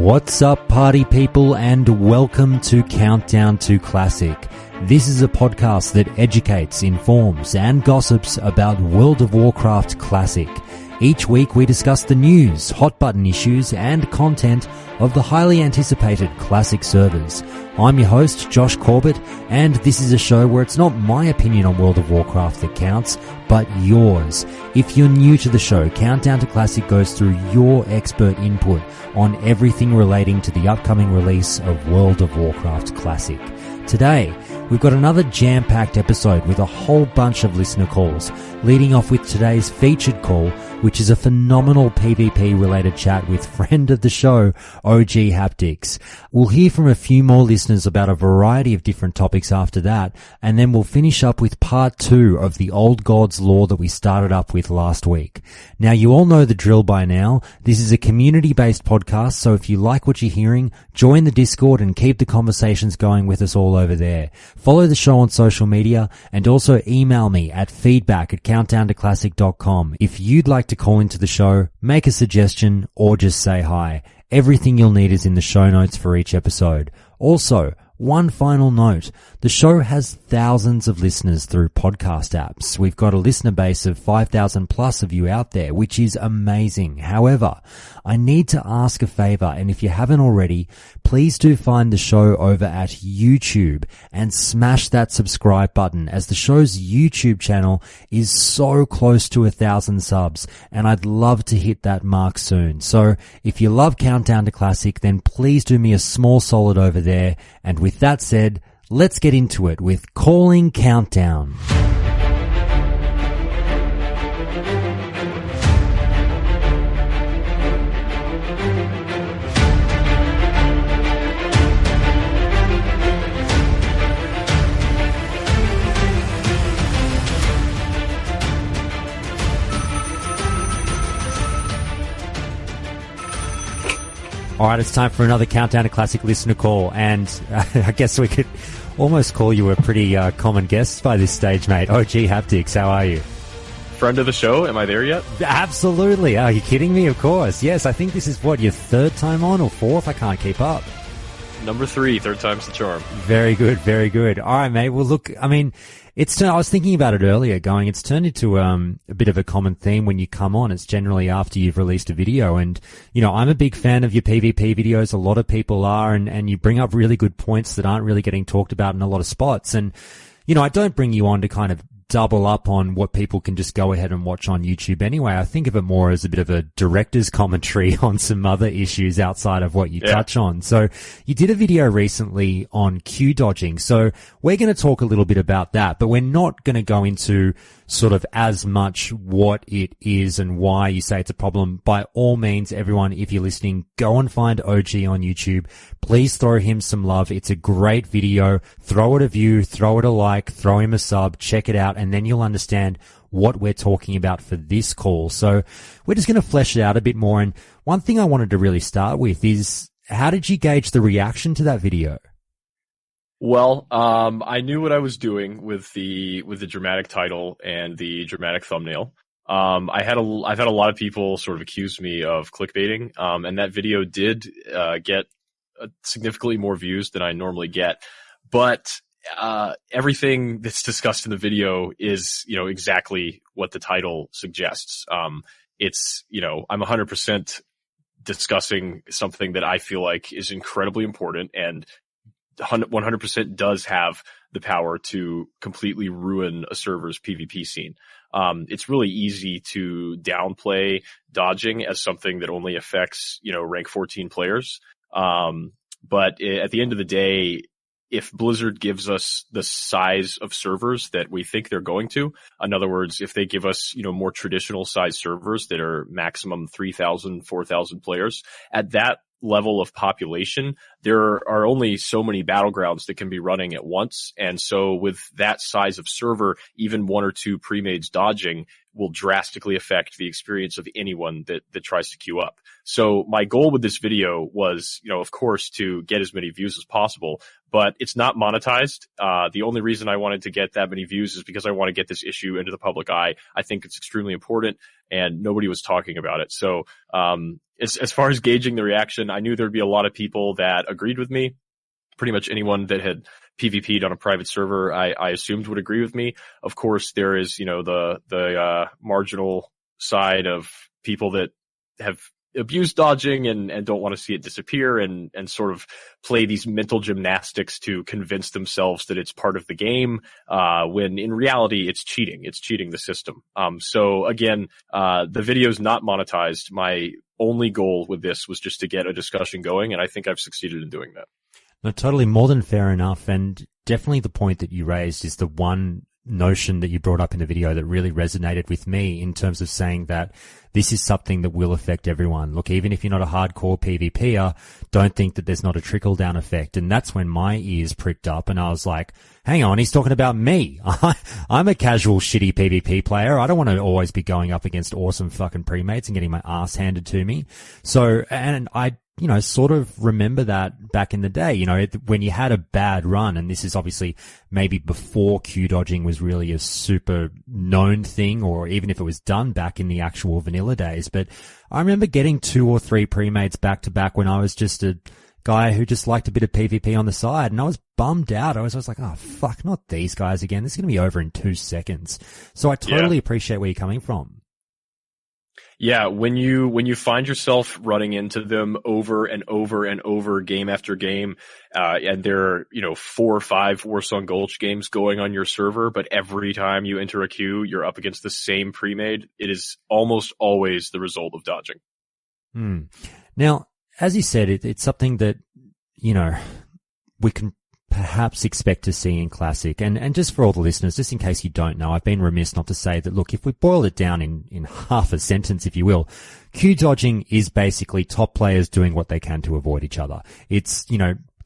What's up, party people, and welcome to Countdown to Classic. This is a podcast that educates, informs, and gossips about World of Warcraft Classic. Each week we discuss the news, hot button issues, and content of the highly anticipated Classic servers. I'm your host, Josh Corbett, and this is a show where it's not my opinion on World of Warcraft that counts, but yours. If you're new to the show, Countdown to Classic goes through your expert input on everything relating to the upcoming release of World of Warcraft Classic. Today, we've got another jam-packed episode with a whole bunch of listener calls, leading off with today's featured call, which is a phenomenal PvP-related chat with friend of the show, OhGee Haptics. We'll hear from a few more listeners about a variety of different topics after that, and then we'll finish up with part 2 of the Old Gods lore that we started up with last week. Now, you all know the drill by now. This is a community-based podcast, so if you like what you're hearing, join the Discord and keep the conversations going with us all over there. Follow the show on social media and also email me at feedback@countdowntoclassic.com if you'd like to call into the show, make a suggestion, or just say hi. Everything you'll need is in the show notes for each episode. Also, one final note, the show has thousands of listeners through podcast apps. We've got a listener base of 5,000 plus of you out there, which is amazing. However, I need to ask a favor, and if you haven't already, please do find the show over at YouTube and smash that subscribe button, as the show's YouTube channel is so close to 1,000 subs, and I'd love to hit that mark soon. So if you love Countdown to Classic, then please do me a small solid over there. And with that said, let's get into it with Calling Countdown. All right, it's time for another Countdown to Classic listener call, and I guess we could almost call you a pretty common guest by this stage, mate. OhGee Haptics, how are you? Friend of the show, am I there yet? Absolutely. Are you kidding me? Of course. Yes, I think this is, your third time on or fourth? I can't keep up. Number 3, third time's the charm. Very good, very good. All right, mate. Well, look, I mean, I was thinking about it earlier, it's turned into a bit of a common theme when you come on. It's generally after you've released a video, and I'm a big fan of your PvP videos. A lot of people are, and you bring up really good points that aren't really getting talked about in a lot of spots. And I don't bring you on to kind of double up on what people can just go ahead and watch on YouTube anyway. I think of it more as a bit of a director's commentary on some other issues outside of what you touch on. So you did a video recently on queue dodging. So we're going to talk a little bit about that, but we're not going to go into sort of as much what it is and why you say it's a problem. By all means, everyone, if you're listening, go and find OhGee on YouTube. Please throw him some love. It's a great video. Throw it a view, throw it a like, throw him a sub, check it out, and then you'll understand what we're talking about for this call. So we're just going to flesh it out a bit more. And one thing I wanted to really start with is, how did you gauge the reaction to that video? Well, I knew what I was doing with the dramatic title and the dramatic thumbnail. I've had a lot of people sort of accuse me of clickbaiting, and that video did get significantly more views than I normally get. But everything that's discussed in the video is, exactly what the title suggests. It's, I'm 100% discussing something that I feel like is incredibly important and 100% does have the power to completely ruin a server's PvP scene. It's really easy to downplay dodging as something that only affects, rank 14 players. But at the end of the day, if Blizzard gives us the size of servers that we think they're going to, in other words, if they give us, more traditional size servers that are maximum 3,000, 4,000 players, at that level of population, there are only so many battlegrounds that can be running at once. And so with that size of server, even 1 or 2 pre-mades dodging will drastically affect the experience of anyone that tries to queue up. So my goal with this video was, of course, to get as many views as possible, but it's not monetized. The only reason I wanted to get that many views is because I want to get this issue into the public eye. I think it's extremely important. and nobody was talking about it. So, as far as gauging the reaction, I knew there'd be a lot of people that agreed with me. Pretty much anyone that had PvP'd on a private server, I assumed would agree with me. Of course, there is, the marginal side of people that have abused dodging and don't want to see it disappear and sort of play these mental gymnastics to convince themselves that it's part of the game, when in reality it's cheating. It's cheating the system. So again, the video's not monetized. My only goal with this was just to get a discussion going, and I think I've succeeded in doing that. No, totally, more than fair enough. And definitely the point that you raised is the one notion that you brought up in the video that really resonated with me in terms of saying that this is something that will affect everyone. Look, even if you're not a hardcore PvPer, don't think that there's not a trickle down effect. And that's when my ears pricked up and I was like, hang on, he's talking about me. I'm a casual shitty PvP player. I don't want to always be going up against awesome fucking premates and getting my ass handed to me. So, and I sort of remember that back in the day, when you had a bad run, and this is obviously maybe before Q dodging was really a super known thing, or even if it was done back in the actual vanilla days. But I remember getting 2 or 3 premates back to back when I was just a guy who just liked a bit of PvP on the side, and I was bummed out. I was like, oh fuck, not these guys again. This is going to be over in 2 seconds. So I totally appreciate where you're coming from. Yeah, when you find yourself running into them over and over and over, game after game, and there are 4 or 5 Warsong Gulch games going on your server, but every time you enter a queue, you're up against the same pre-made, it is almost always the result of dodging. Now, as you said, it's something that we can perhaps expect to see in Classic. And just for all the listeners, just in case you don't know, I've been remiss not to say that, look, if we boil it down in half a sentence, if you will, Q dodging is basically top players doing what they can to avoid each other. It's,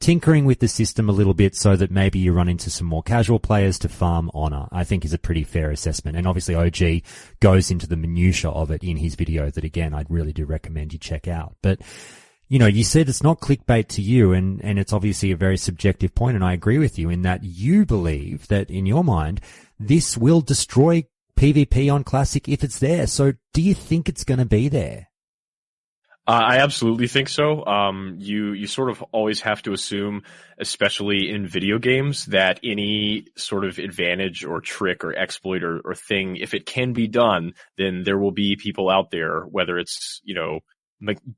tinkering with the system a little bit so that maybe you run into some more casual players to farm honor, I think is a pretty fair assessment. And obviously OhGee goes into the minutiae of it in his video that, again, I'd really do recommend you check out. But you said it's not clickbait to you, and it's obviously a very subjective point, and I agree with you in that you believe that, in your mind, this will destroy PvP on Classic if it's there. So do you think it's going to be there? I absolutely think so. You sort of always have to assume, especially in video games, that any sort of advantage or trick or exploit or thing, if it can be done, then there will be people out there, whether it's,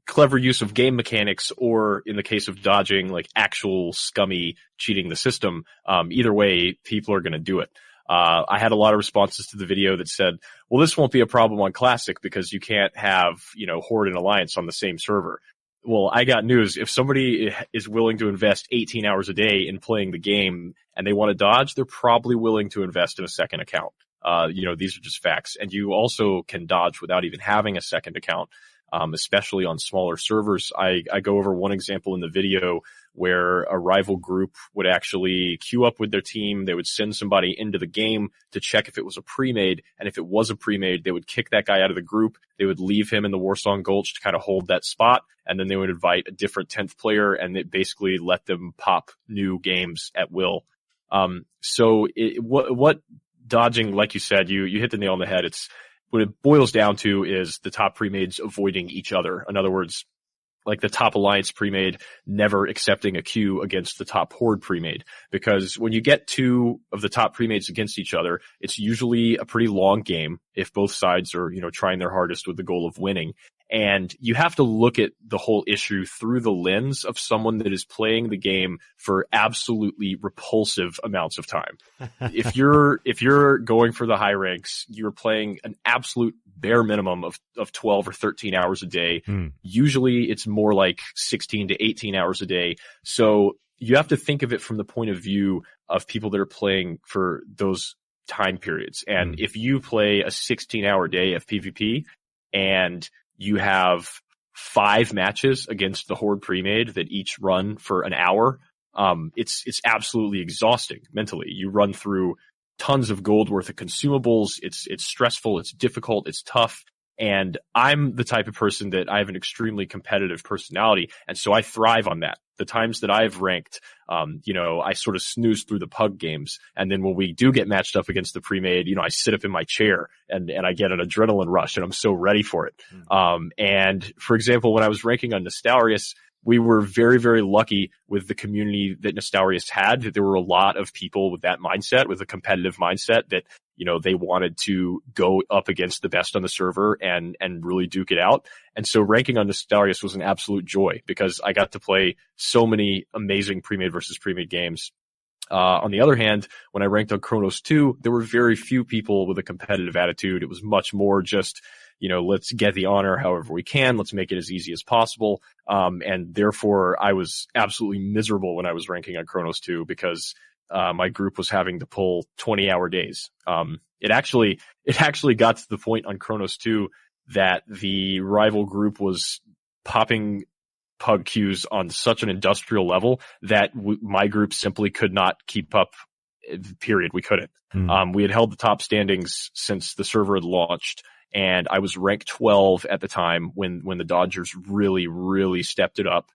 clever use of game mechanics, or in the case of dodging, like actual scummy cheating the system. Either way, people are going to do it. I had a lot of responses to the video that said, well, this won't be a problem on Classic because you can't have, Horde and Alliance on the same server. Well, I got news. If somebody is willing to invest 18 hours a day in playing the game and they want to dodge, they're probably willing to invest in a second account. These are just facts. And you also can dodge without even having a second account. Especially on smaller servers. I go over one example in the video where a rival group would actually queue up with their team. They would send somebody into the game to check if it was a pre-made. And if it was a pre-made, they would kick that guy out of the group. They would leave him in the Warsong Gulch to kind of hold that spot. And then they would invite a different 10th player and it basically let them pop new games at will. What dodging, like you said, you hit the nail on the head. What it boils down to is the top premades avoiding each other. In other words, like the top Alliance premade never accepting a queue against the top Horde premade. Because when you get 2 of the top premades against each other, it's usually a pretty long game if both sides are, trying their hardest with the goal of winning. And you have to look at the whole issue through the lens of someone that is playing the game for absolutely repulsive amounts of time. If you're going for the high ranks, you're playing an absolute bare minimum of 12 or 13 hours a day. Usually it's more like 16 to 18 hours a day. So you have to think of it from the point of view of people that are playing for those time periods. And if you play a 16-hour day of PvP and you have 5 matches against the Horde pre-made that each run for an hour, it's absolutely exhausting mentally. You run through tons of gold worth of consumables. It's stressful. It's difficult. It's tough. And I'm the type of person that I have an extremely competitive personality. And so I thrive on that. The times that I've ranked, I sort of snooze through the pug games. And then when we do get matched up against the pre-made, I sit up in my chair and I get an adrenaline rush and I'm so ready for it. And for example, when I was ranking on Nostalrius, we were very, very lucky with the community that Nostalrius had, that there were a lot of people with that mindset, with a competitive mindset that, they wanted to go up against the best on the server and really duke it out. And so ranking on Nostalrius was an absolute joy because I got to play so many amazing pre-made versus pre-made games. On the other hand, when I ranked on Chronos 2, there were very few people with a competitive attitude. It was much more just, let's get the honor however we can. Let's make it as easy as possible. And therefore I was absolutely miserable when I was ranking on Chronos 2 because my group was having to pull 20-hour days. It actually got to the point on Chronos 2 that the rival group was popping pug queues on such an industrial level that my group simply could not keep up. Period. We couldn't. We had held the top standings since the server had launched, and I was ranked 12 at the time when the Dodgers really, really stepped it up.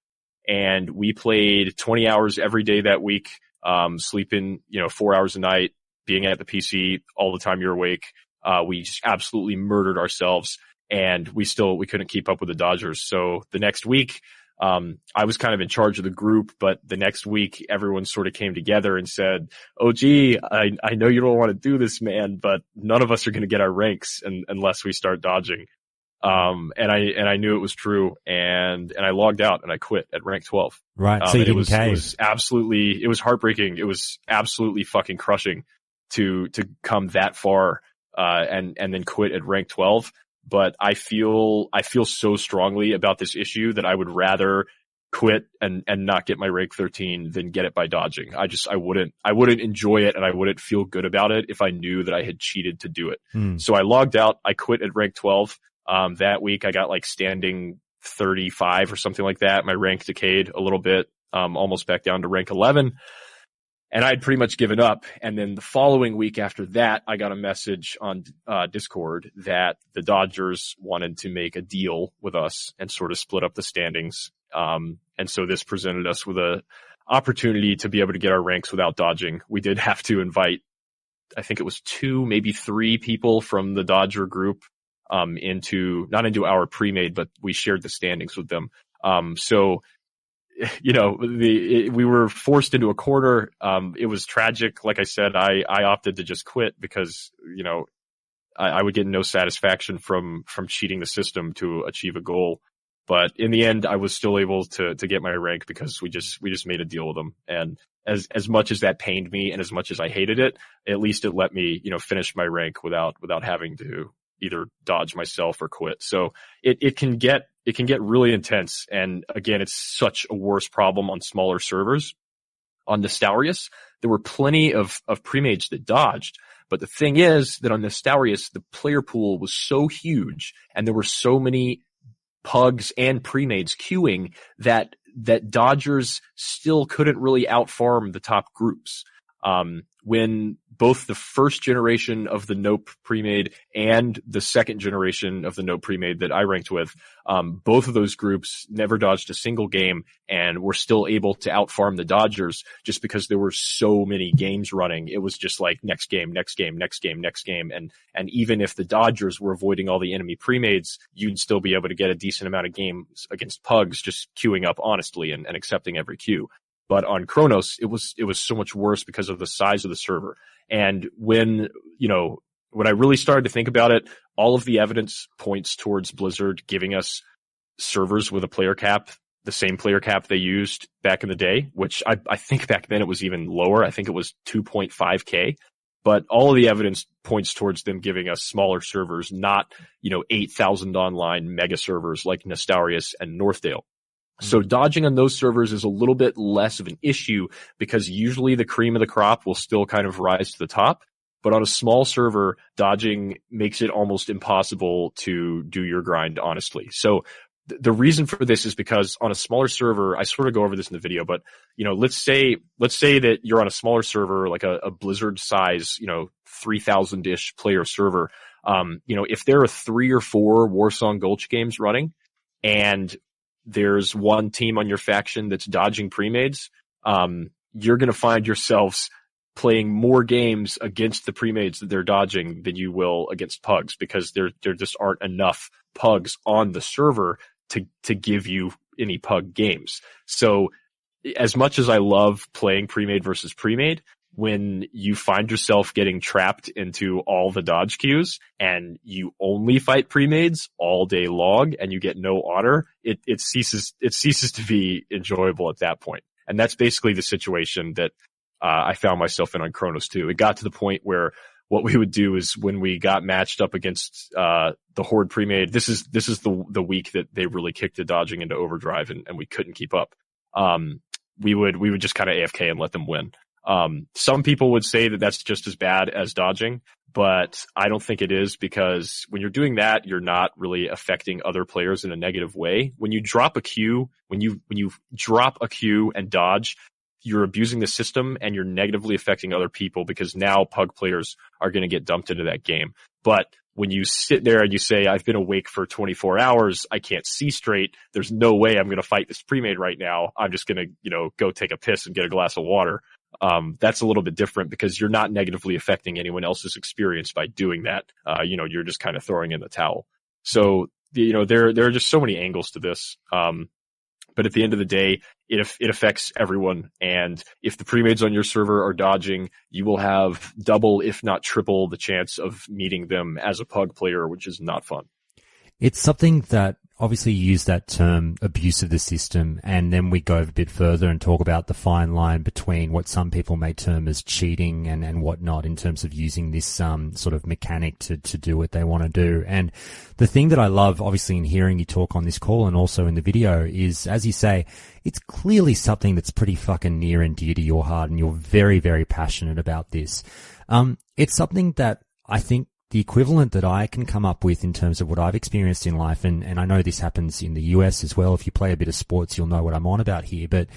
And we played 20 hours every day that week, sleeping, 4 hours a night, being at the PC all the time you're awake. We just absolutely murdered ourselves, and we couldn't keep up with the Dodgers. So the next week, I was kind of in charge of the group, but the next week everyone sort of came together and said, OhGee, I know you don't want to do this, man, but none of us are going to get our ranks unless we start dodging. And I knew it was true, and I logged out and I quit at rank 12. Right. So you didn't cave. It was heartbreaking. It was absolutely fucking crushing to come that far, and then quit at rank 12. But I feel so strongly about this issue that I would rather quit and not get my rank 13 than get it by dodging. I wouldn't enjoy it, and I wouldn't feel good about it if I knew that I had cheated to do it. So I logged out. I quit at rank 12. That week I got like standing 35 or something like that. My rank decayed a little bit, almost back down to rank 11. And I'd pretty much given up. And then the following week after that, I got a message on Discord that the Dodgers wanted to make a deal with us and sort of split up the standings. And so this presented us with a opportunity to be able to get our ranks without dodging. We did have to invite, I think it was 2, maybe 3 people from the Dodger group not into our pre-made, but we shared the standings with them. So we were forced into a corner. It was tragic. Like I said, I opted to just quit because, I would get no satisfaction from cheating the system to achieve a goal. But in the end, I was still able to get my rank because we just made a deal with them. And as much as that pained me and as much as I hated it, at least it let me, finish my rank without having to either dodge myself or quit. So it can get really intense. And again, it's such a worse problem on smaller servers. On Nostalrius, there were plenty of pre-mages that dodged. But the thing is that on Nostalrius, the player pool was so huge and there were so many pugs and pre-mages queuing that dodgers still couldn't really outfarm the top groups. When both the first generation of the Nope pre-made and the second generation of the Nope pre-made that I ranked with, both of those groups never dodged a single game and were still able to outfarm the Dodgers just because there were so many games running. It was just like next game, next game, next game, next game. And even if the Dodgers were avoiding all the enemy pre-mades, you'd still be able to get a decent amount of games against pugs just queuing up honestly and accepting every queue. But on Chronos, it was so much worse because of the size of the server. And when I really started to think about it, all of the evidence points towards Blizzard giving us servers with a player cap, the same player cap they used back in the day, which I think back then it was even lower. I think it was 2.5K. But all of the evidence points towards them giving us smaller servers, not, 8,000 online mega servers like Nostalrius and Northdale. So dodging on those servers is a little bit less of an issue because usually the cream of the crop will still kind of rise to the top. But on a small server, dodging makes it almost impossible to do your grind honestly. So the reason for this is because on a smaller server, I sort of go over this in the video, but let's say that you're on a smaller server, like a Blizzard size, 3,000-ish player server. If there are 3 or 4 Warsong Gulch games running and there's one team on your faction that's dodging premades, you're going to find yourselves playing more games against the premades that they're dodging than you will against pugs, because there just aren't enough pugs on the server to give you any pug games. So as much as I love playing premade versus premade, when you find yourself getting trapped into all the dodge queues and you only fight premades all day long and you get no honor, it ceases to be enjoyable at that point. And that's basically the situation that I found myself in on Chronos 2. It got to the point where what we would do is, when we got matched up against the Horde premade, this is the week that they really kicked the dodging into overdrive and we couldn't keep up. We would just kind of AFK and let them win. Some people would say that that's just as bad as dodging, but I don't think it is, because when you're doing that, you're not really affecting other players in a negative way. When you drop a queue, when you drop a queue and dodge, you're abusing the system and you're negatively affecting other people, because now pug players are going to get dumped into that game. But when you sit there and you say, I've been awake for 24 hours, I can't see straight, there's no way I'm going to fight this premade right now, I'm just going to, go take a piss and get a glass of water. That's a little bit different, because you're not negatively affecting anyone else's experience by doing that. You're just kind of throwing in the towel. So, there are just so many angles to this. But at the end of the day, it affects everyone. And if the premades on your server are dodging, you will have double, if not triple, the chance of meeting them as a pug player, which is not fun. It's something that, obviously, you use that term, abuse of the system, and then we go a bit further and talk about the fine line between what some people may term as cheating and whatnot, in terms of using this sort of mechanic to do what they want to do. And the thing that I love, obviously, in hearing you talk on this call and also in the video is, as you say, it's clearly something that's pretty fucking near and dear to your heart, and you're very, very passionate about this. It's something that I think the equivalent that I can come up with in terms of what I've experienced in life, and I know this happens in the US as well. If you play a bit of sports, you'll know what I'm on about here. But,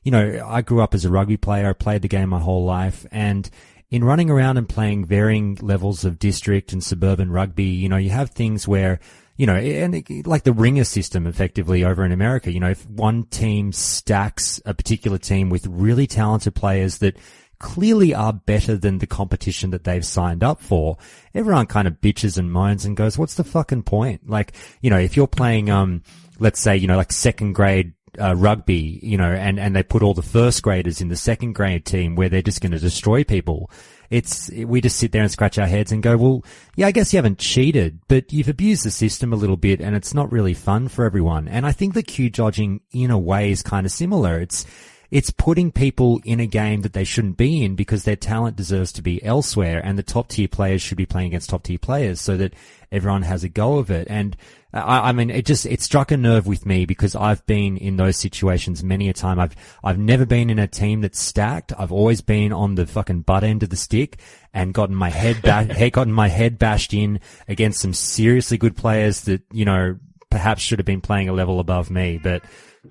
I grew up as a rugby player. I played the game my whole life. And in running around and playing varying levels of district and suburban rugby, you have things where, like the ringer system effectively over in America, if one team stacks a particular team with really talented players that clearly are better than the competition that they've signed up for, everyone kind of bitches and moans and goes, what's the fucking point? Like, if you're playing, let's say, like second grade rugby, and they put all the first graders in the second grade team where they're just going to destroy people. We just sit there and scratch our heads and go, well, yeah, I guess you haven't cheated, but you've abused the system a little bit and it's not really fun for everyone. And I think the queue dodging in a way is kind of similar. It's putting people in a game that they shouldn't be in, because their talent deserves to be elsewhere, and the top tier players should be playing against top tier players so that everyone has a go of it. And I mean, it struck a nerve with me, because I've been in those situations many a time. I've never been in a team that's stacked. I've always been on the fucking butt end of the stick and gotten my head bashed in against some seriously good players that, perhaps should have been playing a level above me, but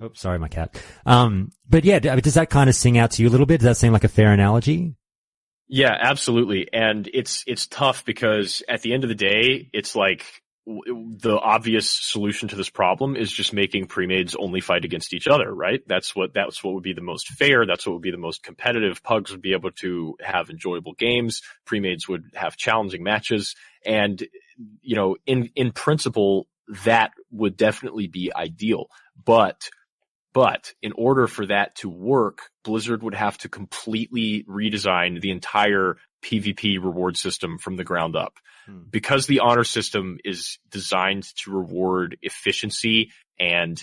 oops, sorry, my cat. But yeah, does that kind of sing out to you a little bit? Does that seem like a fair analogy? Yeah, absolutely. And it's tough, because at the end of the day, it's like the obvious solution to this problem is just making premades only fight against each other, right? That's what would be the most fair. That's what would be the most competitive. Pugs would be able to have enjoyable games. Premades would have challenging matches. And, in principle, that would definitely be ideal. But in order for that to work, Blizzard would have to completely redesign the entire PvP reward system from the ground up. Because the honor system is designed to reward efficiency and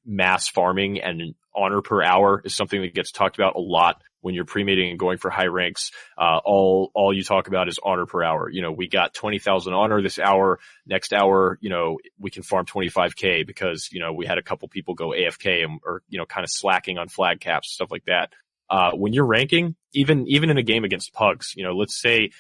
mass farming, and honor per hour is something that gets talked about a lot when you're premating and going for high ranks. All you talk about is honor per hour. We got 20,000 honor this hour. Next hour, we can farm 25K because, we had a couple people go AFK or kind of slacking on flag caps, stuff like that. When you're ranking, even in a game against pugs, let's say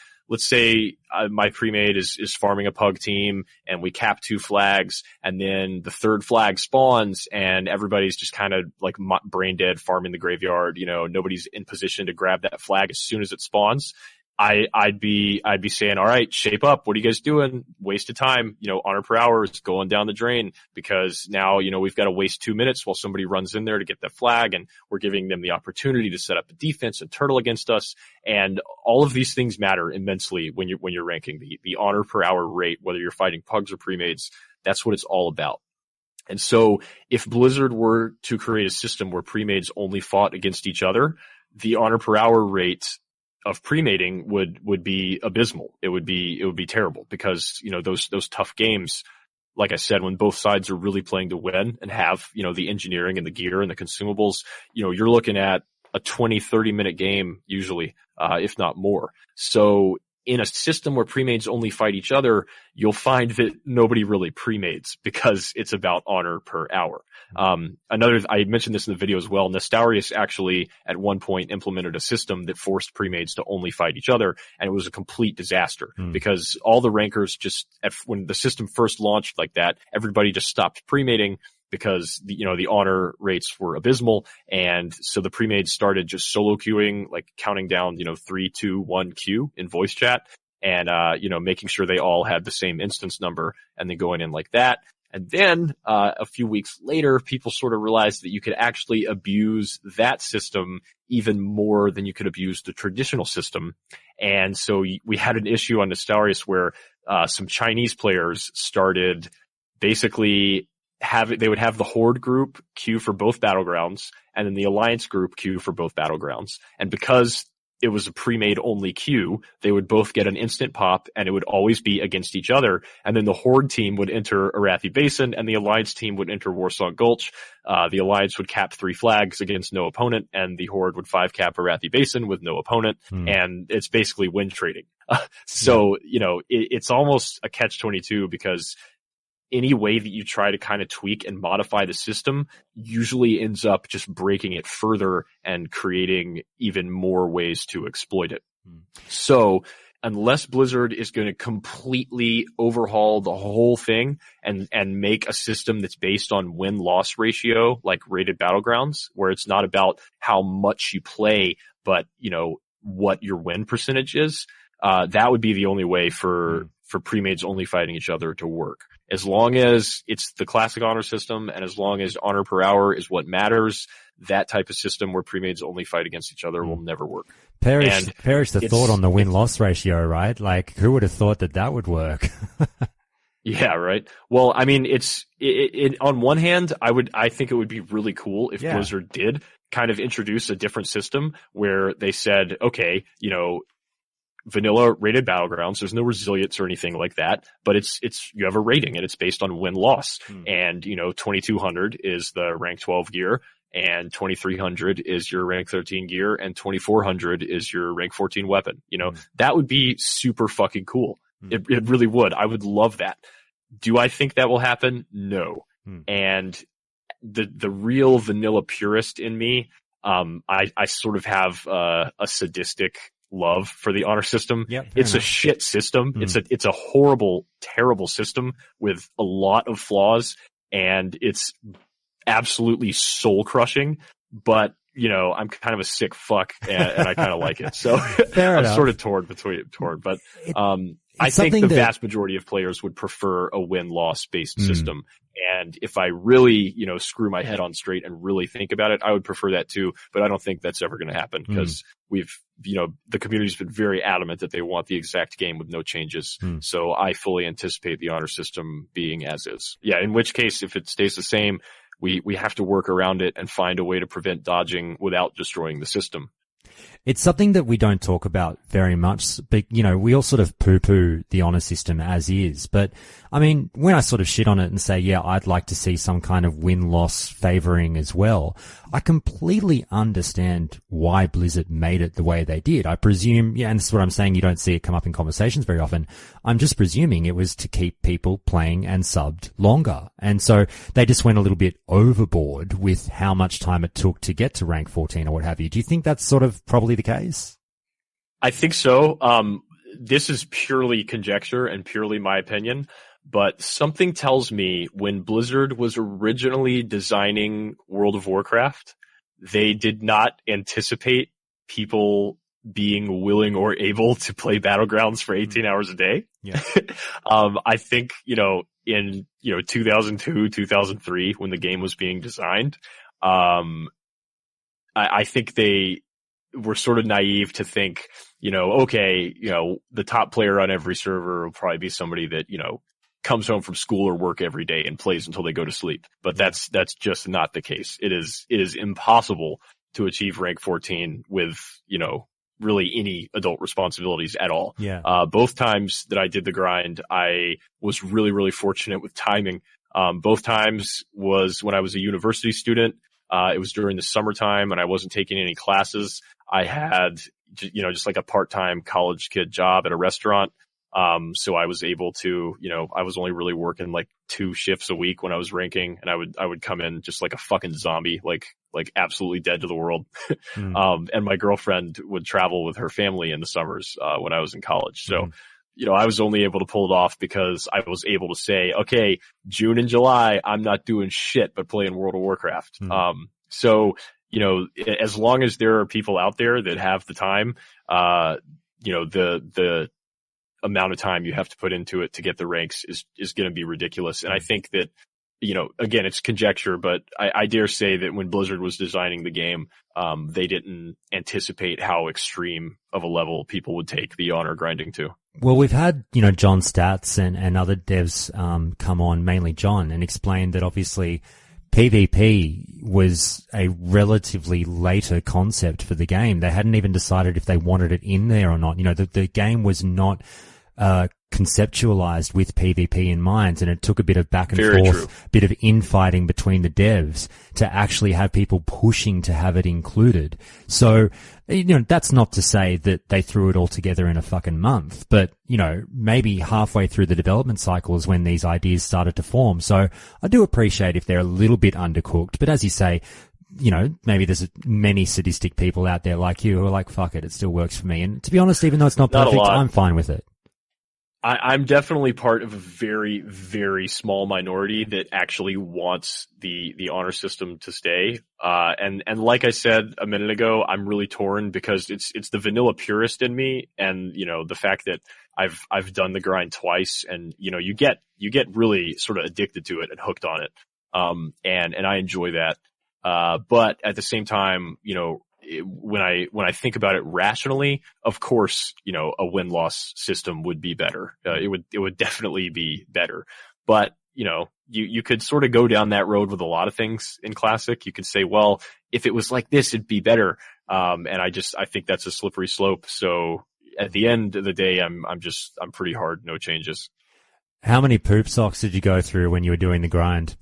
my premade is farming a pug team and we cap 2 flags, and then the third flag spawns and everybody's just kind of like brain dead farming the graveyard. Nobody's in position to grab that flag as soon as it spawns. I'd be saying, all right, shape up. What are you guys doing? Waste of time. Honor per hour is going down the drain because now, we've got to waste 2 minutes while somebody runs in there to get that flag, and we're giving them the opportunity to set up a defense and turtle against us. And all of these things matter immensely when you're ranking the honor per hour rate, whether you're fighting pugs or premades. That's what it's all about. And so if Blizzard were to create a system where premades only fought against each other, the honor per hour rate of premating would be abysmal. It would be terrible because, those tough games, like I said, when both sides are really playing to win and have, the engineering and the gear and the consumables, you're looking at a 20, 30-minute game usually, if not more. So in a system where premades only fight each other, you'll find that nobody really premades because it's about honor per hour. I mentioned this in the video as well. Nestorius actually at one point implemented a system that forced premades to only fight each other, and it was a complete disaster because all the rankers when the system first launched like that, everybody just stopped premating because the honor rates were abysmal, and so the premades started just solo queuing, like counting down 3, 2, 1 queue in voice chat, and making sure they all had the same instance number, and then going in like that. And then a few weeks later, people sort of realized that you could actually abuse that system even more than you could abuse the traditional system. And so we had an issue on Nestorius where some Chinese players started basically they would have the Horde group queue for both battlegrounds, and then the Alliance group queue for both battlegrounds. And because it was a pre-made only queue, they would both get an instant pop, and it would always be against each other. And then the Horde team would enter Arathi Basin, and the Alliance team would enter Warsong Gulch. The Alliance would cap 3 flags against no opponent, and the Horde would 5 cap Arathi Basin with no opponent. And it's basically win trading. So, it's almost a catch-22 because any way that you try to kind of tweak and modify the system usually ends up just breaking it further and creating even more ways to exploit it. So unless Blizzard is going to completely overhaul the whole thing and make a system that's based on win-loss ratio, like rated battlegrounds, where it's not about how much you play, but, what your win percentage is, that would be the only way for premades only fighting each other to work. As long as it's the classic honor system, and as long as honor per hour is what matters, that type of system where premades only fight against each other will never work. Perish the thought on the win-loss ratio, right? Like, who would have thought that would work? Yeah, right. Well, I mean, on one hand, I think it would be really cool if Blizzard did kind of introduce a different system where they said, okay, vanilla rated battlegrounds, there's no resilience or anything like that, but it's you have a rating and it's based on win-loss. And 2200 is the rank 12 gear, and 2300 is your rank 13 gear, and 2400 is your rank 14 weapon. That would be super fucking cool. It really would. I would love that. Do I think that will happen? No. And the real vanilla purist in me, I sort of have a sadistic love for the honor system. It's a shit system. It's a horrible, terrible system with a lot of flaws, and it's absolutely soul crushing, but I'm kind of a sick fuck, and I kind of like it. So I'm sort of torn, but I think the vast majority of players would prefer a win-loss based system. And if I really, screw my head on straight and really think about it, I would prefer that too. But I don't think that's ever going to happen because the community's been very adamant that they want the exact game with no changes. So I fully anticipate the honor system being as is. Yeah. In which case, if it stays the same, we have to work around it and find a way to prevent dodging without destroying the system. It's something that we don't talk about very much, but, we all sort of poo-poo the honor system as is. But, I mean, when I sort of shit on it and say, yeah, I'd like to see some kind of win-loss favoring as well, I completely understand why Blizzard made it the way they did. I presume, and this is what I'm saying, you don't see it come up in conversations very often. I'm just presuming it was to keep people playing and subbed longer. And so they just went a little bit overboard with how much time it took to get to rank 14 or what have you. Do you think that's sort of probably the case? I think so. This is purely conjecture and purely my opinion, but something tells me when Blizzard was originally designing World of Warcraft, they did not anticipate people being willing or able to play Battlegrounds for 18 hours a day. Yeah. I think, in, 2002, 2003, when the game was being designed, I think they were sort of naive to think, okay, the top player on every server will probably be somebody that, comes home from school or work every day and plays until they go to sleep. But that's just not the case. It is impossible to achieve rank 14 with, really any adult responsibilities at all. Yeah. Both times that I did the grind, I was really, really fortunate with timing. Both times was when I was a university student. It was during the summertime and I wasn't taking any classes. I had, just like a part-time college kid job at a restaurant. So I was able to, I was only really working like 2 shifts a week when I was ranking, and I would come in just like a fucking zombie, like absolutely dead to the world. And my girlfriend would travel with her family in the summers, when I was in college. So, I was only able to pull it off because I was able to say, okay, June and July, I'm not doing shit but playing World of Warcraft. So, as long as there are people out there that have the time, the amount of time you have to put into it to get the ranks is going to be ridiculous. And I think that, again, it's conjecture, but I dare say that when Blizzard was designing the game, they didn't anticipate how extreme of a level people would take the honor grinding to. Well, we've had, John Stats and other devs come on, mainly John, and explain that obviously PvP was a relatively later concept for the game. They hadn't even decided if they wanted it in there or not. The game was not conceptualized with PvP in mind, and it took a bit of back and forth, bit of infighting between the devs to actually have people pushing to have it included. So, that's not to say that they threw it all together in a fucking month, but, maybe halfway through the development cycle is when these ideas started to form. So I do appreciate if they're a little bit undercooked, but as you say, maybe there's many sadistic people out there like you who are like, fuck it still works for me. And to be honest, even though it's not perfect, I'm fine with it. I'm definitely part of a very, very small minority that actually wants the honor system to stay. And like I said a minute ago, I'm really torn because it's the vanilla purist in me. And, the fact that I've done the grind twice, and, you get really sort of addicted to it and hooked on it. And I enjoy that. But at the same time, when I think about it rationally, of course, a win-loss system would be better. It would definitely be better. But, you could sort of go down that road with a lot of things in Classic. You could say, well, if it was like this, it'd be better. And I think that's a slippery slope. So at the end of the day, I'm pretty hard, no changes. How many poop socks did you go through when you were doing the grind?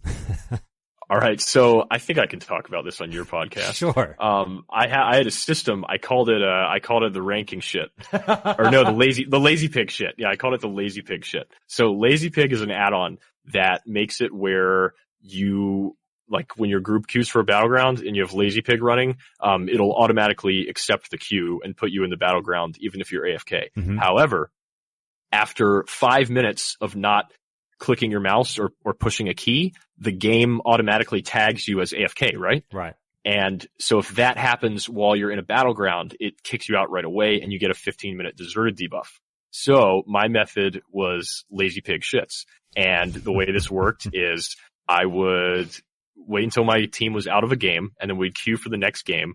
All right, so I think I can talk about this on your podcast. Sure. I had a system. I called it the ranking shit, or no, the lazy pig shit. Yeah, I called it the lazy pig shit. So lazy pig is an add-on that makes it where you, like, when your group queues for a battleground and you have lazy pig running, it'll automatically accept the queue and put you in the battleground even if you're AFK. However, after 5 minutes of not clicking your mouse or pushing a key, the game automatically tags you as AFK, right? Right. And so if that happens while you're in a battleground, it kicks you out right away and you get a 15-minute deserted debuff. So my method was lazy pig shits. And the way this worked is I would wait until my team was out of a game, and then we'd queue for the next game.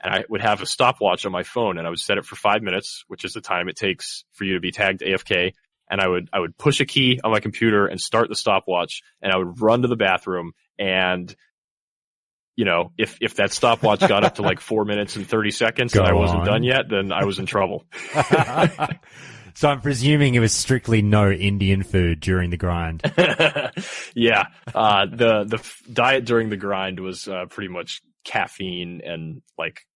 And I would have a stopwatch on my phone, and I would set it for 5 minutes, which is the time it takes for you to be tagged AFK. And I would push a key on my computer and start the stopwatch, and I would run to the bathroom. And, if that stopwatch got up to like 4 minutes and 30 seconds and I wasn't done yet, then I was in trouble. So I'm presuming it was strictly no Indian food during the grind. Yeah. The diet during the grind was pretty much caffeine and like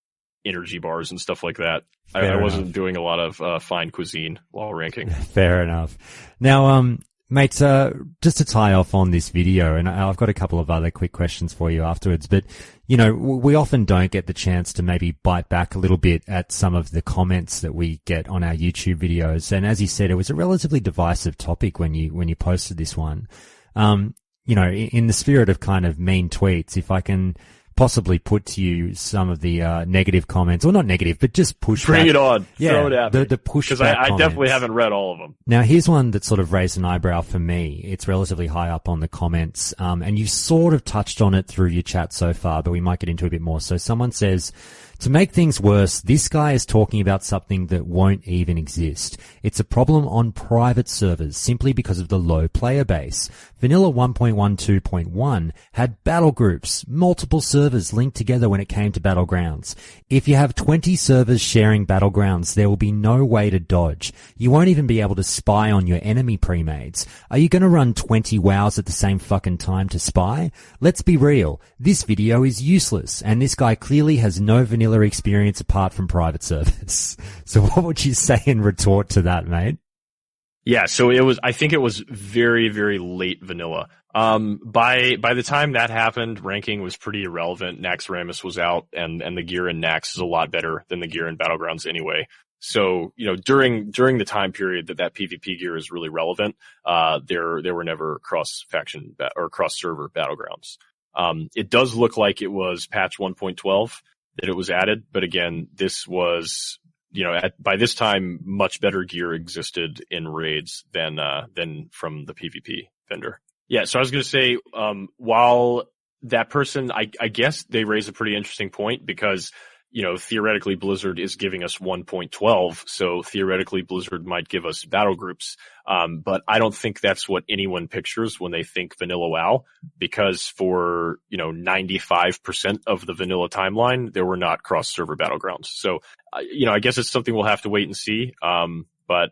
energy bars and stuff like that. I wasn't doing a lot of fine cuisine while ranking. Fair enough. Now, mate, just to tie off on this video, and I've got a couple of other quick questions for you afterwards, but, we often don't get the chance to maybe bite back a little bit at some of the comments that we get on our YouTube videos. And as you said, it was a relatively divisive topic when you posted this one. In the spirit of kind of mean tweets, if I can possibly put to you some of the negative comments, or not negative, but just pushback. Bring it on. Yeah, Throw it at me. The pushback because I comments. definitely haven't read all of them. Now, here's one that sort of raised an eyebrow for me. It's relatively high up on the comments, and you sort of touched on it through your chat so far, but we might get into it a bit more. So someone says, to make things worse, this guy is talking about something that won't even exist. It's a problem on private servers simply because of the low player base. Vanilla 1.12.1 had battle groups, multiple servers linked together when it came to battlegrounds. If you have 20 servers sharing battlegrounds, there will be no way to dodge. You won't even be able to spy on your enemy pre-mades. Are you going to run 20 WoWs at the same fucking time to spy? Let's be real. This video is useless, and this guy clearly has no vanilla experience apart from private servers. So what would you say in retort to that, mate? Yeah, so I think it was very, very late vanilla. By the time that happened, ranking was pretty irrelevant. Naxxramas was out, and the gear in Nax is a lot better than the gear in Battlegrounds anyway. So, during the time period that PvP gear is really relevant, there were never cross-faction or cross-server Battlegrounds. It does look like it was patch 1.12 that it was added, but again, this was, by this time, much better gear existed in raids than from the PvP vendor. Yeah, so I was going to say, while that person, I guess they raise a pretty interesting point because, theoretically Blizzard is giving us 1.12, so theoretically Blizzard might give us battle groups. But I don't think that's what anyone pictures when they think vanilla WoW, because for, 95% of the vanilla timeline, there were not cross-server battlegrounds. So, I guess it's something we'll have to wait and see. But,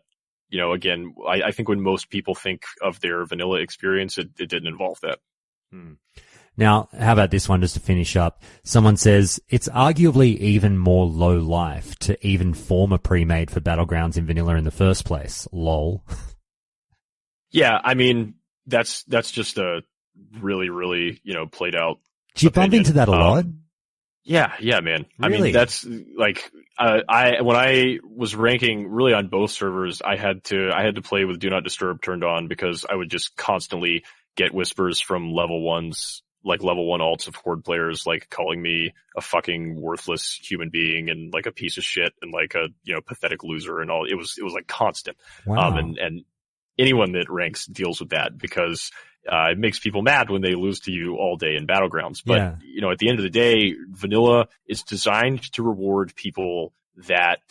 again, I think when most people think of their vanilla experience, it didn't involve that. Now, how about this one just to finish up? Someone says, it's arguably even more low life to even form a pre-made for Battlegrounds in vanilla in the first place. LOL. Yeah, I mean, that's just a really, really, played out. Do you bump into that a lot? Yeah, man. Really? I mean, that's like, when I was ranking really on both servers, I had to play with Do Not Disturb turned on because I would just constantly get whispers from level 1s, like level 1 alts of Horde players, like calling me a fucking worthless human being and like a piece of shit and like a, pathetic loser and all. It was like constant. Wow. And anyone that ranks deals with that because, it makes people mad when they lose to you all day in Battlegrounds. But, yeah. At the end of the day, vanilla is designed to reward people that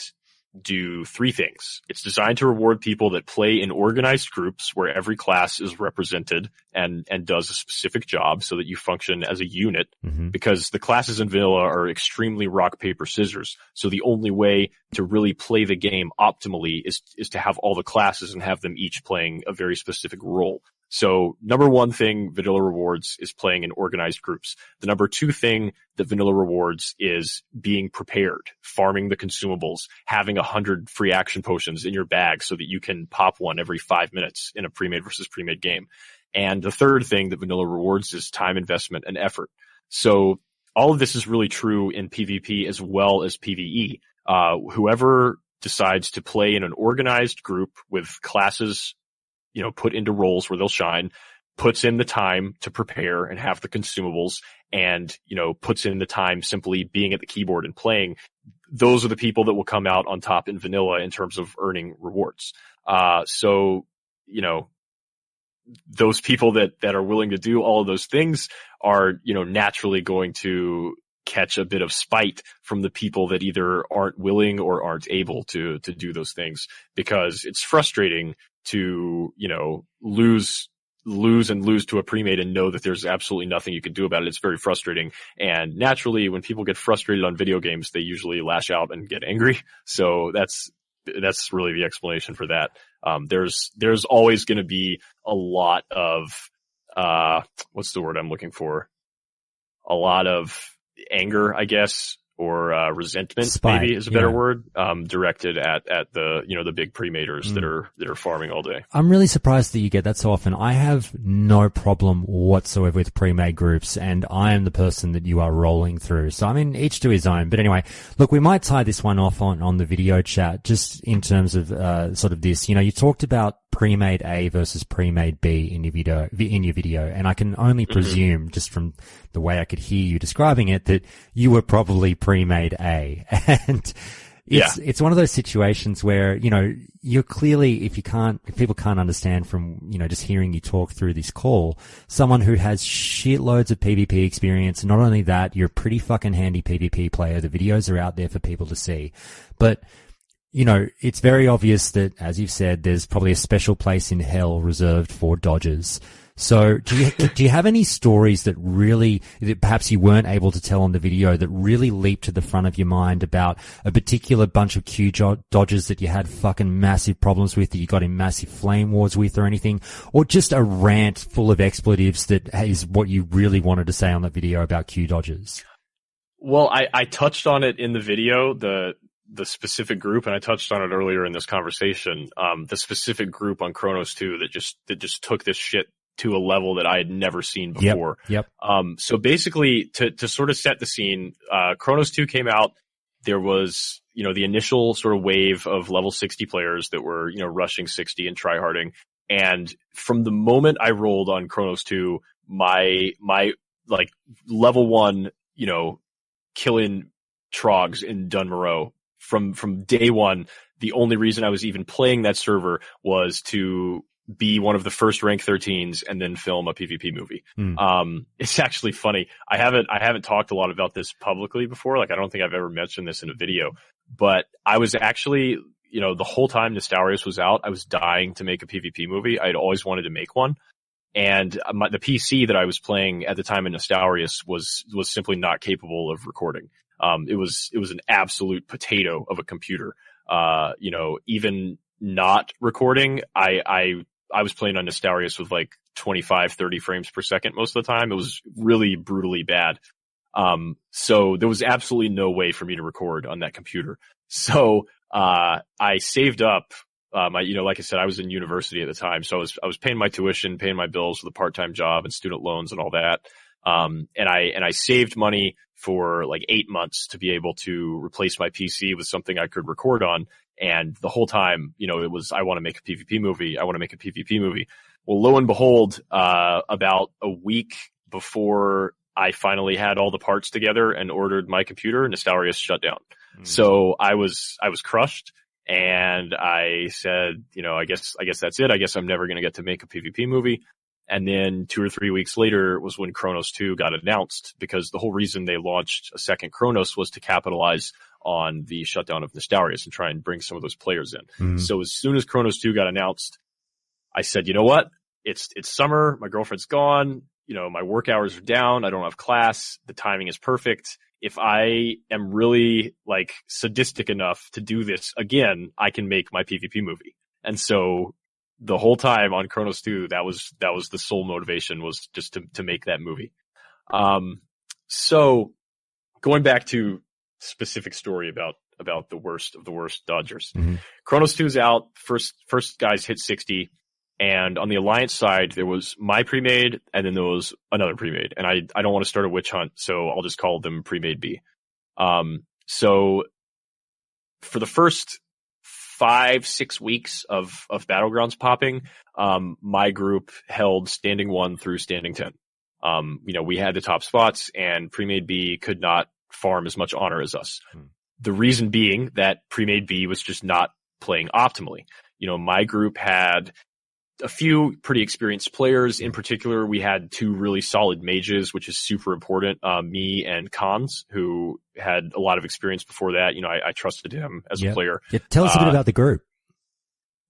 do three things. It's designed to reward people that play in organized groups where every class is represented and does a specific job so that you function as a unit, because the classes in vanilla are extremely rock, paper, scissors. So the only way to really play the game optimally is to have all the classes and have them each playing a very specific role. So number one thing vanilla rewards is playing in organized groups. The number two thing that vanilla rewards is being prepared, farming the consumables, having 100 free action potions in your bag so that you can pop one every 5 minutes in a pre-made versus pre-made game. And the third thing that vanilla rewards is time investment and effort. So all of this is really true in PvP as well as PvE. Whoever decides to play in an organized group with classes put into roles where they'll shine, puts in the time to prepare and have the consumables, and, puts in the time simply being at the keyboard and playing. Those are the people that will come out on top in vanilla in terms of earning rewards. So, those people that are willing to do all of those things are, naturally going to catch a bit of spite from the people that either aren't willing or aren't able to do those things, because it's frustrating to, lose to a pre-made and know that there's absolutely nothing you can do about it. It's very frustrating. And naturally, when people get frustrated on video games, they usually lash out and get angry. So that's really the explanation for that. There's always going to be a lot of, what's the word I'm looking for? A lot of anger, I guess, or resentment, Spite, maybe is a better word, directed at the the big pre-maders that are farming all day. I'm really surprised that you get that so often. I have no problem whatsoever with pre-made groups, and I am the person that you are rolling through. So I mean, each to his own. But anyway, look, we might tie this one off on the video chat, just in terms of sort of this. You talked about pre-made A versus pre-made B in your video, and I can only presume, just from the way I could hear you describing it, that you were probably pre-made A. And it's one of those situations where, you know, you're clearly, if people can't understand from, you know, just hearing you talk through this call, someone who has shitloads of PvP experience. Not only that, you're a pretty fucking handy PvP player. The videos are out there for people to see. But, you know, it's very obvious that, as you've said, there's probably a special place in hell reserved for dodgers. So do you have any stories that perhaps you weren't able to tell on the video that really leaped to the front of your mind about a particular bunch of Q dodgers that you had fucking massive problems with, that you got in massive flame wars with or anything, or just a rant full of expletives that is what you really wanted to say on that video about Q dodgers? Well, I touched on it in the video, the specific group, and I touched on it earlier in this conversation, the specific group on Chronos 2 that just took this shit to a level that I had never seen before. Yep. So basically, to sort of set the scene, Chronos 2 came out. There was, you know, the initial sort of wave of level 60 players that were, you know, rushing 60 and tryharding. And from the moment I rolled on Chronos 2, my like level 1, you know, killing trogs in Dunmoreau, from day one, the only reason I was even playing that server was to be one of the first rank 13s and then film a PvP movie. It's actually funny. I haven't talked a lot about this publicly before. Like, I don't think I've ever mentioned this in a video, but I was actually, you know, the whole time Nestarius was out, I was dying to make a PvP movie. I'd always wanted to make one. And the PC that I was playing at the time in Nestarius was simply not capable of recording. It was an absolute potato of a computer. You know, even not recording, I was playing on Nestarius with like 25, 30 frames per second most of the time. It was really brutally bad. So there was absolutely no way for me to record on that computer. So, I saved up, you know, like I said, I was in university at the time. So I was paying my tuition, paying my bills with a part-time job and student loans and all that. And I saved money for like 8 months to be able to replace my PC with something I could record on. And the whole time, you know, it was, I want to make a PvP movie. I want to make a PvP movie. Well, lo and behold, about a week before I finally had all the parts together and ordered my computer, Nestarius shut down. So I was crushed, and I said, you know, I guess that's it. I guess I'm never going to get to make a PvP movie. And then 2 or 3 weeks later was when Chronos 2 got announced, because the whole reason they launched a second Chronos was to capitalize on the shutdown of Nestarius and try and bring some of those players in. So as soon as Chronos 2 got announced, I said, you know what? It's summer. My girlfriend's gone. You know, my work hours are down. I don't have class. The timing is perfect. If I am really like sadistic enough to do this again, I can make my PvP movie. And so the whole time on Chronos 2, that was the sole motivation, was just to make that movie. So going back to specific story about the worst of the worst dodgers. Chronos 2 is out. First guys hit 60. And on the Alliance side, there was my pre-made, and then there was another pre-made. And I don't want to start a witch hunt, so I'll just call them pre-made B. So for the first 5-6 weeks of Battlegrounds popping, my group held standing 1 through standing 10. You know, we had the top spots, and pre-made B could not farm as much honor as us. The reason being that pre-made B was just not playing optimally. You know, my group had a few pretty experienced players. In particular, we had 2 really solid mages, which is super important. Me and Cons, who had a lot of experience before that. You know, I trusted him as a player. Yeah, tell us a bit about the group.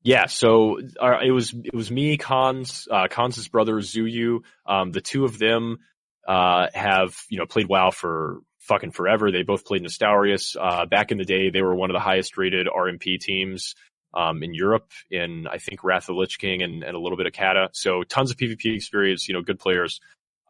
Yeah, so it was me, Cons, Cons' brother Zuyu. The 2 of them have, you know, played WoW for fucking forever. They both played Nestarius. Back in the day, they were one of the highest rated RMP teams in Europe, in I think Wrath of the Lich King and a little bit of Kata. So tons of PvP experience, you know, good players.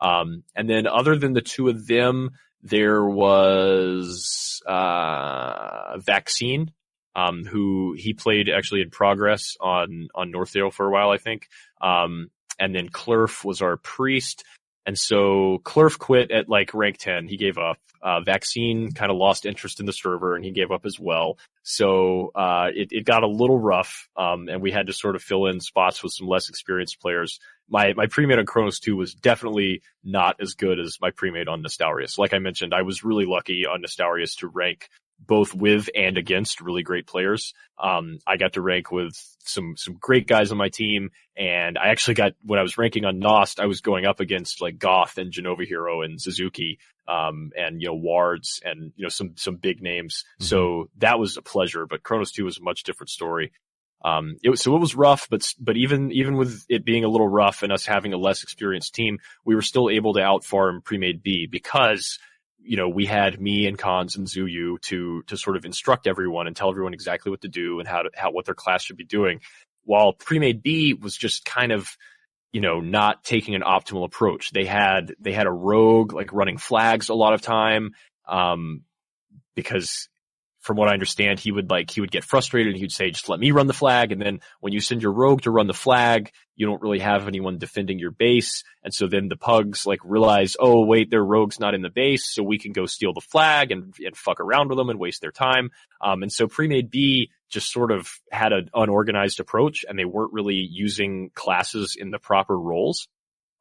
And then other than the 2 of them, there was Vaccine, who he played actually in Progress on Northdale for a while, I think. And then Clerf was our priest. And so Clerf quit at like rank 10. He gave up. Vaccine kind of lost interest in the server and he gave up as well. So, it got a little rough. And we had to sort of fill in spots with some less experienced players. My pre-made on Chronos 2 was definitely not as good as my pre-made on Nostalrius. Like I mentioned, I was really lucky on Nostalrius to rank both with and against really great players. I got to rank with some great guys on my team, and I actually got, when I was ranking on Nost, I was going up against like Goth and Genova Hero and Suzuki, and, Wards and, some big names. Mm-hmm. So that was a pleasure, but Chronos 2 was a much different story. It was rough, but even with it being a little rough and us having a less experienced team, we were still able to outfarm Pre-Made B because, we had me and Khans and Zuyu to sort of instruct everyone and tell everyone exactly what to do and what their class should be doing. While Pre-Made B was just kind of, not taking an optimal approach. They had a rogue like running flags a lot of time, because from what I understand, he would get frustrated and he would say, just let me run the flag. And then when you send your rogue to run the flag, you don't really have anyone defending your base. And so then the pugs like realize, oh wait, their rogue's not in the base. So we can go steal the flag and fuck around with them and waste their time. And so Pre-Made B just sort of had an unorganized approach and they weren't really using classes in the proper roles.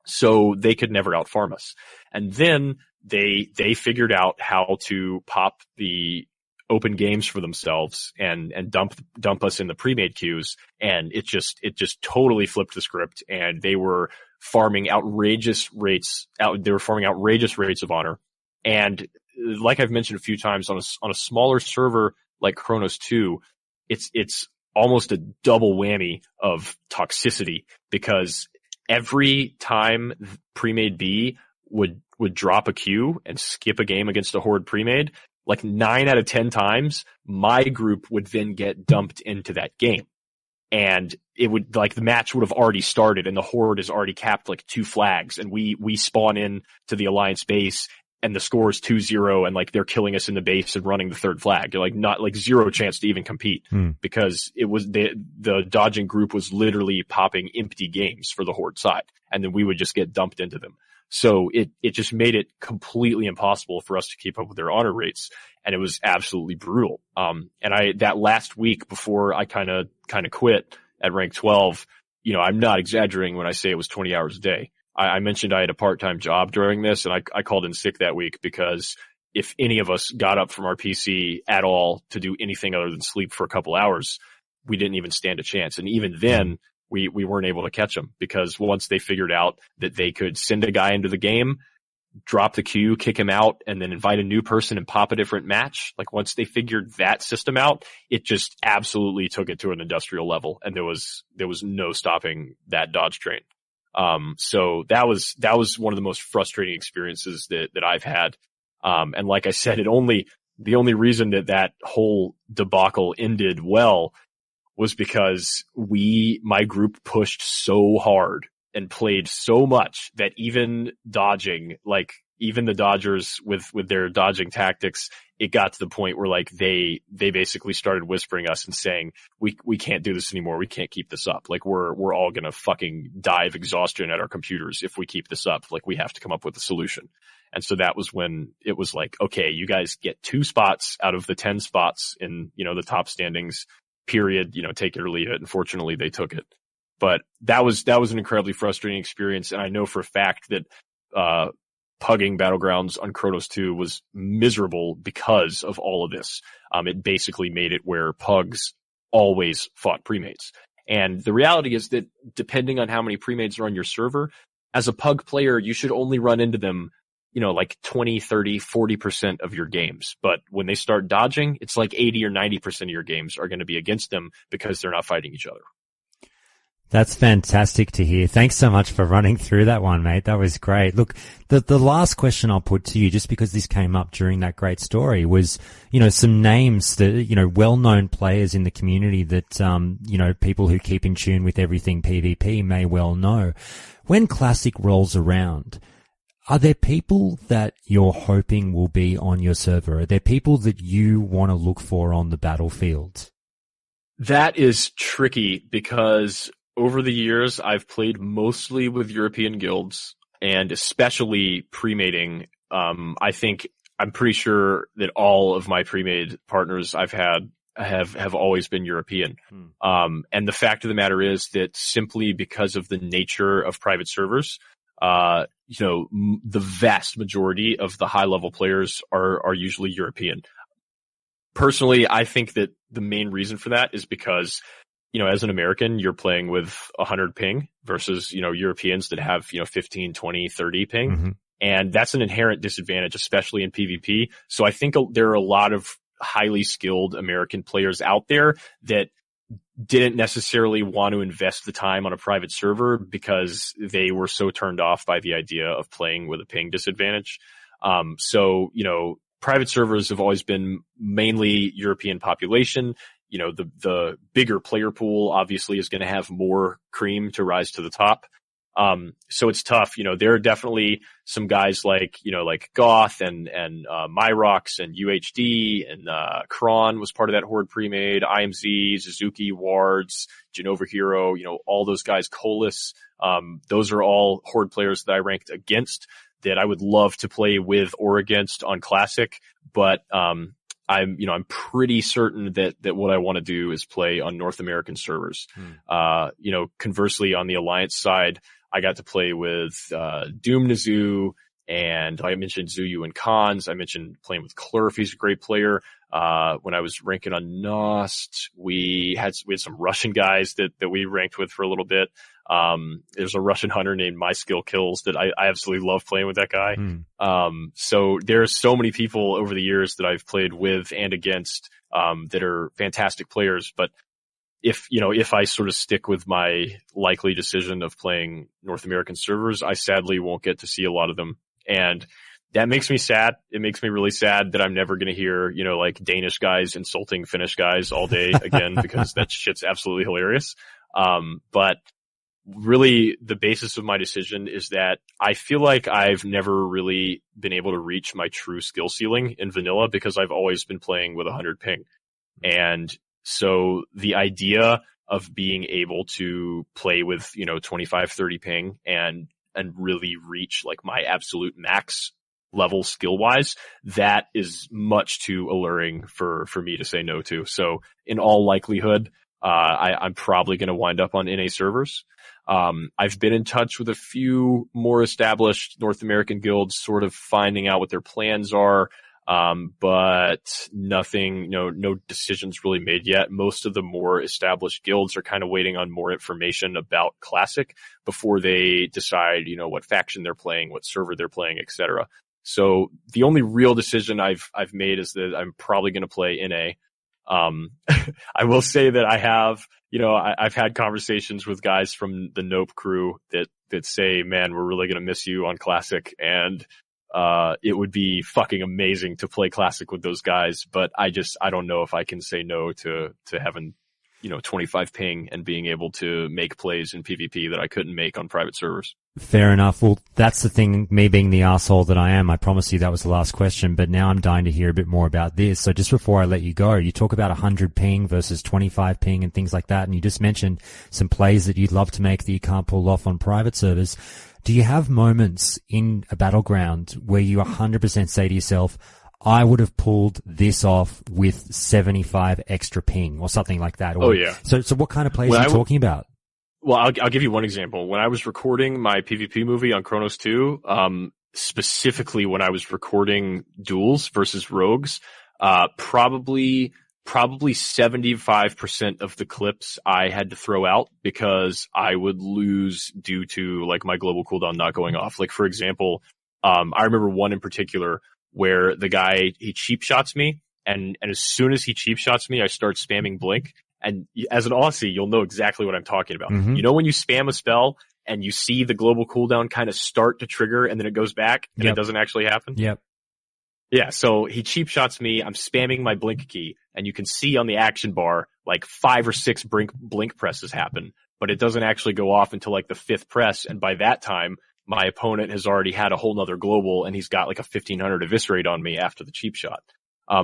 So they could never outfarm us. And then they figured out how to pop the open games for themselves and dump us in the pre-made queues. And it just totally flipped the script and they were farming outrageous rates of honor. And like I've mentioned a few times on a smaller server like Chronos 2, it's almost a double whammy of toxicity because every time pre-made B would drop a queue and skip a game against a Horde pre-made, like 9 out of 10 times, my group would then get dumped into that game. And it would, like, the match would have already started and the Horde is already capped like 2 flags and we spawn in to the Alliance base and the score is 2-0 and like they're killing us in the base and running the 3rd flag. You're like not like zero chance to even compete because it was the dodging group was literally popping empty games for the Horde side. And then we would just get dumped into them. So it just made it completely impossible for us to keep up with their honor rates. And it was absolutely brutal. And that last week before I kind of quit at rank 12, I'm not exaggerating when I say it was 20 hours a day. I mentioned I had a part-time job during this and I called in sick that week because if any of us got up from our PC at all to do anything other than sleep for a couple hours, we didn't even stand a chance. And even then, we weren't able to catch them because once they figured out that they could send a guy into the game, drop the queue, kick him out, and then invite a new person and pop a different match, like once they figured that system out, it just absolutely took it to an industrial level. And there was no stopping that dodge train. So that was one of the most frustrating experiences that I've had. And like I said, the only reason that whole debacle ended well was because my group pushed so hard and played so much that even the Dodgers with their dodging tactics, it got to the point where like they basically started whispering us and saying, we can't do this anymore. We can't keep this up. Like we're all going to fucking die of exhaustion at our computers if we keep this up. Like we have to come up with a solution. And so that was when it was like, okay, you guys get 2 spots out of the 10 spots in, the top standings, period, take it or leave it. Unfortunately, they took it. But that was an incredibly frustrating experience. And I know for a fact that, pugging Battlegrounds on Chronos 2 was miserable because of all of this. It basically made it where pugs always fought premates. And the reality is that depending on how many premates are on your server, as a pug player, you should only run into them, like 20, 30, 40% of your games. But when they start dodging, it's like 80 or 90% of your games are going to be against them because they're not fighting each other. That's fantastic to hear. Thanks so much for running through that one, mate. That was great. Look, the last question I'll put to you, just because this came up during that great story, was, some names that, well-known players in the community that, people who keep in tune with everything PvP may well know. When Classic rolls around, are there people that you're hoping will be on your server? Are there people that you want to look for on the battlefield? That is tricky because over the years, I've played mostly with European guilds. and especially pre-mating. I'm pretty sure that all of my pre-made partners I've had have always been European. And the fact of the matter is that simply because of the nature of private servers, the vast majority of the high level players are usually European. Personally, I think that the main reason for that is because, as an American, you're playing with 100 ping versus, Europeans that have, 15, 20, 30 ping. Mm-hmm. And that's an inherent disadvantage, especially in PvP. So I think there are a lot of highly skilled American players out there that didn't necessarily want to invest the time on a private server because they were so turned off by the idea of playing with a ping disadvantage. Private servers have always been mainly European population. The bigger player pool obviously is going to have more cream to rise to the top. So it's tough. There are definitely some guys like Goth and Myrox and UHD and, Kron was part of that Horde pre-made, IMZ, Suzuki, Wards, Genova Hero, all those guys, Colas. Those are all Horde players that I ranked against that I would love to play with or against on Classic. But, I'm pretty certain that what I want to do is play on North American servers. Conversely on the Alliance side, I got to play with Doom Nizu, and I mentioned Zuyu and Khans. I mentioned playing with Klurf. He's a great player. When I was ranking on Nost, we had some Russian guys that we ranked with for a little bit. There's a Russian hunter named My Skill Kills that I absolutely love playing with that guy. So there's so many people over the years that I've played with and against that are fantastic players, but if I sort of stick with my likely decision of playing North American servers, I sadly won't get to see a lot of them. And that makes me sad. It makes me really sad that I'm never going to hear, Danish guys insulting Finnish guys all day again, because that shit's absolutely hilarious. But really the basis of my decision is that I feel like I've never really been able to reach my true skill ceiling in vanilla because I've always been playing with 100 ping. And so the idea of being able to play with, 25, 30 ping and really reach like my absolute max level skill wise, that is much too alluring for me to say no to. So in all likelihood, I'm probably going to wind up on NA servers. I've been in touch with a few more established North American guilds, sort of finding out what their plans are. But nothing, no decisions really made yet. Most of the more established guilds are kind of waiting on more information about Classic before they decide, what faction they're playing, what server they're playing, etc. So the only real decision I've made is that I'm probably going to play NA. I will say that I have, I've had conversations with guys from the Nope crew that say, man, we're really going to miss you on Classic, and it would be fucking amazing to play Classic with those guys, but I don't know if I can say no to having, 25 ping and being able to make plays in PvP that I couldn't make on private servers. Fair enough. Well, that's the thing, me being the arsehole that I am. I promised you that was the last question, but now I'm dying to hear a bit more about this. So just before I let you go, you talk about 100 ping versus 25 ping and things like that, and you just mentioned some plays that you'd love to make that you can't pull off on private servers. Do you have moments in a battleground where you 100% say to yourself, I would have pulled this off with 75 extra ping or something like that? Or, yeah. So what kind of plays are you talking about? Well, I'll give you one example. When I was recording my PvP movie on Chronos 2, specifically when I was recording duels versus rogues, probably 75% of the clips I had to throw out because I would lose due to like my global cooldown not going off. Like, for example, I remember one in particular where the guy, he cheap shots me, and as soon as he cheap shots me, I start spamming blink. And as an Aussie, you'll know exactly what I'm talking about. Mm-hmm. When you spam a spell and you see the global cooldown kind of start to trigger and then it goes back and it doesn't actually happen? Yep. Yeah, so he cheap shots me, I'm spamming my blink key, and you can see on the action bar like 5 or 6 blink presses happen, but it doesn't actually go off until like the 5th press, and by that time, my opponent has already had a whole nother global, and he's got like a 1500 eviscerate on me after the cheap shot.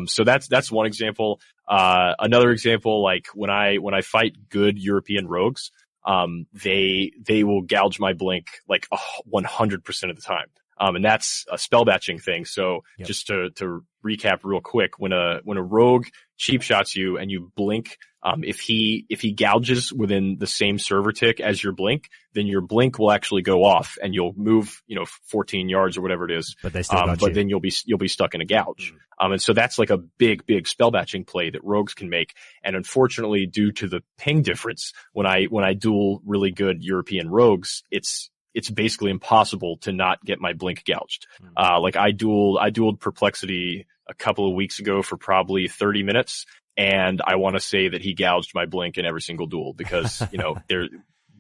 So that's one example. Another example, like when I fight good European rogues, they will gouge my blink like 100% of the time. And that's a spell batching thing. So just to recap real quick, when a rogue cheap shots you and you blink, if he gouges within the same server tick as your blink, then your blink will actually go off and you'll move, 14 yards or whatever it is. But they still got but you. then you'll be stuck in a gouge. And so that's like a big spell batching play that rogues can make. And unfortunately, due to the ping difference, when I duel really good European rogues, it's basically impossible to not get my blink gouged. Like I dueled Perplexity a couple of weeks ago for probably 30 minutes. And I want to say that he gouged my blink in every single duel because,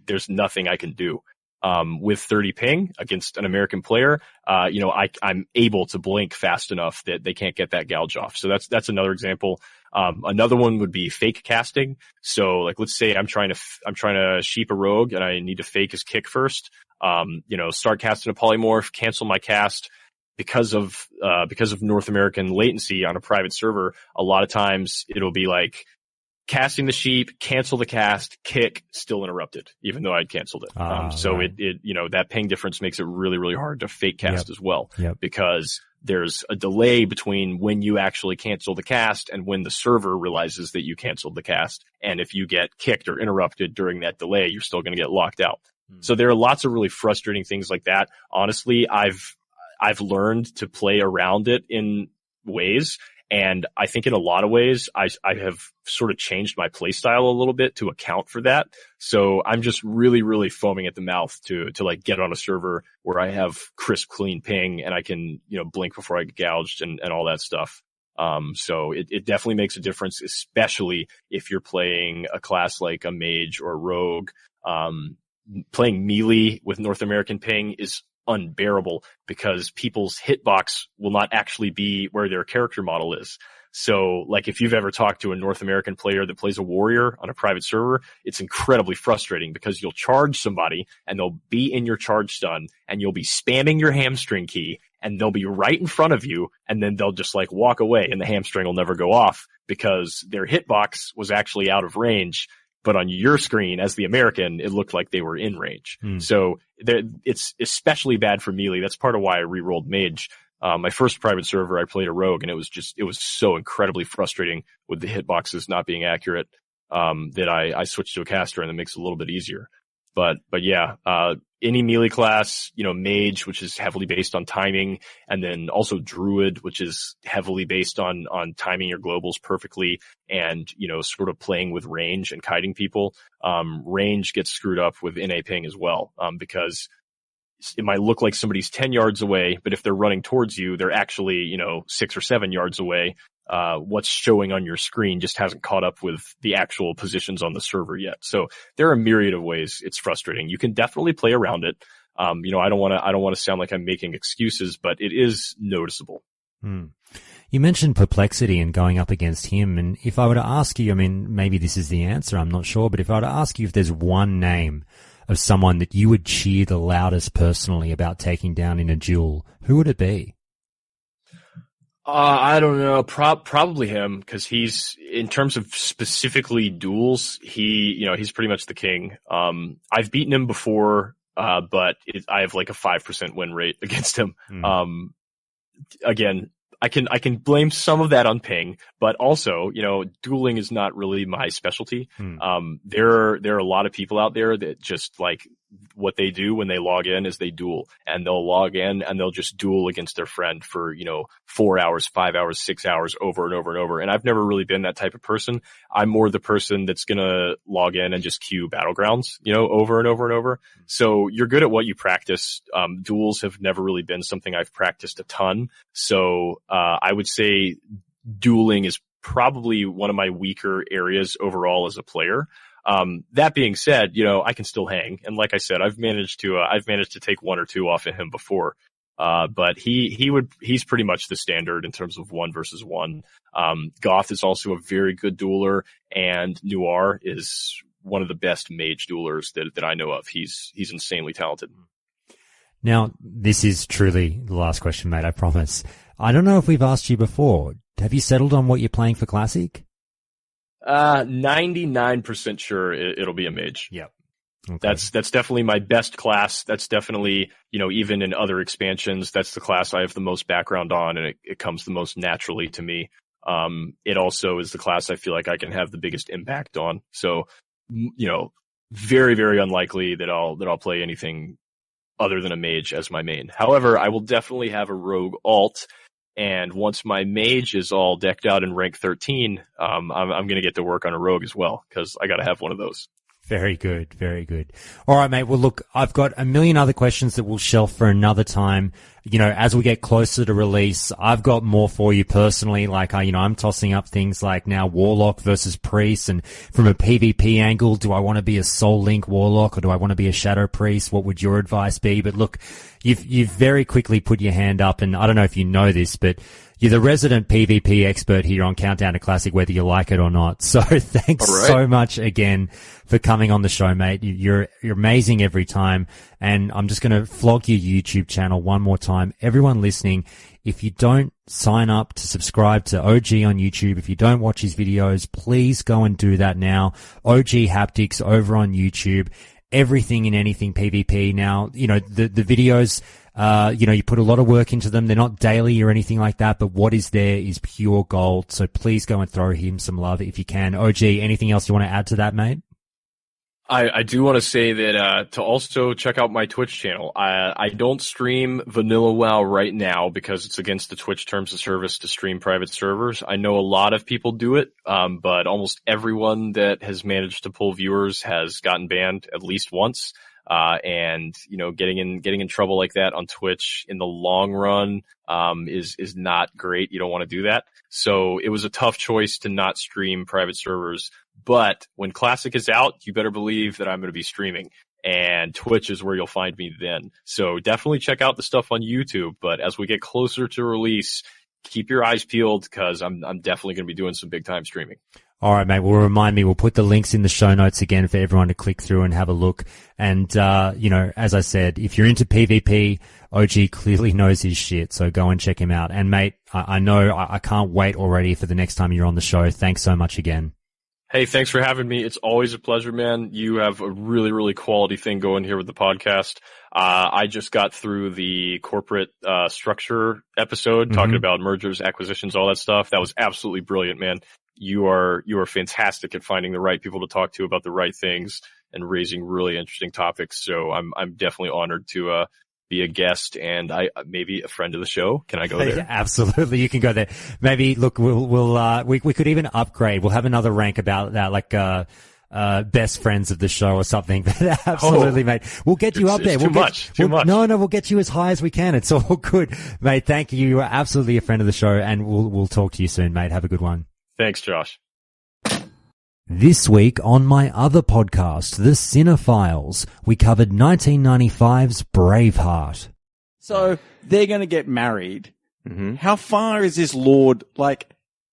there's nothing I can do. With 30 ping against an American player, I'm able to blink fast enough that they can't get that gouge off. So that's another example. Another one would be fake casting. So like, let's say I'm trying to sheep a rogue and I need to fake his kick first. Start casting a polymorph, cancel my cast. Because of North American latency on a private server, a lot of times it'll be like casting the sheep, cancel the cast, kick, still interrupted, even though I'd canceled it. So right. That ping difference makes it really, really hard to fake cast as well, because there's a delay between when you actually cancel the cast and when the server realizes that you canceled the cast. And if you get kicked or interrupted during that delay, you're still going to get locked out. So there are lots of really frustrating things like that. Honestly, I've learned to play around it in ways. And I think in a lot of ways, I have sort of changed my play style a little bit to account for that. So I'm just really, really foaming at the mouth to like get on a server where I have crisp, clean ping and I can, blink before I get gouged and all that stuff. So it definitely makes a difference, especially if you're playing a class like a mage or a rogue. Playing melee with North American ping is unbearable because people's hitbox will not actually be where their character model is. So like if you've ever talked to a North American player that plays a warrior on a private server, it's incredibly frustrating because you'll charge somebody and they'll be in your charge stun and you'll be spamming your hamstring key and they'll be right in front of you and then they'll just like walk away and the hamstring will never go off because their hitbox was actually out of range. But on your screen, as the American, it looked like they were in range. So it's especially bad for melee. That's part of why I re-rolled mage. My first private server, I played a rogue, and it was so incredibly frustrating with the hitboxes not being accurate that I switched to a caster, and it makes it a little bit easier. But yeah, any melee class, mage, which is heavily based on timing, and then also druid, which is heavily based on timing your globals perfectly and, sort of playing with range and kiting people. Range gets screwed up with NA ping as well, because it might look like somebody's 10 yards away, but if they're running towards you, they're actually, 6 or 7 yards away. What's showing on your screen just hasn't caught up with the actual positions on the server yet. So there are a myriad of ways it's frustrating. You can definitely play around it. I don't want to sound like I'm making excuses, but it is noticeable. You mentioned Perplexity and going up against him. And if I were to ask you, maybe this is the answer, I'm not sure, but if I were to ask you if there's one name of someone that you would cheer the loudest personally about taking down in a duel, who would it be? I don't know. Probably him, because he's, in terms of specifically duels, he's pretty much the king. I've beaten him before, but I have like a 5% win rate against him. Again, I can blame some of that on ping, but also, dueling is not really my specialty. There are a lot of people out there that just like what they do when they log in is they duel, and they'll log in and they'll just duel against their friend for, 4 hours, 5 hours, 6 hours over and over and over. And I've never really been that type of person. I'm more the person that's going to log in and just queue battlegrounds, over and over and over. So you're good at what you practice. Duels have never really been something I've practiced a ton. So, I would say dueling is probably one of my weaker areas overall as a player. That being said, I can still hang. And like I said, I've managed to take 1 or 2 off of him before. But he's pretty much the standard in terms of 1 versus 1. Goth is also a very good dueler, and Noir is one of the best mage duelers that I know of. He's insanely talented. Now, this is truly the last question, mate, I promise. I don't know if we've asked you before. Have you settled on what you're playing for Classic? 99% sure it'll be a mage. Yep. Okay. That's definitely my best class. That's definitely, even in other expansions, that's the class I have the most background on, and it comes the most naturally to me. It also is the class I feel like I can have the biggest impact on. So, very, very unlikely that I'll play anything other than a mage as my main. However, I will definitely have a rogue alt. And once my mage is all decked out in rank 13, I'm going to get to work on a rogue as well, because I got to have one of those. Very good. Very good. All right, mate. Well, look, I've got a million other questions that we'll shelf for another time. As we get closer to release, I've got more for you personally. Like, I'm tossing up things like now Warlock versus Priest. And from a PvP angle, do I want to be a Soul Link Warlock or do I want to be a Shadow Priest? What would your advice be? But look, you've very quickly put your hand up, and I don't know if you know this, but you're the resident PvP expert here on Countdown to Classic, whether you like it or not. So thanks so much again for coming on the show, mate. You're amazing every time. And I'm just going to flog your YouTube channel one more time. Everyone listening, if you don't sign up to subscribe to OhGee on YouTube, if you don't watch his videos, please go and do that now. OhGee Haptics over on YouTube. Everything and anything PvP. Now, the videos, you put a lot of work into them. They're not daily or anything like that, but what is there is pure gold. So please go and throw him some love if you can. OhGee, anything else you want to add to that, mate? I do want to say that to also check out my Twitch channel. I don't stream vanilla WoW right now because it's against the Twitch terms of service to stream private servers. I know a lot of people do it, but almost everyone that has managed to pull viewers has gotten banned at least once. And getting in trouble like that on Twitch in the long run is not great. You don't want to do that. So it was a tough choice to not stream private servers. But when Classic is out, you better believe that I'm going to be streaming, and Twitch is where you'll find me then. So definitely check out the stuff on YouTube. But as we get closer to release, keep your eyes peeled, because I'm definitely going to be doing some big time streaming. All right, mate. Well, remind me, we'll put the links in the show notes again for everyone to click through and have a look. And, as I said, if you're into PvP, OhGee clearly knows his shit. So go and check him out. And mate, I know I can't wait already for the next time you're on the show. Thanks so much again. Hey, thanks for having me. It's always a pleasure, man. You have a really, really quality thing going here with the podcast. I just got through the corporate structure episode, talking about mergers, acquisitions, all that stuff. That was absolutely brilliant, man. You are fantastic at finding the right people to talk to about the right things and raising really interesting topics. So I'm definitely honored to be a guest and maybe a friend of the show. Can I go there? Yeah, absolutely. You can go there. Maybe look, we could even upgrade. We'll have another rank about that, like, best friends of the show or something. But absolutely, mate. We'll get you up there. Too much. No, we'll get you as high as we can. It's all good, mate. Thank you. You are absolutely a friend of the show, and we'll talk to you soon, mate. Have a good one. Thanks, Josh. This week on my other podcast, The Cinephiles, we covered 1995's Braveheart. So they're going to get married. Mm-hmm. How far is this lord? Like,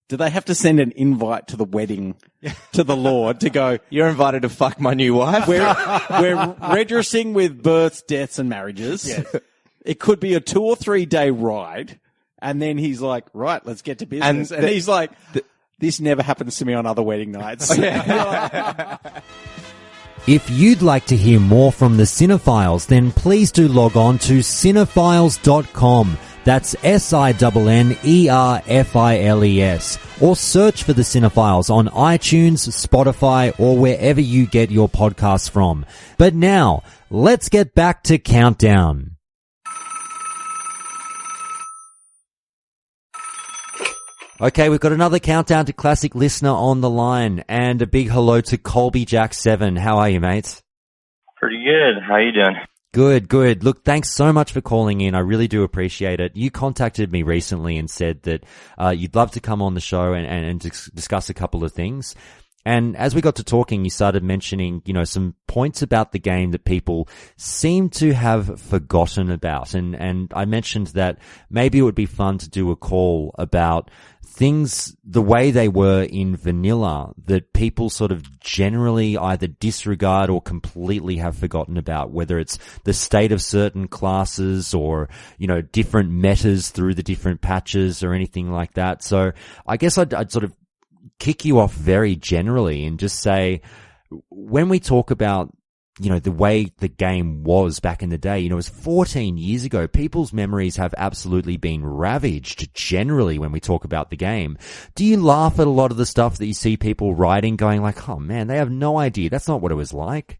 do they have to send an invite to the wedding to the lord to go, you're invited to fuck my new wife? We're registering with births, deaths, and marriages. Yes. It could be a 2 or 3 day ride. And then he's like, right, let's get to business. And he's like, this never happens to me on other wedding nights. If you'd like to hear more from the Cinephiles, then please do log on to cinephiles.com. That's SINNERFILES. Or search for the Cinephiles on iTunes, Spotify, or wherever you get your podcasts from. But now, let's get back to Countdown. Okay, we've got another Countdown to Classic listener on the line, and a big hello to Colby Jack 7. How are you, mate? Pretty good. How you doing? Good. Look, thanks so much for calling in. I really do appreciate it. You contacted me recently and said that you'd love to come on the show and discuss a couple of things. And as we got to talking, you started mentioning, some points about the game that people seem to have forgotten about. And I mentioned that maybe it would be fun to do a call about things the way they were in vanilla that people sort of generally either disregard or completely have forgotten about, whether it's the state of certain classes or, different metas through the different patches or anything like that. So I guess I'd sort of kick you off very generally and just say, when we talk about the way the game was back in the day. It was 14 years ago. People's memories have absolutely been ravaged generally when we talk about the game. Do you laugh at a lot of the stuff that you see people writing going like, oh man, they have no idea. That's not what it was like.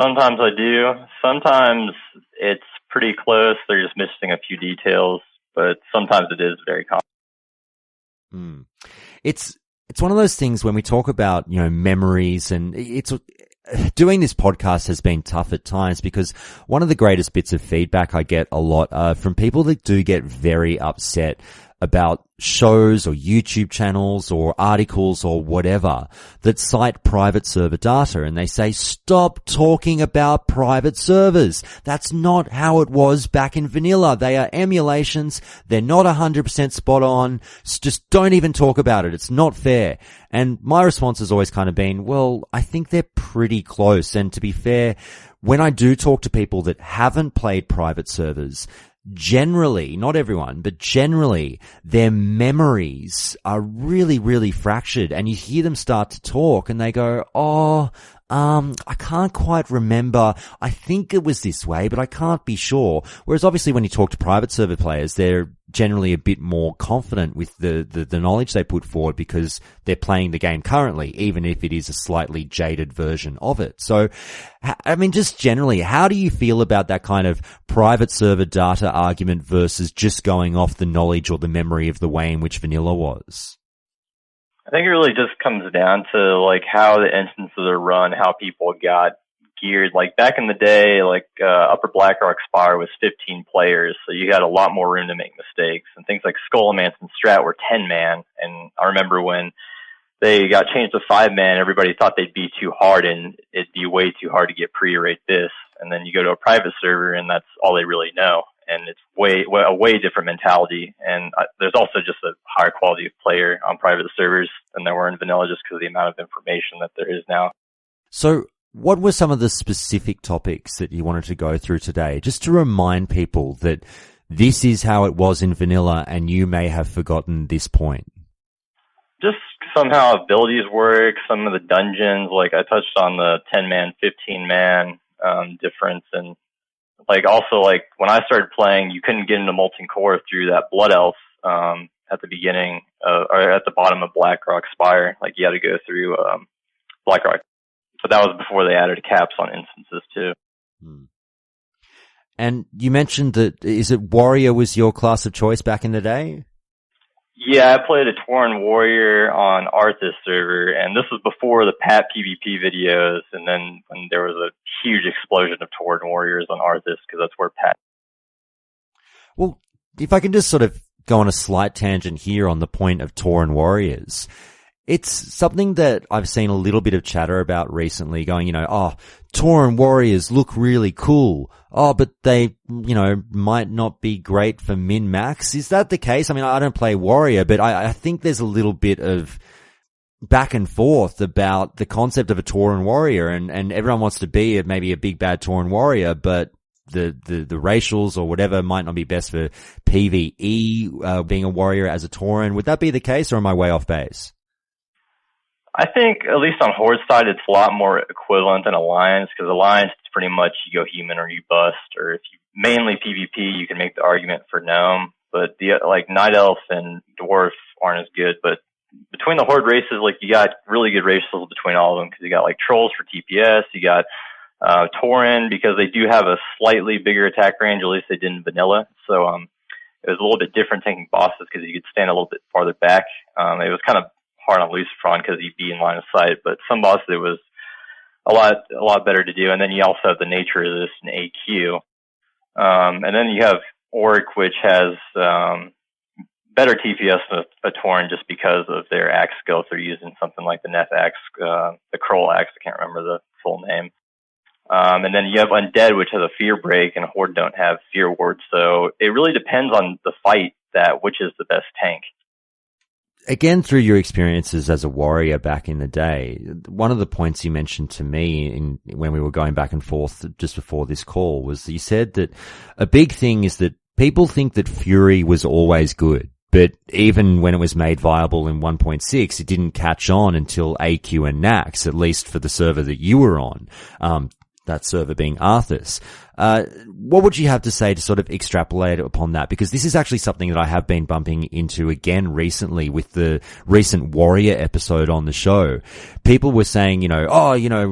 Sometimes I do. Sometimes it's pretty close. They're just missing a few details, but sometimes it is very common. It's one of those things when we talk about, memories, and doing this podcast has been tough at times because one of the greatest bits of feedback I get a lot from people that do get very upset about shows or YouTube channels or articles or whatever that cite private server data, and they say, stop talking about private servers. That's not how it was back in vanilla. They are emulations. They're not 100% spot on. Just don't even talk about it. It's not fair. And my response has always kind of been, well, I think they're pretty close. And to be fair, when I do talk to people that haven't played private servers, generally, not everyone, but generally, their memories are really, really fractured, and you hear them start to talk and they go, I can't quite remember. I think it was this way, but I can't be sure. Whereas obviously when you talk to private server players, they're generally a bit more confident with the knowledge they put forward because they're playing the game currently, even if it is a slightly jaded version of it. So, I mean, just generally, how do you feel about that kind of private server data argument versus just going off the knowledge or the memory of the way in which vanilla was? I think it really just comes down to like how the instances are run, how people got geared. Like back in the day, Upper Blackrock Spire was 15 players, so you had a lot more room to make mistakes. And things like Skullomance and Strat were 10-man. And I remember when they got changed to 5-man, everybody thought they'd be too hard, and it'd be way too hard to get pre-rate this. And then you go to a private server, and that's all they really know. And it's a way different mentality. And there's also just a higher quality of player on private servers than there were in vanilla just because of the amount of information that there is now. So what were some of the specific topics that you wanted to go through today, just to remind people that this is how it was in vanilla and you may have forgotten this point? Just somehow abilities work, some of the dungeons, like I touched on the 10-man, 15-man difference, and also when I started playing, you couldn't get into Molten Core through that Blood Elf at the beginning or at the bottom of Blackrock Spire. Like you had to go through Blackrock, but that was before they added caps on instances too. And you mentioned that Warrior was your class of choice back in the day? Yeah, I played a Tauren Warrior on Arthas server, and this was before the Pat PvP videos, and then when there was a huge explosion of Tauren Warriors on Arthas, because that's where Pat... Well, if I can just sort of go on a slight tangent here on the point of Tauren Warriors, it's something that I've seen a little bit of chatter about recently, going, Tauren Warriors look really cool. Oh, but they, might not be great for min-max. Is that the case? I mean, I don't play Warrior, but I think there's a little bit of back and forth about the concept of a Tauren Warrior, and everyone wants to be maybe a big bad Tauren Warrior, but the racials or whatever might not be best for PvE, being a warrior as a Tauren. Would that be the case, or am I way off base? I think, at least on Horde side, it's a lot more equivalent than Alliance, because Alliance, it's pretty much you go human or you bust, or if you mainly PvP, you can make the argument for Gnome, but Night Elf and Dwarf aren't as good, but between the Horde races, you got really good racials between all of them, because you got Trolls for TPS, you got Tauren, because they do have a slightly bigger attack range, at least they did in vanilla, so it was a little bit different tanking bosses, because you could stand a little bit farther back. It was kind of hard on Lucifron because he'd be in line of sight, but some bosses it was a lot better to do. And then you also have the nature resist and AQ. And then you have Orc, which has better TPS than a Tauren just because of their axe skill. If they're using something like the Neth axe, the Kroll axe, I can't remember the full name. And then you have Undead, which has a fear break, and Horde don't have fear ward. So it really depends on the fight which is the best tank. Again, through your experiences as a warrior back in the day, one of the points you mentioned to me when we were going back and forth just before this call was you said that a big thing is that people think that Fury was always good. But even when it was made viable in 1.6, it didn't catch on until AQ and Nax, at least for the server that you were on. That server being Arthas. What would you have to say to sort of extrapolate upon that? Because this is actually something that I have been bumping into again recently with the recent Warrior episode on the show. People were saying,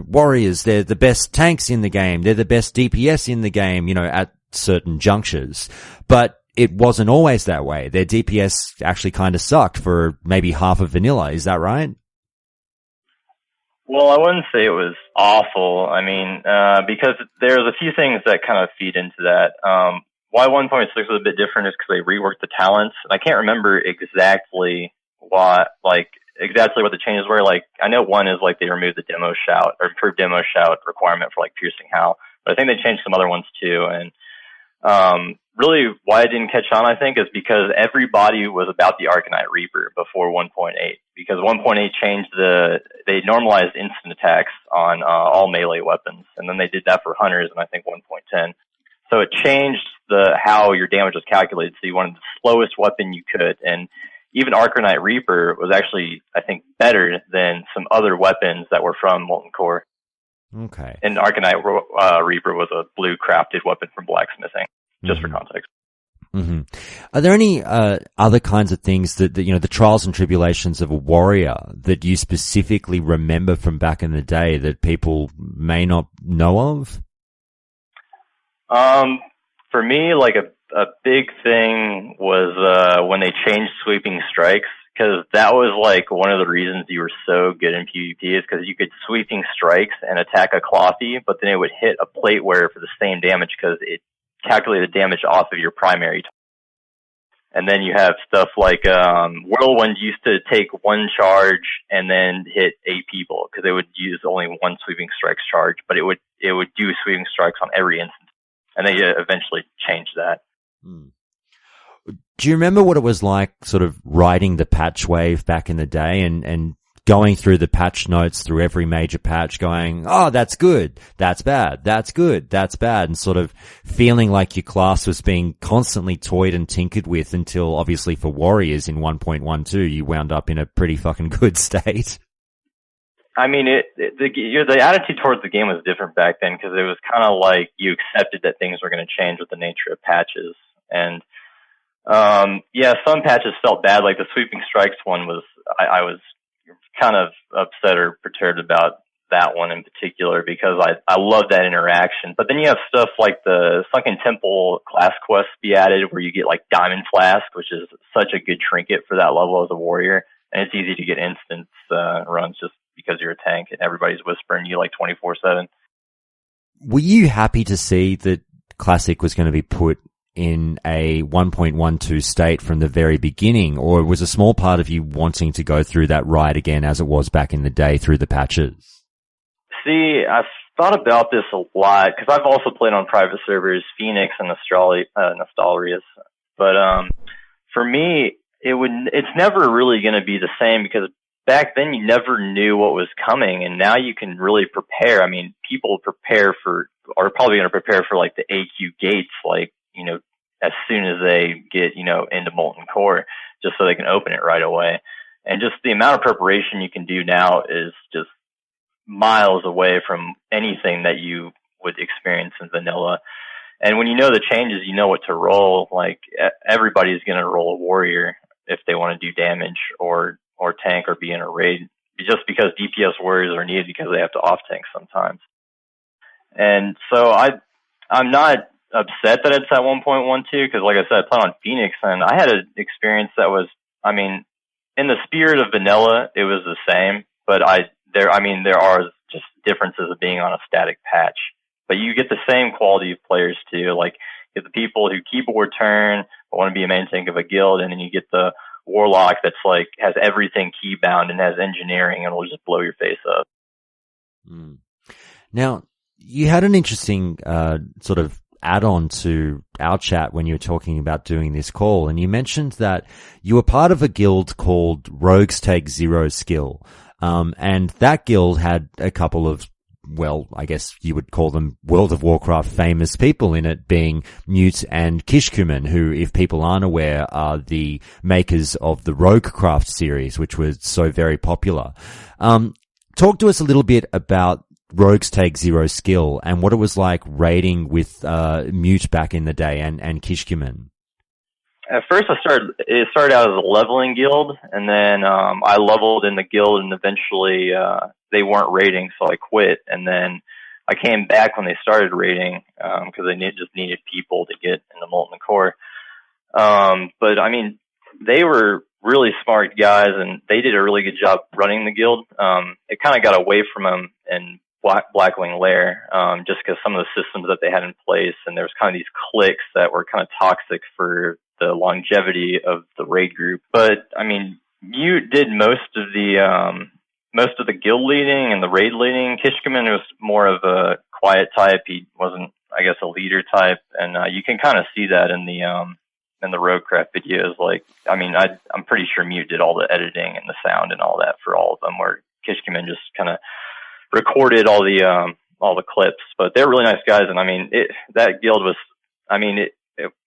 Warriors, they're the best tanks in the game. They're the best DPS in the game, at certain junctures. But it wasn't always that way. Their DPS actually kind of sucked for maybe half of vanilla. Is that right? Well, I wouldn't say it was awful. I mean, because there's a few things that kind of feed into that. Why 1.6 was a bit different is because they reworked the talents. And I can't remember exactly what the changes were. Like, I know one is like they removed the demo shout or improved demo shout requirement for like piercing howl, but I think they changed some other ones too. And really why it didn't catch on, I think, is because everybody was about the Arcanite Reaper before 1.8. Because 1.8 changed they normalized instant attacks on all melee weapons, and then they did that for hunters in I think 1.10. So it changed how your damage was calculated. So you wanted the slowest weapon you could, and even Arcanite Reaper was actually, I think, better than some other weapons that were from Molten Core. Okay. And Arcanite Reaper was a blue crafted weapon from blacksmithing, just for context. Mm-hmm. Are there any other kinds of things that the trials and tribulations of a warrior that you specifically remember from back in the day that people may not know of? For me, like a big thing was when they changed sweeping strikes, because that was like one of the reasons you were so good in PvP is because you could sweeping strikes and attack a clothy, but then it would hit a plate wearer for the same damage because it calculated damage off of your primary. And then you have stuff like Whirlwind used to take one charge and then hit 8 people because they would use only one sweeping strikes charge, but it would do sweeping strikes on every instance. And they eventually changed that. Do you remember what it was like sort of riding the patch wave back in the day and going through the patch notes through every major patch going, oh, that's good, that's bad, that's good, that's bad, and sort of feeling like your class was being constantly toyed and tinkered with until obviously for warriors in 1.12 you wound up in a pretty fucking good state? I mean, the attitude towards the game was different back then because it was kind of like you accepted that things were going to change with the nature of patches. And some patches felt bad. Like the sweeping strikes one was, I was kind of upset or perturbed about that one in particular because I love that interaction. But then you have stuff like the Sunken Temple class quests be added where you get like Diamond Flask, which is such a good trinket for that level as a warrior. And it's easy to get instance runs just because you're a tank and everybody's whispering you like 24/7. Were you happy to see that Classic was going to be put in a 1.12 state from the very beginning, or was a small part of you wanting to go through that ride again as it was back in the day through the patches? See, I've thought about this a lot because I've also played on private servers, Phoenix and Nostalrius. But for me, it's never really going to be the same because back then you never knew what was coming, and now you can really prepare. I mean, people are probably going to prepare for like the AQ gates, like, as soon as they get, into Molten Core, just so they can open it right away. And just the amount of preparation you can do now is just miles away from anything that you would experience in vanilla. And when you know the changes, you know what to roll. Like, everybody's going to roll a warrior if they want to do damage or tank or be in a raid, just because DPS warriors are needed because they have to off tank sometimes. And so I'm not upset that it's at 1.12 because, like I said, I played on Phoenix and I had an experience that was, I mean, in the spirit of vanilla, it was the same, but there are just differences of being on a static patch. But you get the same quality of players too. Like, you get the people who keyboard turn, but want to be a main tank of a guild, and then you get the warlock that's like has everything keybound and has engineering and will just blow your face up. Now, you had an interesting sort of add-on to our chat when you were talking about doing this call, and you mentioned that you were part of a guild called Rogues Take Zero Skill, and that guild had a couple of well, I guess you would call them World of Warcraft famous people in it, being Mute and Kishkumen, who, if people aren't aware, are the makers of the Roguecraft series, which was so very popular. Talk to us a little bit about Rogues Take Zero Skill and what it was like raiding with Mute back in the day and Kishkumen. At first, it started out as a leveling guild, and then I leveled in the guild, and eventually they weren't raiding, so I quit. And then I came back when they started raiding because they just needed people to get in the Molten Core. But I mean, they were really smart guys, and they did a really good job running the guild. It kind of got away from them in Blackwing Lair, just because some of the systems that they had in place, and there was kind of these cliques that were kind of toxic for the longevity of the raid group. But I mean, Mute did most of the guild leading and the raid leading. Kishkumen was more of a quiet type. He wasn't, I guess, a leader type, and you can kind of see that in the Roguecraft videos. Like, I mean, I'm pretty sure Mute did all the editing and the sound and all that for all of them, where Kishkumen just kind of recorded all the clips. But they're really nice guys, and I mean, that guild was, I mean,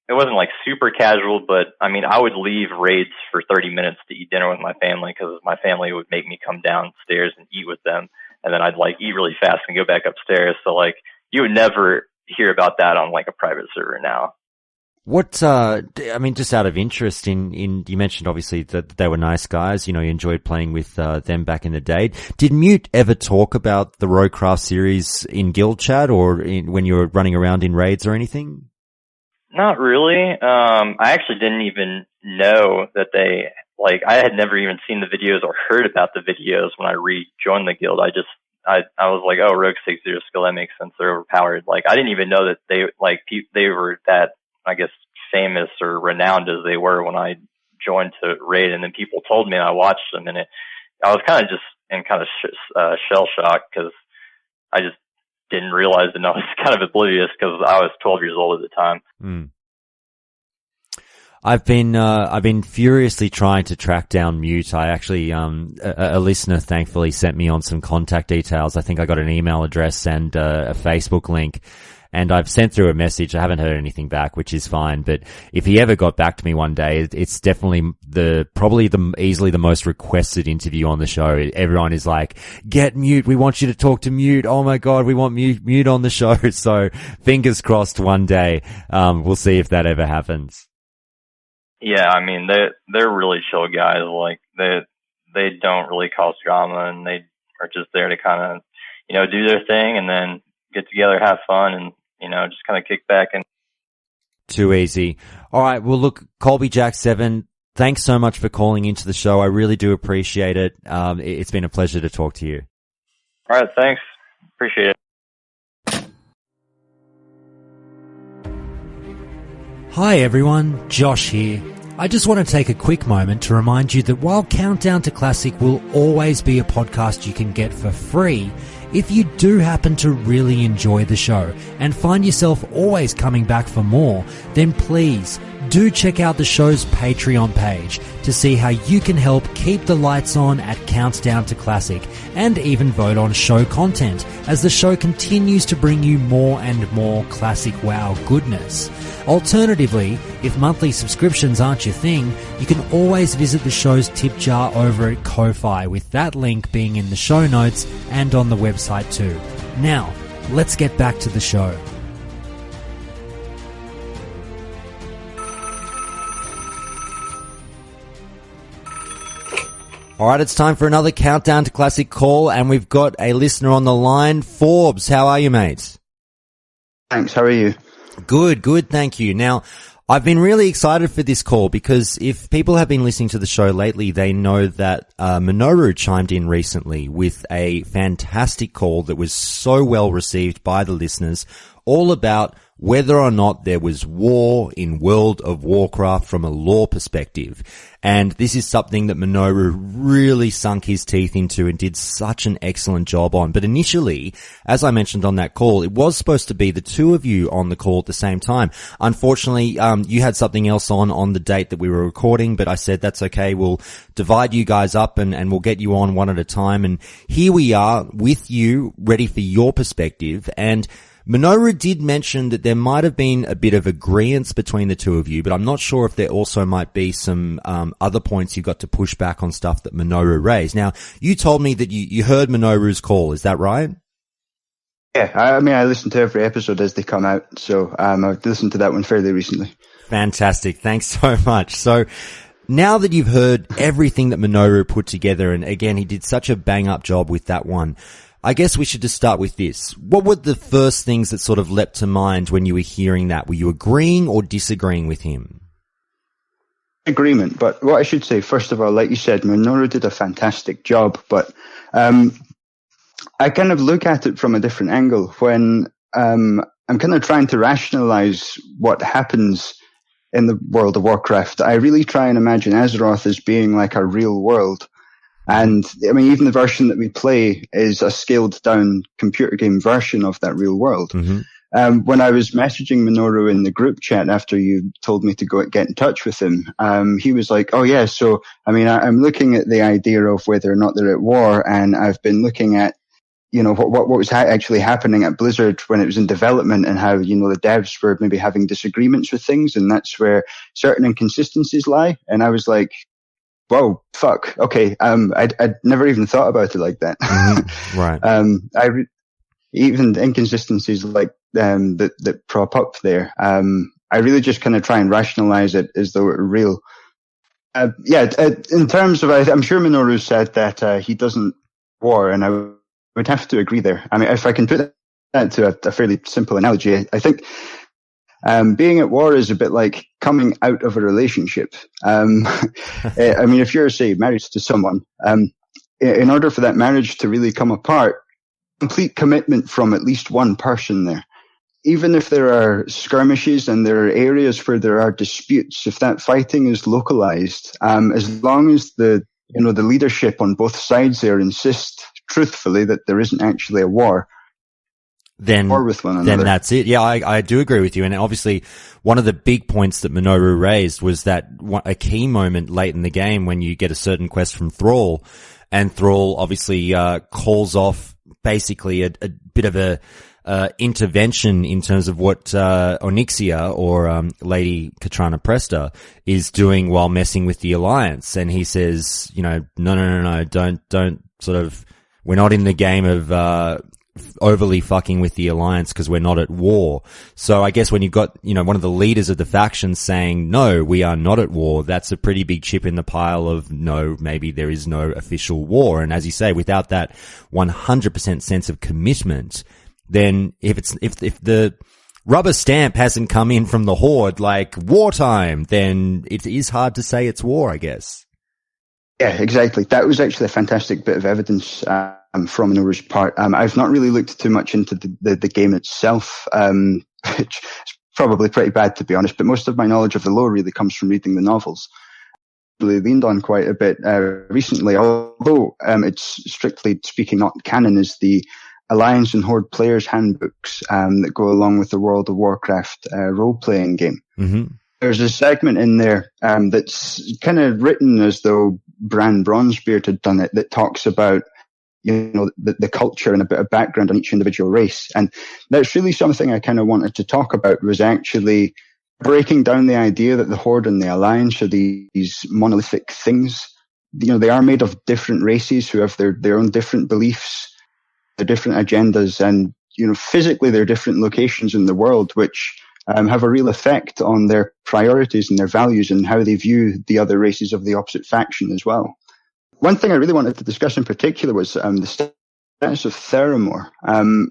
it wasn't like super casual, but I mean, I would leave raids for 30 minutes to eat dinner with my family because my family would make me come downstairs and eat with them. And then I'd like eat really fast and go back upstairs. So like, you would never hear about that on like a private server now. What, I mean, just out of interest you mentioned obviously that they were nice guys, you know, you enjoyed playing with, them back in the day. Did Mute ever talk about the Roguecraft series in guild chat or when you were running around in raids or anything? Not really. I actually didn't even know that I had never even seen the videos or heard about the videos when I rejoined the guild. I was like, oh, Rogues Take Zero Skill, that makes sense. They're overpowered. Like, I didn't even know that they were that, I guess, famous or renowned as they were when I joined to raid. And then people told me, and I watched them, and I was kind of just in kind of shell shock because I just didn't realize, and I was kind of oblivious because I was 12 years old at the time. Mm. I've been furiously trying to track down Mute. I actually, a listener thankfully sent me on some contact details. I think I got an email address and a Facebook link. And I've sent through a message. I haven't heard anything back, which is fine. But if he ever got back to me one day, it's definitely easily the most requested interview on the show. Everyone is like, get Mute. We want you to talk to Mute. Oh my God, we want Mute on the show. So fingers crossed one day. We'll see if that ever happens. Yeah, I mean, they're really chill guys. Like, they don't really cause drama, and they are just there to kind of, you know, do their thing and then get together, have fun, and, you know, just kind of kick back. And too easy. All right. Well, look, Colby Jack 7, thanks so much for calling into the show. I really do appreciate it. It's been a pleasure to talk to you. All right. Thanks. Appreciate it. Hi everyone, Josh here. I just want to take a quick moment to remind you that while Countdown to Classic will always be a podcast you can get for free, if you do happen to really enjoy the show and find yourself always coming back for more, then please do check out the show's Patreon page to see how you can help keep the lights on at Countdown to Classic and even vote on show content as the show continues to bring you more and more classic WoW goodness. Alternatively, if monthly subscriptions aren't your thing, you can always visit the show's tip jar over at Ko-Fi, with that link being in the show notes and on the website too. Now, let's get back to the show. Alright, it's time for another Countdown to Classic call, and we've got a listener on the line. Forbes, how are you, mate? Thanks, how are you? Good, thank you. Now, I've been really excited for this call because if people have been listening to the show lately, they know that Minoru chimed in recently with a fantastic call that was so well received by the listeners, all about whether or not there was war in World of Warcraft from a lore perspective. And this is something that Minoru really sunk his teeth into and did such an excellent job on. But initially, as I mentioned on that call, it was supposed to be the two of you on the call at the same time. Unfortunately, you had something else on the date that we were recording, but I said that's okay. We'll divide you guys up and we'll get you on one at a time. And here we are with you, ready for your perspective. And Minoru did mention that there might have been a bit of agreement between the two of you, but I'm not sure if there also might be some other points you got to push back on stuff that Minoru raised. Now, you told me that you heard Minoru's call. Is that right? Yeah, I mean, I listen to every episode as they come out, so I've listened to that one fairly recently. Fantastic. Thanks so much. So now that you've heard everything that Minoru put together, and again, he did such a bang-up job with that one, I guess we should just start with this. What were the first things that sort of leapt to mind when you were hearing that? Were you agreeing or disagreeing with him? Agreement, but what I should say, first of all, like you said, Minoru did a fantastic job, but I kind of look at it from a different angle when I'm kind of trying to rationalize what happens in the world of Warcraft. I really try and imagine Azeroth as being like a real world. And I mean, even the version that we play is a scaled down computer game version of that real world. Mm-hmm. When I was messaging Minoru in the group chat after you told me to go get in touch with him, he was like, oh yeah, so, I mean, I'm looking at the idea of whether or not they're at war, and I've been looking at, you know, what was actually happening at Blizzard when it was in development, and how, you know, the devs were maybe having disagreements with things, and that's where certain inconsistencies lie. And I was like, whoa, fuck. Okay. I'd never even thought about it like that. Mm-hmm. Right. Even inconsistencies like, that prop up there. I really just kind of try and rationalize it as though it were real. In terms of, I'm sure Minoru said that, he doesn't war, and I would have to agree there. I mean, if I can put that to a fairly simple analogy, I think, being at war is a bit like coming out of a relationship. I mean, if you're, say, married to someone, in order for that marriage to really come apart, complete commitment from at least one person there. Even if there are skirmishes and there are areas where there are disputes, if that fighting is localized, as long as the leadership on both sides there insist truthfully that there isn't actually a war, then that's it. Yeah, I do agree with you. And obviously, one of the big points that Minoru raised was that a key moment late in the game when you get a certain quest from Thrall, and Thrall obviously calls off basically a bit of a intervention in terms of what Onyxia or Lady Katrana Presta is doing while messing with the Alliance. And he says, you know, no, don't sort of, we're not in the game of overly fucking with the Alliance because we're not at war. So I guess when you've got, you know, one of the leaders of the faction saying, no, we are not at war, that's a pretty big chip in the pile of, no, maybe there is no official war. And as you say, without that 100% sense of commitment, then if the rubber stamp hasn't come in from the Horde like wartime, then it is hard to say it's war, I guess. Yeah, exactly. That was actually a fantastic bit of evidence from Minoru's part. I've not really looked too much into the game itself, which is probably pretty bad to be honest, but most of my knowledge of the lore really comes from reading the novels. Really leaned on quite a bit recently, although it's strictly speaking not canon, is the Alliance and Horde players' handbooks that go along with the World of Warcraft role-playing game. Mm-hmm. There's a segment in there that's kind of written as though Bran Bronzebeard had done it, that talks about, you know, the culture and a bit of background on each individual race. And that's really something I kind of wanted to talk about, was actually breaking down the idea that the Horde and the Alliance are these monolithic things. You know, they are made of different races who have their own different beliefs, their different agendas, and, you know, physically they're different locations in the world, which have a real effect on their priorities and their values and how they view the other races of the opposite faction as well. One thing I really wanted to discuss in particular was the status of Theramore.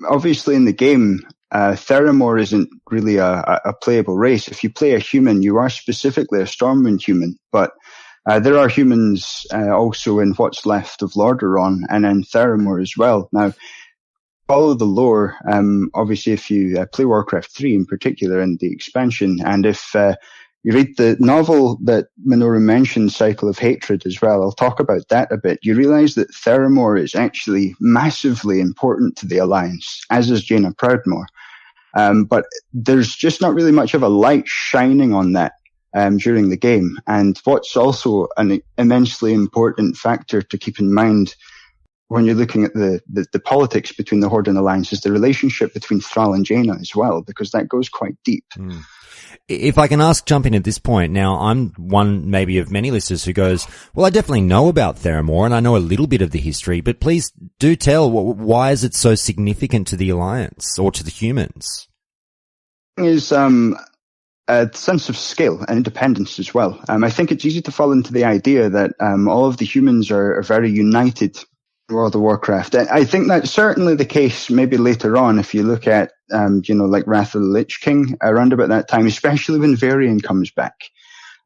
Obviously in the game, Theramore isn't really a playable race. If you play a human, you are specifically a Stormwind human, but there are humans also in what's left of Lordaeron and in Theramore as well. Now, follow the lore, obviously if you play Warcraft 3 in particular and the expansion, and if you read the novel that Minoru mentioned, Cycle of Hatred, as well, I'll talk about that a bit, you realize that Theramore is actually massively important to the Alliance, as is Jaina Proudmoore. But there's just not really much of a light shining on that during the game. And what's also an immensely important factor to keep in mind when you're looking at the politics between the Horde and Alliance is the relationship between Thrall and Jaina as well, because that goes quite deep. If I can jump in at this point, now I'm one maybe of many listeners who goes, well, I definitely know about Theramore and I know a little bit of the history, but please do tell, why is it so significant to the Alliance or to the humans? Is a sense of scale and independence as well. I think it's easy to fall into the idea that all of the humans are very united in World of Warcraft. And I think that's certainly the case maybe later on if you look at, like Wrath of the Lich King around about that time, especially when Varian comes back.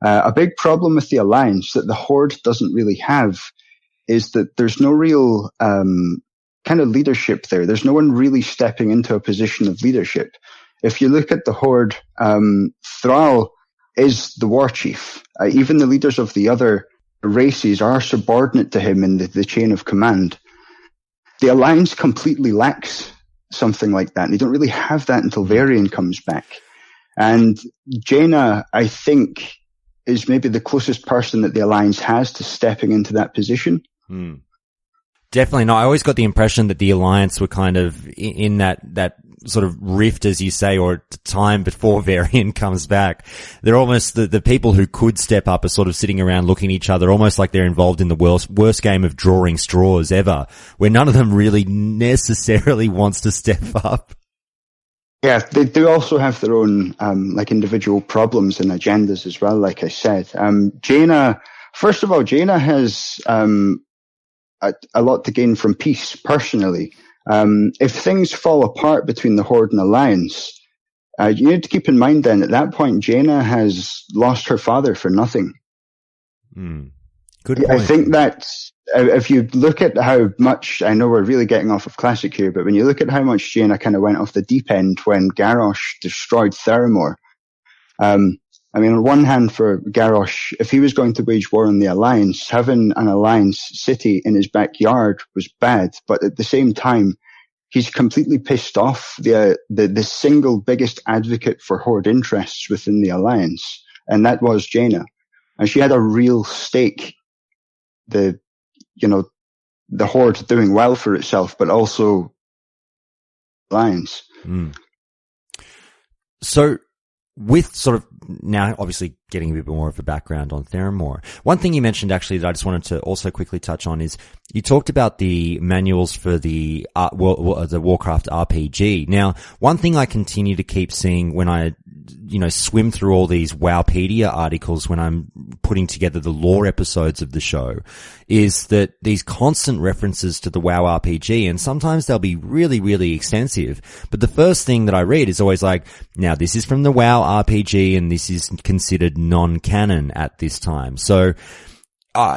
A big problem with the Alliance that the Horde doesn't really have is that there's no real kind of leadership there. There's no one really stepping into a position of leadership. If you look at the Horde, Thrall is the war chief. Even the leaders of the other races are subordinate to him in the chain of command. The Alliance completely lacks something like that. And they don't really have that until Varian comes back. And Jaina, I think, is maybe the closest person that the Alliance has to stepping into that position. Definitely. No, I always got the impression that the Alliance were kind of in that sort of rift, as you say, or time before Varian comes back. They're almost the people who could step up are sort of sitting around looking at each other, almost like they're involved in the worst game of drawing straws ever, where none of them really necessarily wants to step up. Yeah, they do also have their own, individual problems and agendas as well, like I said. Jaina, first of all, Jaina has, a lot to gain from peace, personally. If things fall apart between the Horde and Alliance, you need to keep in mind then, at that point, Jaina has lost her father for nothing. Good point. I think that if you look at how much, I know we're really getting off of Classic here, but when you look at how much Jaina kind of went off the deep end when Garrosh destroyed Theramore, on one hand for Garrosh, if he was going to wage war on the Alliance, having an Alliance city in his backyard was bad, but at the same time, he's completely pissed off the single biggest advocate for Horde interests within the Alliance, and that was Jaina. And she had a real stake, the Horde doing well for itself, but also Alliance. So, with sort of now obviously getting a bit more of a background on Theramore, one thing you mentioned actually that I just wanted to also quickly touch on is you talked about the manuals for the Warcraft RPG. Now, one thing I continue to keep seeing when I swim through all these Wowpedia articles when I'm putting together the lore episodes of the show is that these constant references to the WoW RPG, and sometimes they'll be really, really extensive. But the first thing that I read is always like, now this is from the WoW RPG and this is considered non-canon at this time. So,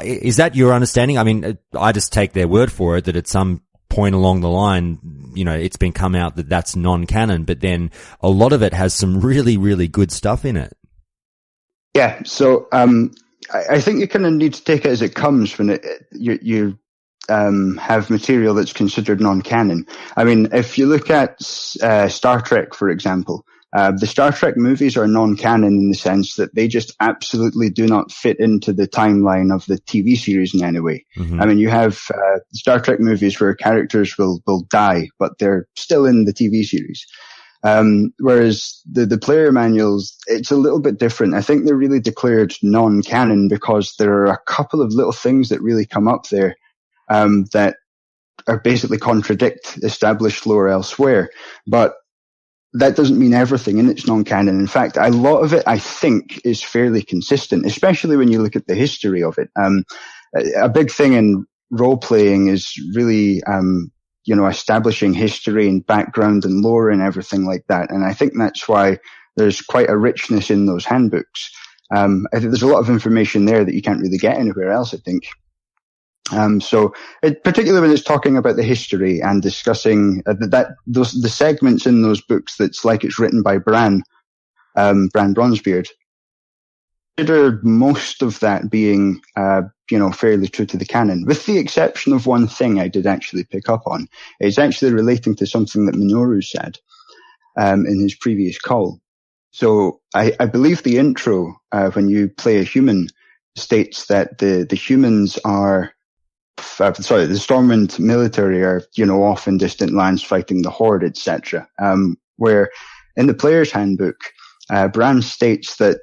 is that your understanding? I mean, I just take their word for it that at some point along the line, it's been come out that that's non-canon, but then a lot of it has some really, really good stuff in it. Yeah. So, I think you kind of need to take it as it comes when you have material that's considered non-canon. I mean, if you look at Star Trek, for example, the Star Trek movies are non-canon in the sense that they just absolutely do not fit into the timeline of the TV series in any way. I mean, you have Star Trek movies where characters will die, but they're still in the TV series. Whereas the player manuals, it's a little bit different. I think they're really declared non-canon because there are a couple of little things that really come up there, that are basically contradict established lore elsewhere. But that doesn't mean everything in it's non-canon. In fact, a lot of it, I think, is fairly consistent, especially when you look at the history of it. A big thing in role-playing is really, establishing history and background and lore and everything like that. And I think that's why there's quite a richness in those handbooks. I think there's a lot of information there that you can't really get anywhere else, I think. Particularly when it's talking about the history and discussing the segments in those books that's like it's written by Bran Bronzebeard, consider most of that being, fairly true to the canon, with the exception of one thing I did actually pick up on. It's actually relating to something that Minoru said in his previous call. So I believe the intro, when you play a human, states that the humans are, the Stormwind military are, off in distant lands fighting the Horde, etc. Where in the player's handbook, Bran states that,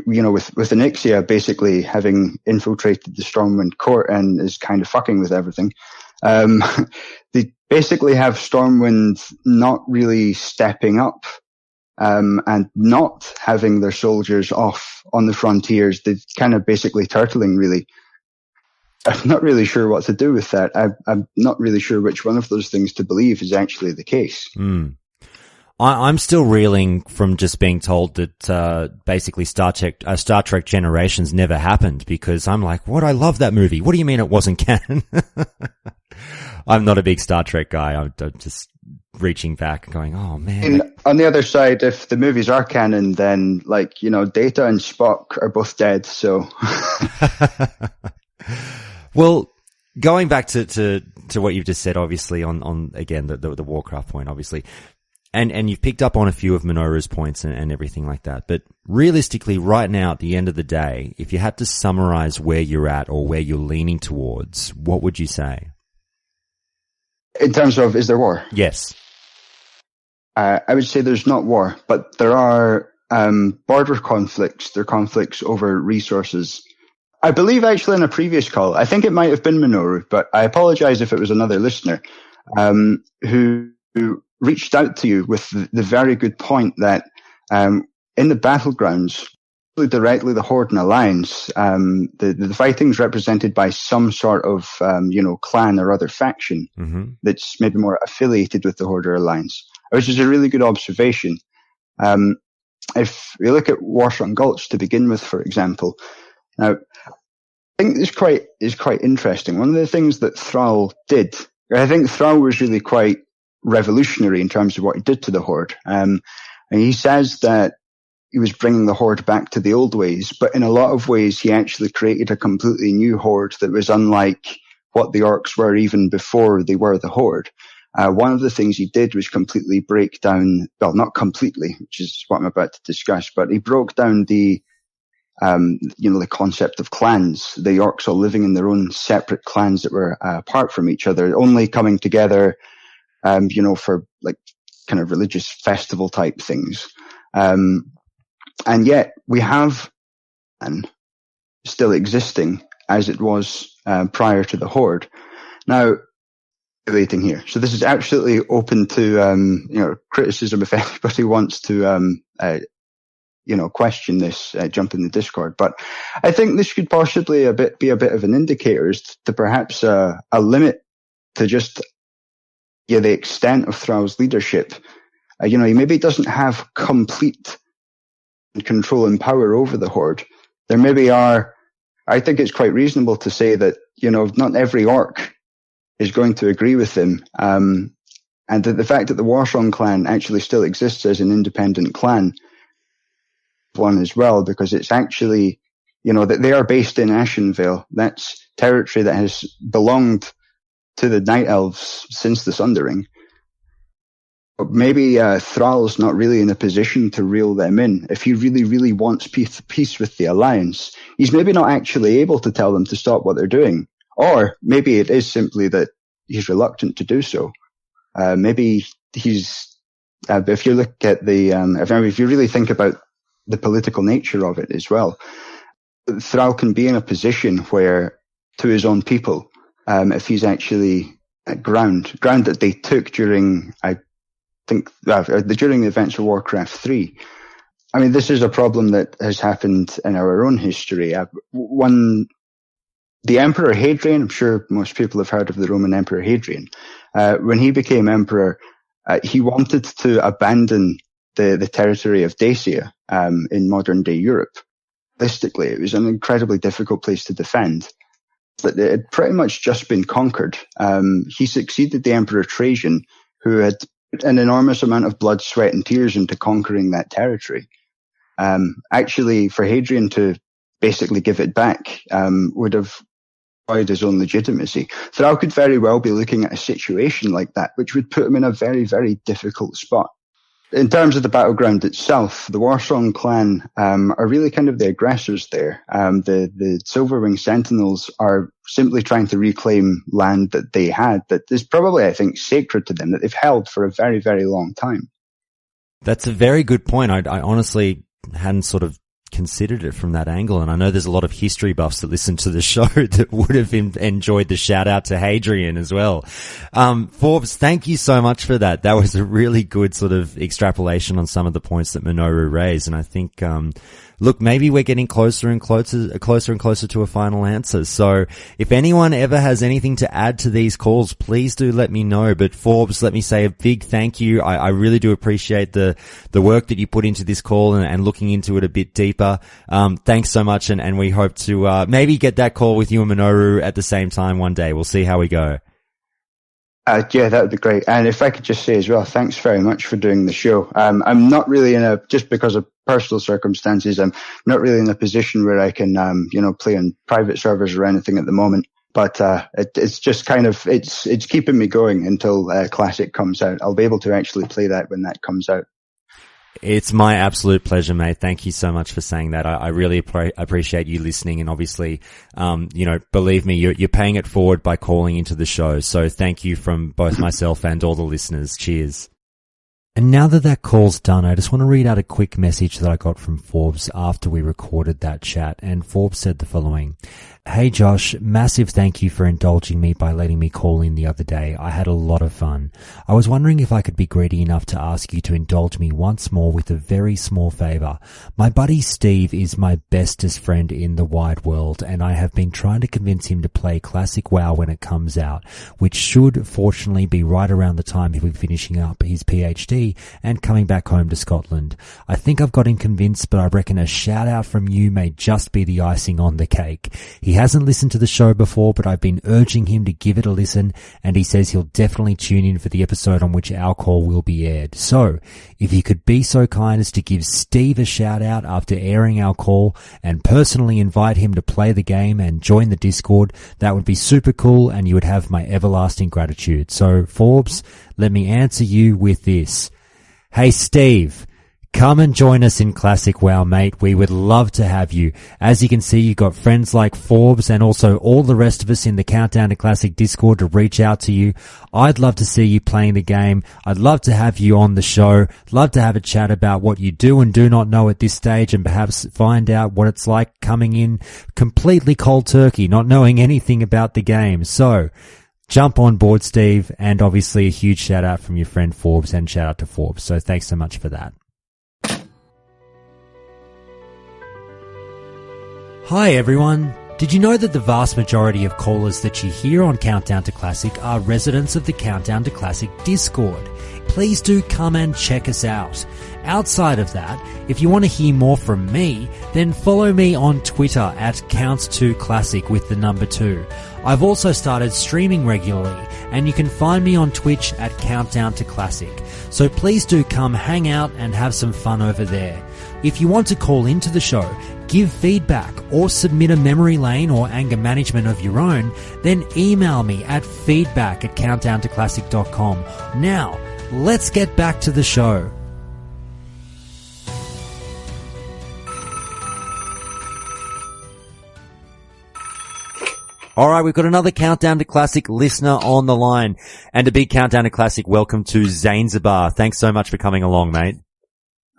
with Onyxia basically having infiltrated the Stormwind court and is kind of fucking with everything, they basically have Stormwind not really stepping up, and not having their soldiers off on the frontiers. They're kind of basically turtling, really. I'm not really sure what to do with that. I'm not really sure which one of those things to believe is actually the case. I'm still reeling from just being told that basically Star Trek Generations never happened, because I'm like, what? I love that movie. What do you mean it wasn't canon? I'm not a big Star Trek guy. I'm just reaching back and going, oh man. And on the other side, if the movies are canon, then Data and Spock are both dead. So, well, going back to what you've just said, obviously on again the Warcraft point, obviously. And you've picked up on a few of Minoru's points and everything like that. But realistically, right now, at the end of the day, if you had to summarize where you're at or where you're leaning towards, what would you say? In terms of, is there war? Yes. I would say there's not war, but there are border conflicts. There are conflicts over resources. I believe actually in a previous call, I think it might have been Minoru, but I apologize if it was another listener, who reached out to you with the very good point that in the battlegrounds, directly the Horde and Alliance, the fighting's represented by some sort of clan or other faction that's maybe more affiliated with the Horde or Alliance, which is a really good observation. If we look at Warsong Gulch to begin with, for example, now I think is quite interesting. One of the things that Thrall did, I think Thrall was really quite revolutionary in terms of what he did to the Horde. And he says that he was bringing the Horde back to the old ways, but in a lot of ways he actually created a completely new Horde that was unlike what the Orcs were even before they were the Horde. One of the things he did was completely break down, well, not completely, which is what I'm about to discuss, but he broke down the concept of clans. The Orcs all living in their own separate clans that were apart from each other, only coming together for like kind of religious festival type things. And yet we have still existing as it was prior to the Horde. Now, relating here. So this is absolutely open to criticism if anybody wants to question this, jump in the Discord. But I think this could possibly be a bit of an indicator as to perhaps a limit to just the extent of Thrall's leadership. He maybe doesn't have complete control and power over the Horde. There maybe are, I think it's quite reasonable to say that, not every Orc is going to agree with him. And that the fact that the Warsong clan actually still exists as an independent clan, one as well, because it's actually, that they are based in Ashenvale. That's territory that has belonged to the Night Elves since the Sundering. But maybe Thrall's not really in a position to reel them in. If he really, really wants peace with the Alliance, he's maybe not actually able to tell them to stop what they're doing. Or maybe it is simply that he's reluctant to do so. Maybe he's, if you look at if you really think about the political nature of it as well, Thrall can be in a position where, to his own people, if he's actually at ground that they took during, I think, during the events of Warcraft 3. I mean, this is a problem that has happened in our own history. The Emperor Hadrian, I'm sure most people have heard of the Roman Emperor Hadrian. When he became emperor, he wanted to abandon the territory of Dacia in modern day Europe. Realistically, it was an incredibly difficult place to defend. that it had pretty much just been conquered. He succeeded the Emperor Trajan, who had put an enormous amount of blood, sweat, and tears into conquering that territory. Actually, for Hadrian to basically give it back would have destroyed his own legitimacy. Thrall could very well be looking at a situation like that, which would put him in a very, very difficult spot. In terms of the battleground itself, the Warsong clan are really kind of the aggressors there. The Silverwing Sentinels are simply trying to reclaim land that they had that is probably, I think, sacred to them, that they've held for a very, very long time. That's a very good point. I honestly hadn't sort of considered it from that angle, and I know there's a lot of history buffs that listen to the show that would have enjoyed the shout out to Hadrian as well. Forbes, thank you so much for that. That was a really good sort of extrapolation on some of the points that Minoru raised, and I think look, maybe we're getting closer and closer to a final answer. So if anyone ever has anything to add to these calls, please do let me know. But Forbes, let me say a big thank you. I really do appreciate the work that you put into this call and looking into it a bit deeper. Thanks so much. And we hope to, maybe get that call with you and Minoru at the same time one day. We'll see how we go. Yeah, that would be great. And if I could just say as well, thanks very much for doing the show. I'm not really just because of personal circumstances, I'm not really in a position where I can, play on private servers or anything at the moment. But, it's just kind of, it's keeping me going until, Classic comes out. I'll be able to actually play that when that comes out. It's my absolute pleasure, mate. Thank you so much for saying that. I really appreciate you listening, and obviously, believe me, you're paying it forward by calling into the show. So thank you from both myself and all the listeners. Cheers. And now that call's done, I just want to read out a quick message that I got from Forbes after we recorded that chat. And Forbes said the following: "Hey Josh, massive thank you for indulging me by letting me call in the other day. I had a lot of fun. I was wondering if I could be greedy enough to ask you to indulge me once more with a very small favor. My buddy Steve is my bestest friend in the wide world, and I have been trying to convince him to play Classic WoW when it comes out, which should fortunately be right around the time he'll be finishing up his PhD and coming back home to Scotland. I think I've got him convinced, but I reckon a shout out from you may just be the icing on the cake. He hasn't listened to the show before, but I've been urging him to give it a listen, and he says he'll definitely tune in for the episode on which our call will be aired. So, if you could be so kind as to give Steve a shout out after airing our call and personally invite him to play the game and join the Discord, that would be super cool, and you would have my everlasting gratitude. So, Forbes, let me answer you with this. Hey Steve, come and join us in Classic WoW, mate. We would love to have you. As you can see, you've got friends like Forbes and also all the rest of us in the Countdown to Classic Discord to reach out to you. I'd love to see you playing the game. I'd love to have you on the show. Love to have a chat about what you do and do not know at this stage, and perhaps find out what it's like coming in completely cold turkey, not knowing anything about the game. So, jump on board, Steve, and obviously a huge shout out from your friend Forbes, and shout out to Forbes. So thanks so much for that. Hi everyone. Did you know that the vast majority of callers that you hear on Countdown to Classic are residents of the Countdown to Classic Discord? Please do come and check us out. Outside of that, if you want to hear more from me, then follow me on Twitter at Counts2Classic with the number 2. I've also started streaming regularly, and you can find me on Twitch at Countdown to Classic. So please do come hang out and have some fun over there. If you want to call into the show, give feedback, or submit a memory lane or anger management of your own, then email me at feedback@countdowntoclassic.com. Now, let's get back to the show. Alright, we've got another Countdown to Classic listener on the line. And a big Countdown to Classic welcome to Zaynzibar. Thanks so much for coming along, mate.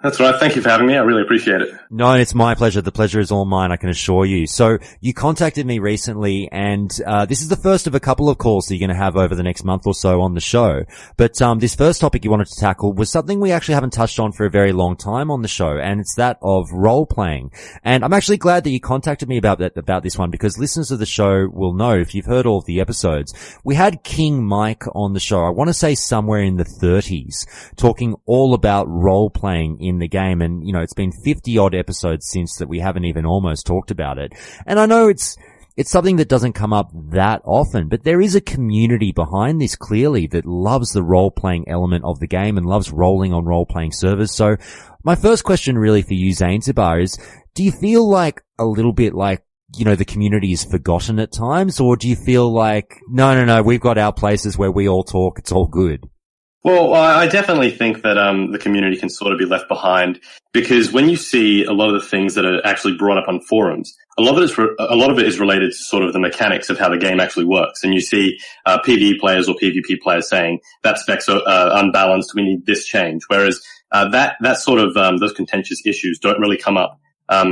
That's right. Thank you for having me. I really appreciate it. No, it's my pleasure. The pleasure is all mine, I can assure you. So you contacted me recently, and this is the first of a couple of calls that you're going to have over the next month or so on the show. But this first topic you wanted to tackle was something we actually haven't touched on for a very long time on the show, and it's that of role-playing. And I'm actually glad that you contacted me about this one, because listeners of the show will know, if you've heard all of the episodes, we had King Mike on the show, I want to say somewhere in the 30s, talking all about role-playing in the game. And, you know, it's been 50 odd episodes since that we haven't even almost talked about it. And I know it's it's something that doesn't come up that often, but there is a community behind this clearly that loves the role-playing element of the game and loves rolling on role-playing servers. So my first question really for you, Zaynzibar, is do you feel like a little bit like, you know, the community is forgotten at times, or do you feel like, no, we've got our places where we all talk, it's all good? Well, I definitely think that the community can sort of be left behind, because when you see a lot of the things that are actually brought up on forums, a lot of it is related to sort of the mechanics of how the game actually works. And you see PvE players or PvP players saying that specs are unbalanced, we need this change. Whereas that sort of those contentious issues don't really come up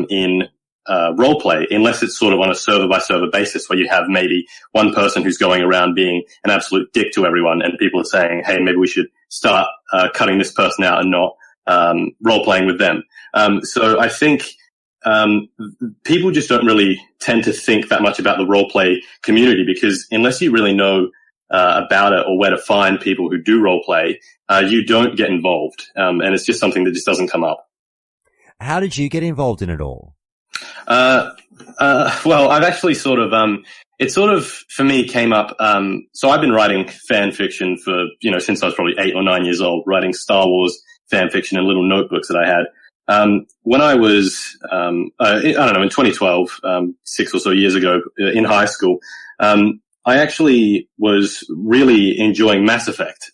in roleplay, unless it's sort of on a server by server basis where you have maybe one person who's going around being an absolute dick to everyone, and people are saying, hey, maybe we should start cutting this person out and not role playing with them. So I think people just don't really tend to think that much about the roleplay community, because unless you really know about it or where to find people who do roleplay, you don't get involved, and it's just something that just doesn't come up. How did you get involved in it all? Well, I've actually sort of, it sort of, for me, came up, so I've been writing fan fiction for, since I was probably 8 or 9 years old, writing Star Wars fan fiction in little notebooks that I had. When I was, I don't know, in 2012, 6 or so years ago, in high school, I actually was really enjoying Mass Effect.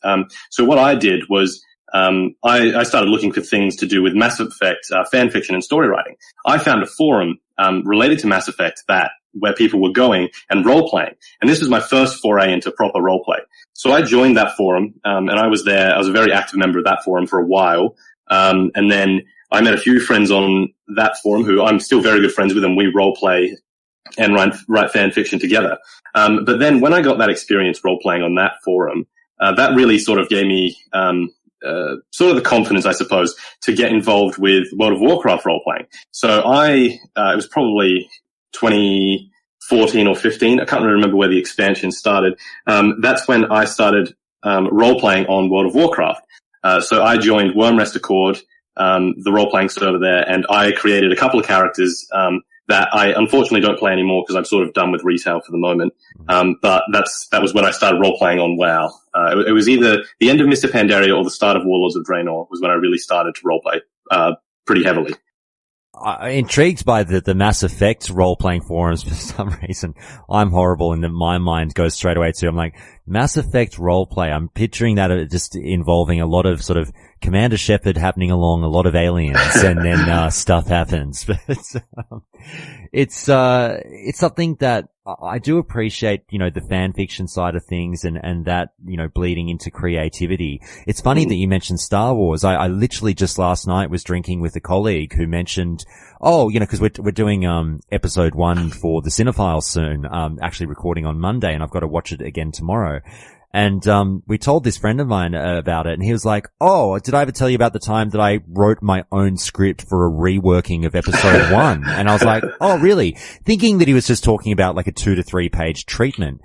So what I did was, I started looking for things to do with Mass Effect, fan fiction and story writing. I found a forum, related to Mass Effect where people were going and role playing. And this was my first foray into proper role play. So I joined that forum, and I was there. I was a very active member of that forum for a while. And then I met a few friends on that forum who I'm still very good friends with, and we role play and write fan fiction together. But then when I got that experience role playing on that forum, that really sort of gave me, sort of the confidence, I suppose, to get involved with World of Warcraft role-playing. So it was probably 2014 or 15. I can't really remember where the expansion started. That's when I started, role-playing on World of Warcraft. So I joined Wormrest Accord, the role-playing server there, and I created a couple of characters, that I unfortunately don't play anymore because I'm sort of done with retail for the moment. But that was when I started role-playing on WoW. It was either the end of Mr. Pandaria or the start of Warlords of Draenor was when I really started to role-play, pretty heavily. Intrigued by the Mass Effect role-playing forums for some reason. I'm horrible, and then my mind goes straight away to, I'm like, Mass Effect roleplay. I'm picturing that just involving a lot of sort of Commander Shepard happening along, a lot of aliens, and then stuff happens. But it's something that I do appreciate, the fan fiction side of things and that, bleeding into creativity. It's funny that you mentioned Star Wars. I literally just last night was drinking with a colleague who mentioned, cause we're doing, episode 1 for the Cinephiles soon, actually recording on Monday, and I've got to watch it again tomorrow. And, we told this friend of mine about it, and he was like, oh, did I ever tell you about the time that I wrote my own script for a reworking of episode 1? And I was like, oh, really? Thinking that he was just talking about like a 2 to 3 page treatment.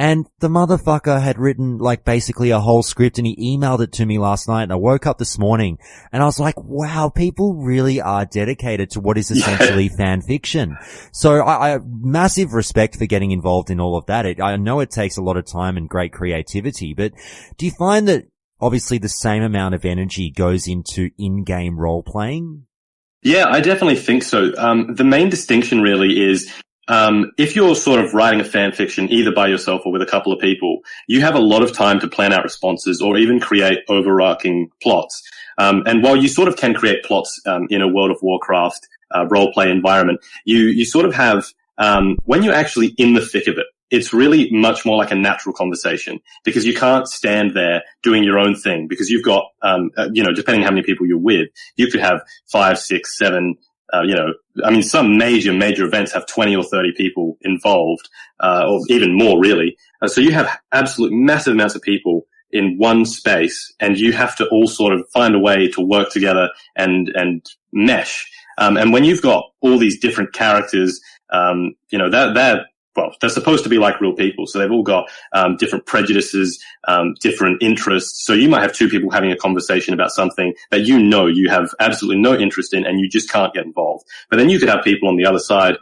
And the motherfucker had written like basically a whole script, and he emailed it to me last night, and I woke up this morning and I was like, wow, people really are dedicated to what is essentially fan fiction. So I massive respect for getting involved in all of that. I know it takes a lot of time and great creativity, but do you find that obviously the same amount of energy goes into in-game role playing? Yeah, I definitely think so. The main distinction really is, if you're sort of writing a fan fiction either by yourself or with a couple of people, you have a lot of time to plan out responses or even create overarching plots. And while you sort of can create plots, in a World of Warcraft, role-play environment, you sort of have, when you're actually in the thick of it, it's really much more like a natural conversation, because you can't stand there doing your own thing, because you've got, depending how many people you're with, you could have 5, 6, 7, some major events have 20 or 30 people involved, or even more really. So you have absolute massive amounts of people in one space, and you have to all sort of find a way to work together and mesh. And when you've got all these different characters, they're supposed to be like real people. So they've all got, different prejudices, different interests. So you might have 2 people having a conversation about something that you have absolutely no interest in, and you just can't get involved. But then you could have people on the other side,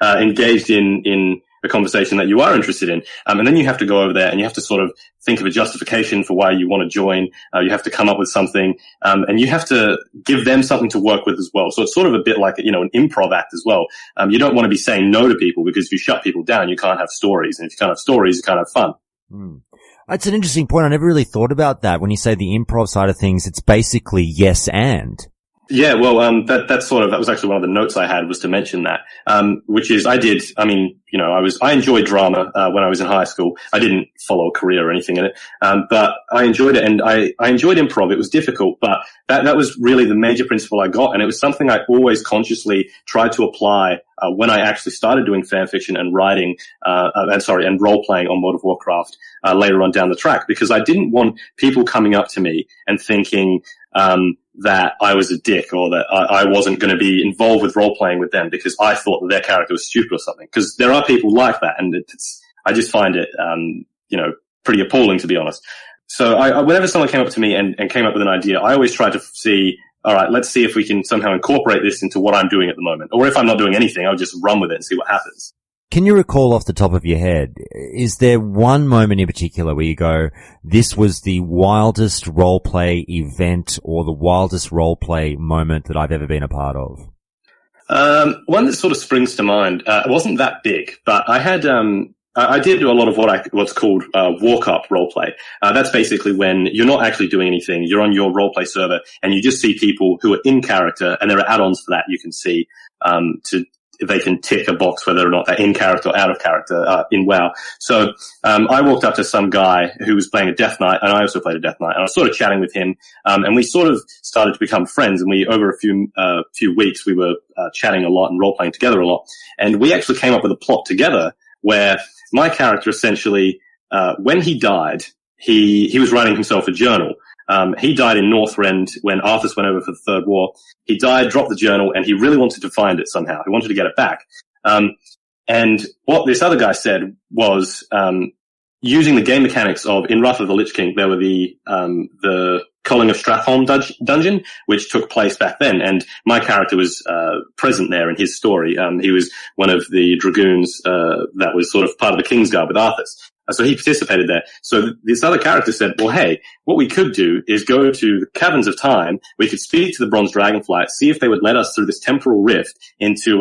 engaged in a conversation that you are interested in. And then you have to go over there and you have to sort of think of a justification for why you want to join. You have to come up with something, and you have to give them something to work with as well. So it's sort of a bit like, an improv act as well. You don't want to be saying no to people, because if you shut people down, you can't have stories. And if you can't have stories, you can't have fun. That's an interesting point. I never really thought about that. When you say the improv side of things, it's basically yes and. Yeah, well, that was actually one of the notes I had, was to mention that, which is I enjoyed drama, when I was in high school. I didn't follow a career or anything in it, but I enjoyed it, and I enjoyed improv. It was difficult, but that was really the major principle I got, and it was something I always consciously tried to apply, when I actually started doing fan fiction and writing, and role playing on World of Warcraft, later on down the track, because I didn't want people coming up to me and thinking, that I was a dick, or that I wasn't going to be involved with role playing with them because I thought that their character was stupid or something. Because there are people like that, and I just find it, pretty appalling, to be honest. So whenever someone came up to me and came up with an idea, I always tried to see, all right, let's see if we can somehow incorporate this into what I'm doing at the moment. Or if I'm not doing anything, I'll just run with it and see what happens. Can you recall off the top of your head, is there one moment in particular where you go, this was the wildest roleplay event or the wildest roleplay moment that I've ever been a part of? One that sort of springs to mind, it wasn't that big, but I had, I did do a lot of what's called walk up roleplay. That's basically when you're not actually doing anything. You're on your roleplay server and you just see people who are in character, and there are add-ons for that you can see, they can tick a box whether or not they're in character or out of character, in WoW. So, I walked up to some guy who was playing a Death Knight, and I also played a Death Knight, and I was sort of chatting with him, and we sort of started to become friends, and over a few weeks, we were, chatting a lot and role-playing together a lot. And we actually came up with a plot together where my character essentially, when he died, he was writing himself a journal. He died in Northrend when Arthas went over for the Third War. He died, dropped the journal, and he really wanted to find it somehow. He wanted to get it back. And what this other guy said was, using the game mechanics of, in Wrath of the Lich King, there were the Culling of Stratholme dungeon, which took place back then. And my character was, present there in his story. He was one of the dragoons, that was sort of part of the Kingsguard with Arthas. So he participated there. So this other character said, well, hey, what we could do is go to the Caverns of Time. We could speak to the Bronze Dragonflight, see if they would let us through this temporal rift into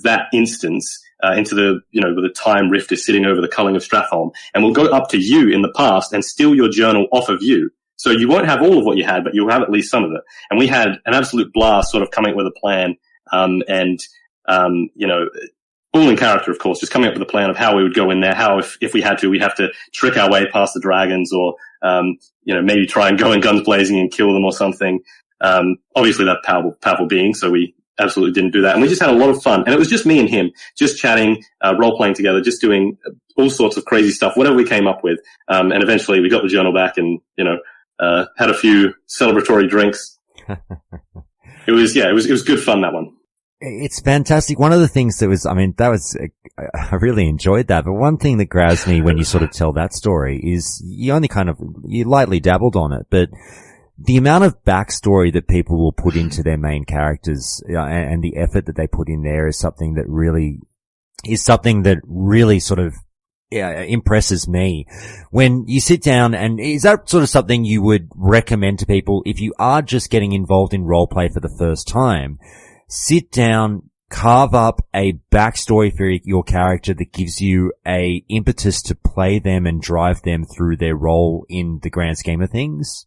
that instance, into the, where the time rift is sitting over the Culling of Stratholme. And we'll go up to you in the past and steal your journal off of you. So you won't have all of what you had, but you'll have at least some of it. And we had an absolute blast sort of coming up with a plan, all in character, of course, just coming up with a plan of how we would go in there, how if we had to, we'd have to trick our way past the dragons or, maybe try and go in guns blazing and kill them or something. Obviously they're powerful beings, so we absolutely didn't do that. And we just had a lot of fun. And it was just me and him, just chatting, role-playing together, just doing all sorts of crazy stuff, whatever we came up with. And eventually we got the journal back and, had a few celebratory drinks. It was good fun, that one. It's fantastic. One of the things I really enjoyed that, but one thing that grabs me when you sort of tell that story is you lightly dabbled on it, but the amount of backstory that people will put into their main characters, and the effort that they put in there is something that really sort of impresses me. When you sit down, and is that sort of something you would recommend to people if you are just getting involved in roleplay for the first time? Sit down, carve up a backstory for your character that gives you a impetus to play them and drive them through their role in the grand scheme of things?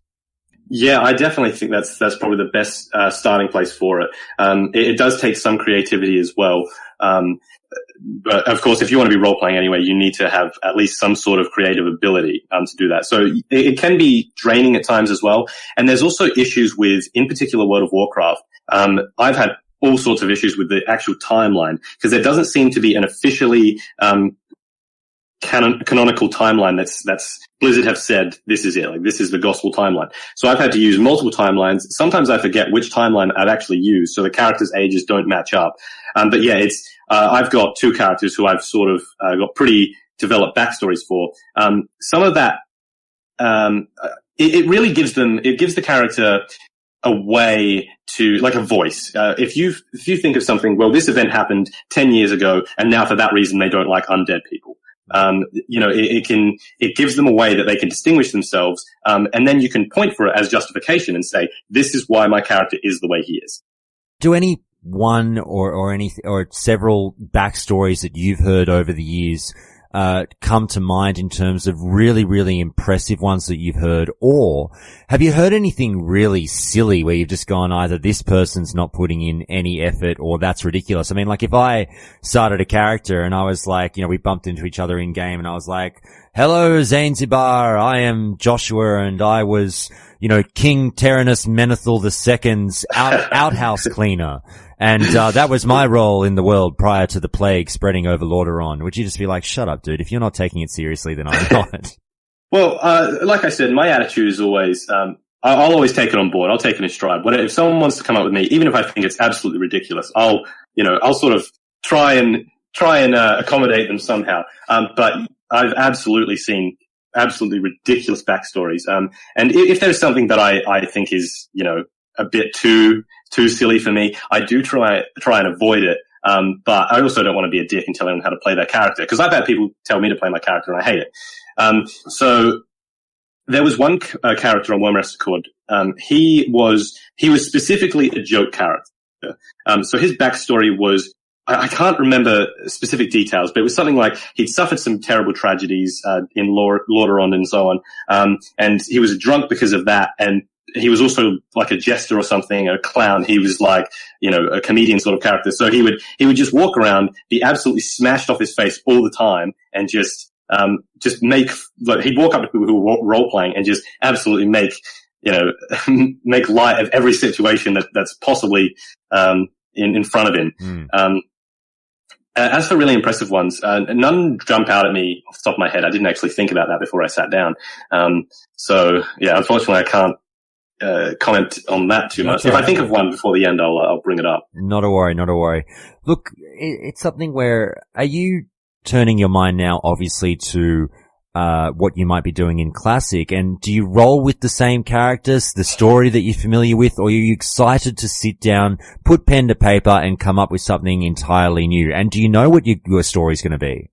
Yeah, I definitely think that's probably the best starting place for it. It does take some creativity as well. But of course, if you want to be role-playing anyway, you need to have at least some sort of creative ability to do that. So it can be draining at times as well. And there's also issues with, in particular, World of Warcraft. I've had all sorts of issues with the actual timeline because there doesn't seem to be an officially canonical timeline that's Blizzard have said this is it, like this is the gospel timeline. So I've had to use multiple timelines. Sometimes I forget which timeline I've actually used, so the characters' ages don't match up. But yeah, it's I've got two characters who I've sort of got pretty developed backstories for. Some of that it really gives the character a way to, like a voice. If you think of something, well, this event happened 10 years ago, and now for that reason they don't like undead people. It gives them a way that they can distinguish themselves, and then you can point for it as justification and say, this is why my character is the way he is. Do any one or several backstories that you've heard over the years come to mind in terms of really, really impressive ones that you've heard? Or have you heard anything really silly where you've just gone, either this person's not putting in any effort or that's ridiculous? I mean, like if I started a character and I was like, we bumped into each other in game and I was like, hello, Zaynzibar, I am Joshua and I was, King Tyrannus Menethil II's outhouse cleaner. And that was my role in the world prior to the plague spreading over Lordaeron. Would you just be like, shut up, dude. If you're not taking it seriously, then I'm not. Well, like I said, my attitude is always, I'll always take it on board. I'll take it in stride. If someone wants to come up with me, even if I think it's absolutely ridiculous, I'll sort of try and accommodate them somehow. But I've absolutely seen absolutely ridiculous backstories. And if there's something that I think is, a bit too silly for me, I do try and avoid it. But I also don't want to be a dick and tell them how to play their character, because I've had people tell me to play my character and I hate it. So there was one character on Worm Record. He was specifically a joke character. So his backstory was, I can't remember specific details, but it was something like he'd suffered some terrible tragedies in Lordaeron and so on. And he was drunk because of that, and he was also like a jester or something, a clown. He was like, a comedian sort of character. So he would just walk around, be absolutely smashed off his face all the time, and just make, like, he'd walk up to people who were role playing and just absolutely make light of every situation that's possibly, in front of him. As for really impressive ones, none jump out at me off the top of my head. I didn't actually think about that before I sat down. So yeah, unfortunately I can't comment on that too much. If I think of one before the end, I'll bring it up. Not a worry. Look, it's something where, are you turning your mind now, obviously, to what you might be doing in Classic, and do you roll with the same characters, the story that you're familiar with, or are you excited to sit down, put pen to paper, and come up with something entirely new? And do you know what your story's going to be?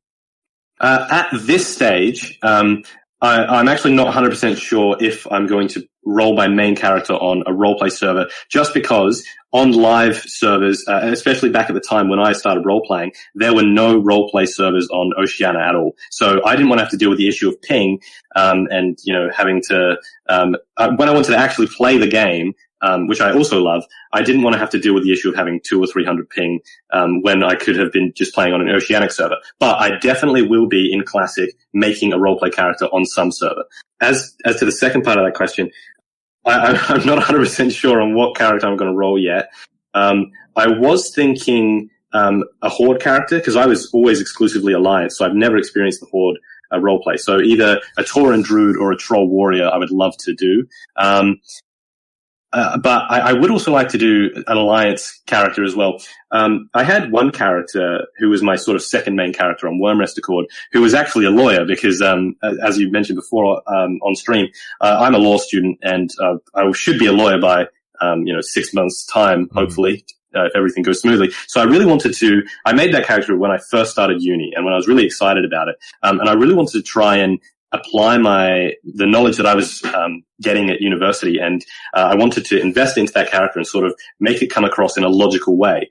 At this stage, I'm actually not 100% sure if I'm going to roll my main character on a roleplay server, just because on live servers, especially back at the time when I started role-playing, there were no roleplay servers on Oceania at all. So I didn't want to have to deal with the issue of ping, and, having to, when I wanted to actually play the game, which I also love, I didn't want to have to deal with the issue of having 200 or 300 ping, when I could have been just playing on an Oceanic server. But I definitely will be in Classic making a roleplay character on some server. As to the second part of that question, I'm not 100% sure on what character I'm going to roll yet. I was thinking, a Horde character, because I was always exclusively Alliance, so I've never experienced the Horde roleplay. So either a Tauren Druid or a Troll Warrior I would love to do. But I would also like to do an Alliance character as well. I had one character who was my sort of second main character on Worm Accord, who was actually a lawyer, because, as you mentioned before, on stream, I'm a law student, and, I should be a lawyer by, 6 months' time, hopefully, if everything goes smoothly. So I made that character when I first started uni, and when I was really excited about it. And I really wanted to try and apply the knowledge that I was getting at university, and I wanted to invest into that character and sort of make it come across in a logical way.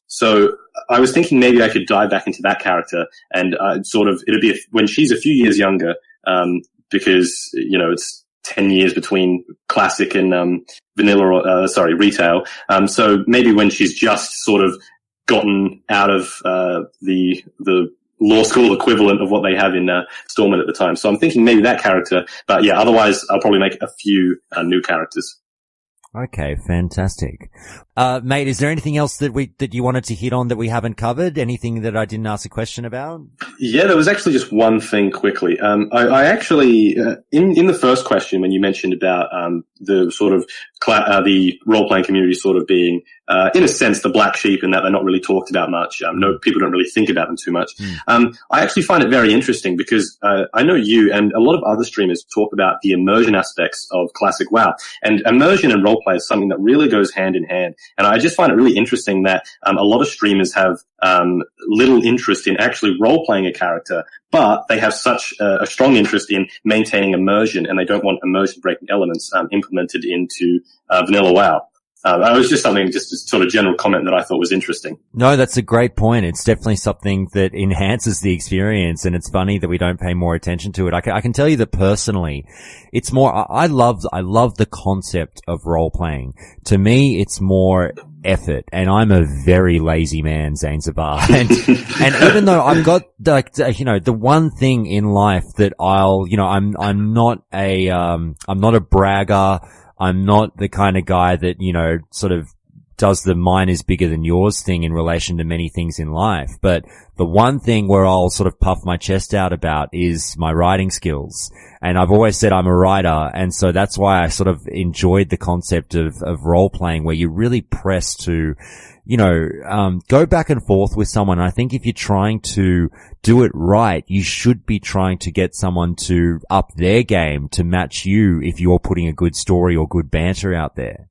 So I was thinking maybe I could dive back into that character, and it'd be when she's a few years younger, because it's 10 years between Classic and retail. So maybe when she's just sort of gotten out of the law school equivalent of what they have in Stormwind at the time. So I'm thinking maybe that character, but yeah, otherwise I'll probably make a few new characters. Okay, fantastic. Mate, is there anything else that you wanted to hit on that we haven't covered? Anything that I didn't ask a question about? Yeah, there was actually just one thing quickly. I actually, in the first question, when you mentioned about, the sort of, the role-playing community sort of being, in a sense, the black sheep, and that they're not really talked about much. No, people don't really think about them too much. I actually find it very interesting because, I know you and a lot of other streamers talk about the immersion aspects of Classic WoW, and immersion and role-playing roleplay is something that really goes hand in hand. And I just find it really interesting that a lot of streamers have little interest in actually role-playing a character, but they have such a strong interest in maintaining immersion, and they don't want immersion-breaking elements implemented into vanilla WoW. That was just something, just a sort of general comment that I thought was interesting. No, that's a great point. It's definitely something that enhances the experience, and it's funny that we don't pay more attention to it. I can tell you that personally, it's more, I love the concept of role playing. To me, it's more effort, and I'm a very lazy man, Zaynzibar. And even though I've got the one thing in life that I'm not a bragger. I'm not the kind of guy that, sort of does the mine is bigger than yours thing in relation to many things in life. But the one thing where I'll sort of puff my chest out about is my writing skills. And I've always said I'm a writer. And so that's why I sort of enjoyed the concept of role playing, where you really press to, go back and forth with someone. I think if you're trying to do it right, you should be trying to get someone to up their game to match you if you're putting a good story or good banter out there.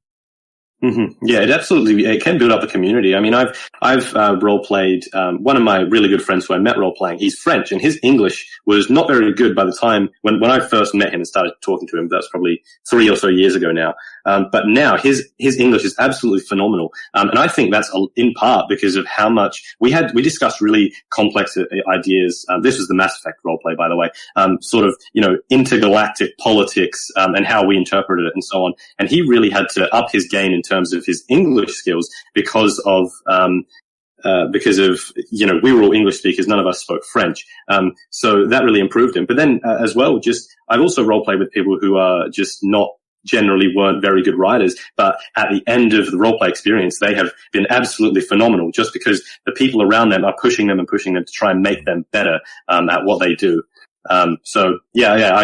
Mm-hmm. Yeah, it can build up a community. I mean, I've role played, one of my really good friends who I met role playing. He's French, and his English was not very good by the time when I first met him and started talking to him. That's probably 3 or so years ago now. But now his English is absolutely phenomenal. And I think that's in part because of how much we discussed really complex ideas. This was the Mass Effect role play, by the way, sort of, intergalactic politics, and how we interpreted it and so on. And he really had to up his game in terms of his English skills because of we were all English speakers, none of us spoke French. So that really improved him. But then, as well, I've also role played with people who are just generally weren't very good writers, but at the end of the roleplay experience, they have been absolutely phenomenal just because the people around them are pushing them to try and make them better, at what they do. I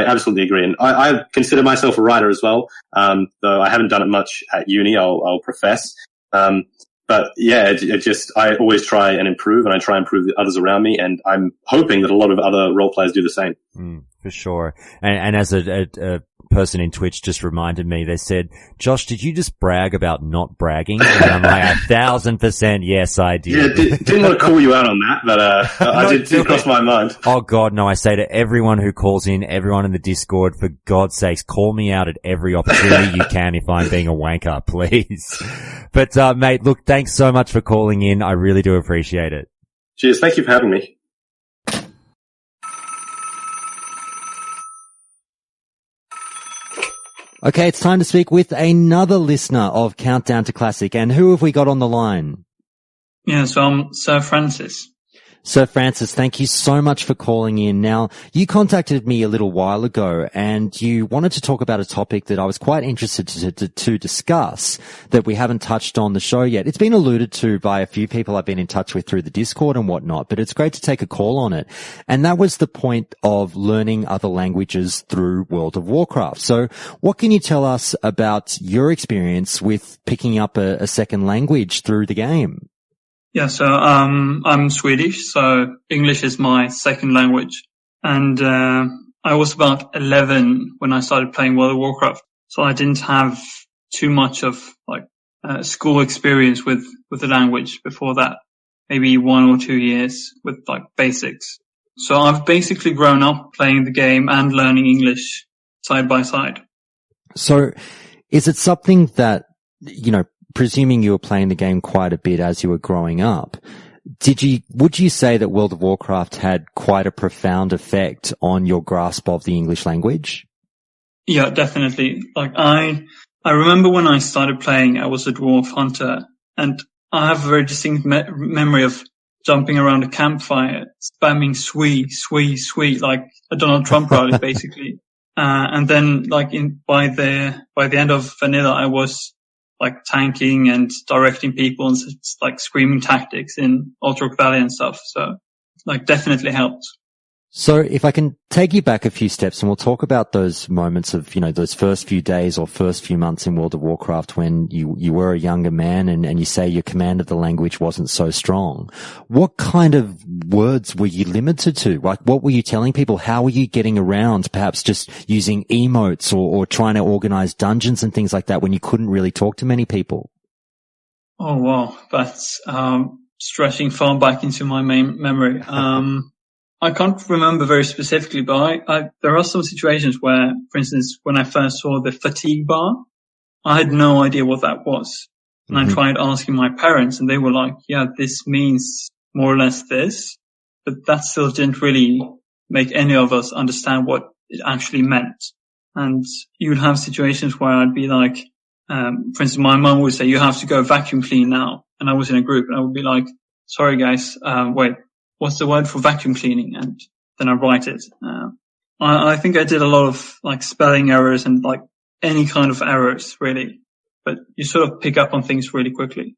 absolutely agree. And I consider myself a writer as well, though I haven't done it much at uni, I'll profess. But yeah, I always try and improve, and I try and improve the others around me, and I'm hoping that a lot of other role players do the same. For sure. And as a person in Twitch just reminded me, they said, Josh, did you just brag about not bragging? And I'm like, 1,000% yes, I did. Yeah, didn't want to call you out on that, but I did cross my mind. Oh God, no, I say to everyone who calls in, everyone in the Discord, for God's sakes, call me out at every opportunity you can if I'm being a wanker, please. But, mate, look, thanks so much for calling in. I really do appreciate it. Cheers. Thank you for having me. Okay, it's time to speak with another listener of Countdown to Classic. And who have we got on the line? Yeah, so I'm Sir Francis. Sir Francis, thank you so much for calling in. Now, you contacted me a little while ago and you wanted to talk about a topic that I was quite interested to discuss that we haven't touched on the show yet. It's been alluded to by a few people I've been in touch with through the Discord and whatnot, but it's great to take a call on it. And that was the point of learning other languages through World of Warcraft. So what can you tell us about your experience with picking up a second language through the game? Yeah, so I'm Swedish, so English is my second language. And I was about 11 when I started playing World of Warcraft, so I didn't have too much of school experience with the language before that. Maybe 1 or 2 years with basics. So I've basically grown up playing the game and learning English side by side. So is it something that, presuming you were playing the game quite a bit as you were growing up, would you say that World of Warcraft had quite a profound effect on your grasp of the English language? Yeah, definitely. I remember when I started playing, I was a dwarf hunter, and I have a very distinct memory of jumping around a campfire, spamming sweet, like a Donald Trump rally, basically. And then by the end of vanilla, I was tanking and directing people and screaming tactics in Ultra Valley and stuff. So definitely helped. So if I can take you back a few steps, and we'll talk about those moments of, those first few days or first few months in World of Warcraft when you were a younger man and you say your command of the language wasn't so strong. What kind of words were you limited to? Like, what were you telling people? How were you getting around? Perhaps just using emotes or trying to organize dungeons and things like that when you couldn't really talk to many people? Oh, wow. That's stretching far back into my main memory. I can't remember very specifically, but there are some situations where, for instance, when I first saw the fatigue bar, I had no idea what that was. And I tried asking my parents, and they were like, yeah, this means more or less this. But that still didn't really make any of us understand what it actually meant. And you would have situations where I'd be like, for instance, my mum would say, you have to go vacuum clean now. And I was in a group, and I would be like, sorry guys, wait. What's the word for vacuum cleaning? And then I write it. I think I did a lot of like spelling errors and like any kind of errors really, but you sort of pick up on things really quickly.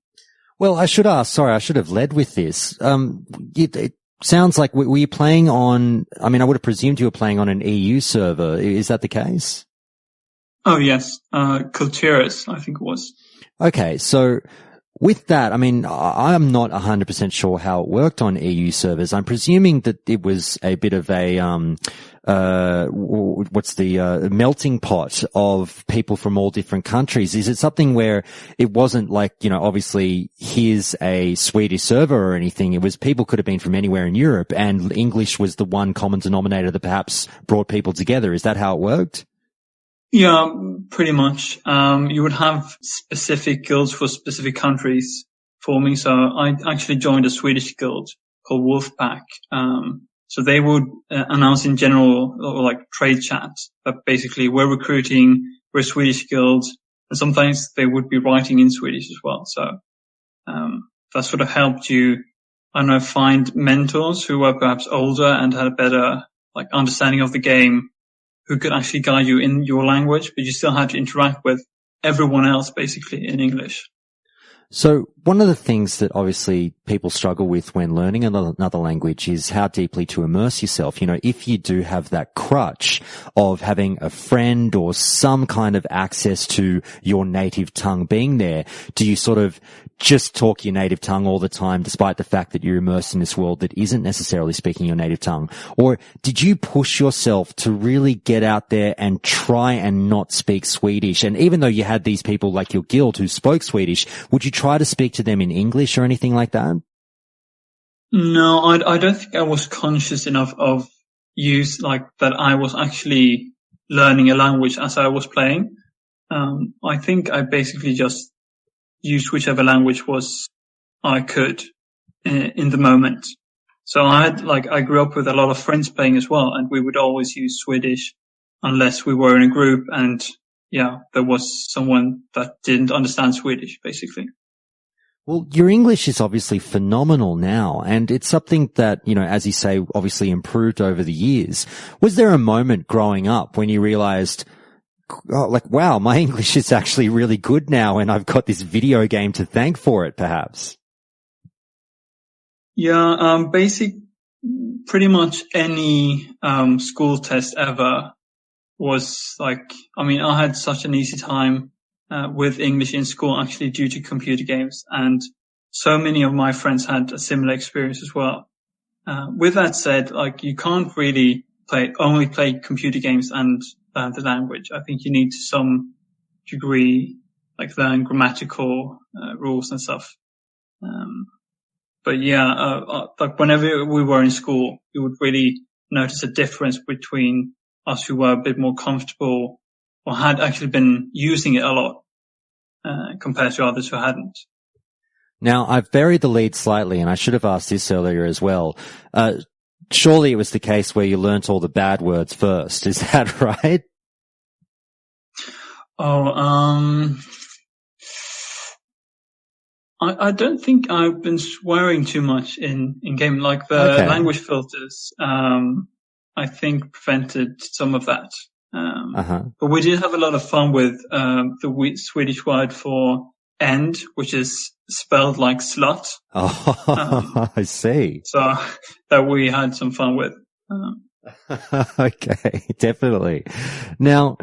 Well, I should have led with this. It sounds like, were you playing on, I would have presumed you were playing on an EU server. Is that the case? Oh yes, Culturis, I think it was. Okay, so with that, I'm not 100% sure how it worked on EU servers. I'm presuming that it was a bit of a, melting pot of people from all different countries. Is it something where it wasn't like, obviously here's a Swedish server or anything. It was people could have been from anywhere in Europe, and English was the one common denominator that perhaps brought people together. Is that how it worked? Yeah, pretty much. You would have specific guilds for specific countries forming. So I actually joined a Swedish guild called Wolfpack. So they would announce in general, or like trade chat, that basically we're recruiting, we're a Swedish guild, and sometimes they would be writing in Swedish as well. So that sort of helped you, find mentors who were perhaps older and had a better like understanding of the game, who could actually guide you in your language, but you still had to interact with everyone else basically in English. So one of the things that obviously people struggle with when learning another language is how deeply to immerse yourself. If you do have that crutch of having a friend or some kind of access to your native tongue being there, do you sort of just talk your native tongue all the time despite the fact that you're immersed in this world that isn't necessarily speaking your native tongue? Or did you push yourself to really get out there and try and not speak Swedish? And even though you had these people like your guild who spoke Swedish, would you try to speak to them in English or anything like that? No, I don't think I was conscious enough of use like that I was actually learning a language as I was playing. I think I basically just used whichever language I could in the moment. So I grew up with a lot of friends playing as well, and we would always use Swedish unless we were in a group and there was someone that didn't understand Swedish basically. Well, your English is obviously phenomenal now, and it's something that, as you say, obviously improved over the years. Was there a moment growing up when you realized, wow, my English is actually really good now, and I've got this video game to thank for it, perhaps? Yeah, pretty much any school test ever was I had such an easy time with English in school actually due to computer games, and so many of my friends had a similar experience as well. With that said, you can't really only play computer games and learn the language. I think you need to some degree learn grammatical rules and stuff. But whenever we were in school, you would really notice a difference between us who were a bit more comfortable or had actually been using it a lot compared to others who hadn't. Now, I've buried the lead slightly, and I should have asked this earlier as well. Surely it was the case where you learnt all the bad words first. Is that right? I don't think I've been swearing too much in game. Language filters, I think prevented some of that. But we did have a lot of fun with the Swedish word for end, which is spelled like slut. I see. So that we had some fun with. Okay, definitely. Now,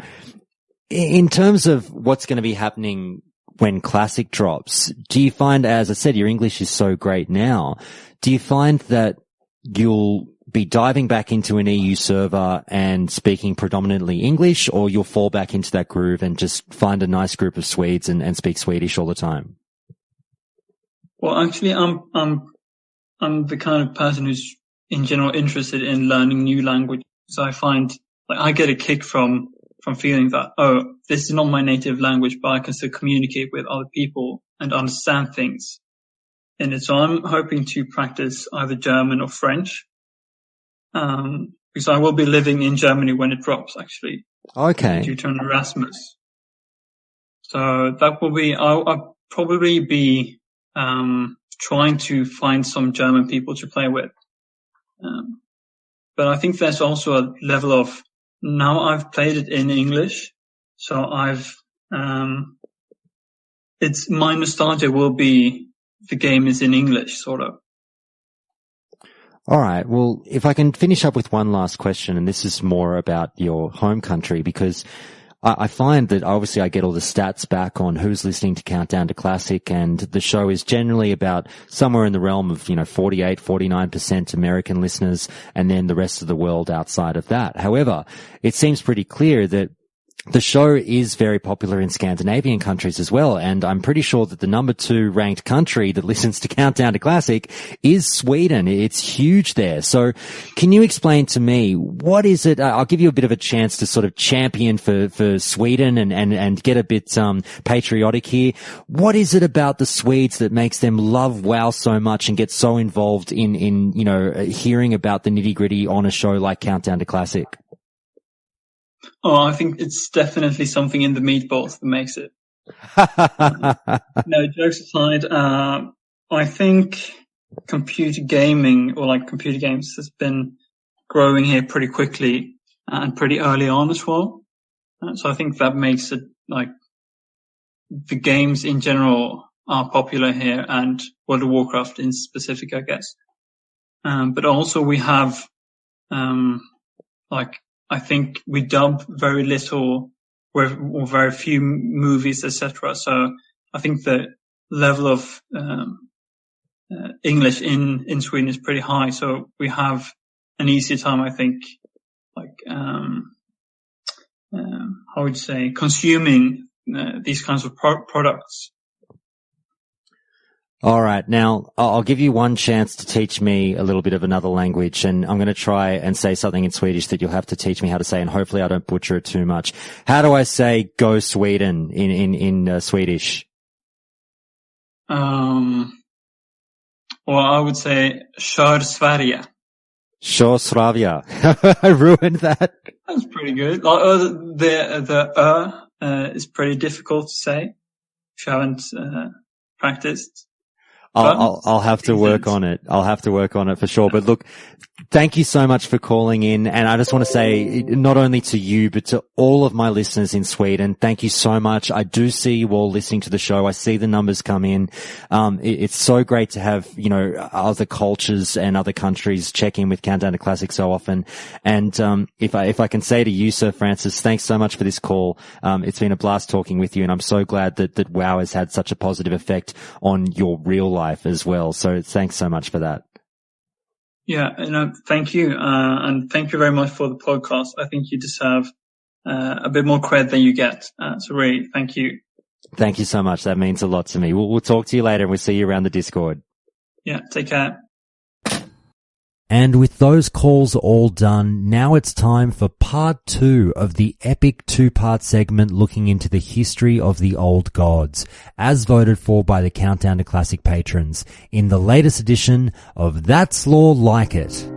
in terms of what's going to be happening when Classic drops, do you find, as I said, your English is so great now, do you find that you'll be diving back into an EU server and speaking predominantly English, or you'll fall back into that groove and just find a nice group of Swedes and speak Swedish all the time? Well, actually, I'm the kind of person who's in general interested in learning new languages. So I find, like, I get a kick from feeling that, oh, this is not my native language, but I can still communicate with other people and understand things in it. So I'm hoping to practice either German or French. Because I will be living in Germany when it drops, actually. Okay. Due to an Erasmus. So that will be, I'll probably be, trying to find some German people to play with. But I think there's also a level of, now I've played it in English, so it's my nostalgia will be the game is in English, sort of. All right. Well, if I can finish up with one last question, and this is more about your home country, because I find that obviously I get all the stats back on who's listening to Countdown to Classic, and the show is generally about somewhere in the realm of, 48, 49% American listeners, and then the rest of the world outside of that. However, it seems pretty clear that the show is very popular in Scandinavian countries as well, and I'm pretty sure that the number 2 ranked country that listens to Countdown to Classic is Sweden. It's huge there. So can you explain to me, what is it? I'll give you a bit of a chance to sort of champion for Sweden and get a bit patriotic here. What is it about the Swedes that makes them love WoW so much and get so involved in hearing about the nitty-gritty on a show like Countdown to Classic? Oh, I think it's definitely something in the meatballs that makes it. No, jokes aside, I think computer gaming, or like computer games, has been growing here pretty quickly and pretty early on as well. So I think that makes it, like, the games in general are popular here, and World of Warcraft in specific, I guess. But also we have, I think we dub very little or very few movies, etc. So I think the level of English in Sweden is pretty high. So we have an easier time, I think, like how would you say, consuming these kinds of products. All right. Now, I'll give you one chance to teach me a little bit of another language, and I'm going to try and say something in Swedish that you'll have to teach me how to say, and hopefully I don't butcher it too much. How do I say "Go Sweden" in Swedish? Well, I would say "Kör Sverige." Kör Sverige. I ruined that. That's pretty good. The is pretty difficult to say if you haven't practiced. I'll have to work on it. I'll have to work on it for sure. But look, thank you so much for calling in. And I just want to say, not only to you, but to all of my listeners in Sweden, thank you so much. I do see you all listening to the show. I see the numbers come in. It's so great to have, other cultures and other countries check in with Countdown to Classic so often. And, if I can say to you, Sir Francis, thanks so much for this call. It's been a blast talking with you, and I'm so glad that WoW has had such a positive effect on your real life as well. So thanks so much for that. Yeah, thank you. And thank you very much for the podcast. I think you deserve a bit more credit than you get. So really, thank you. Thank you so much. That means a lot to me. We'll talk to you later, and we'll see you around the Discord. Yeah, take care. And with those calls all done, now it's time for part 2 of the epic 2-part segment looking into the history of the old gods, as voted for by the Countdown to Classic patrons, in the latest edition of That's Lore Like It.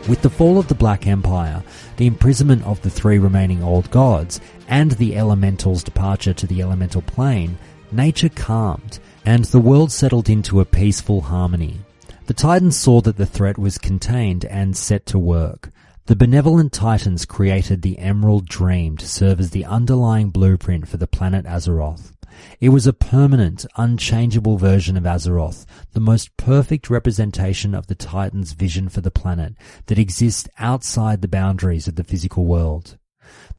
With the fall of the Black Empire, the imprisonment of the 3 remaining old gods, and the elemental's departure to the elemental plane, nature calmed, and the world settled into a peaceful harmony. The Titans saw that the threat was contained and set to work. The benevolent Titans created the Emerald Dream to serve as the underlying blueprint for the planet Azeroth. It was a permanent, unchangeable version of Azeroth, the most perfect representation of the Titans' vision for the planet that exists outside the boundaries of the physical world.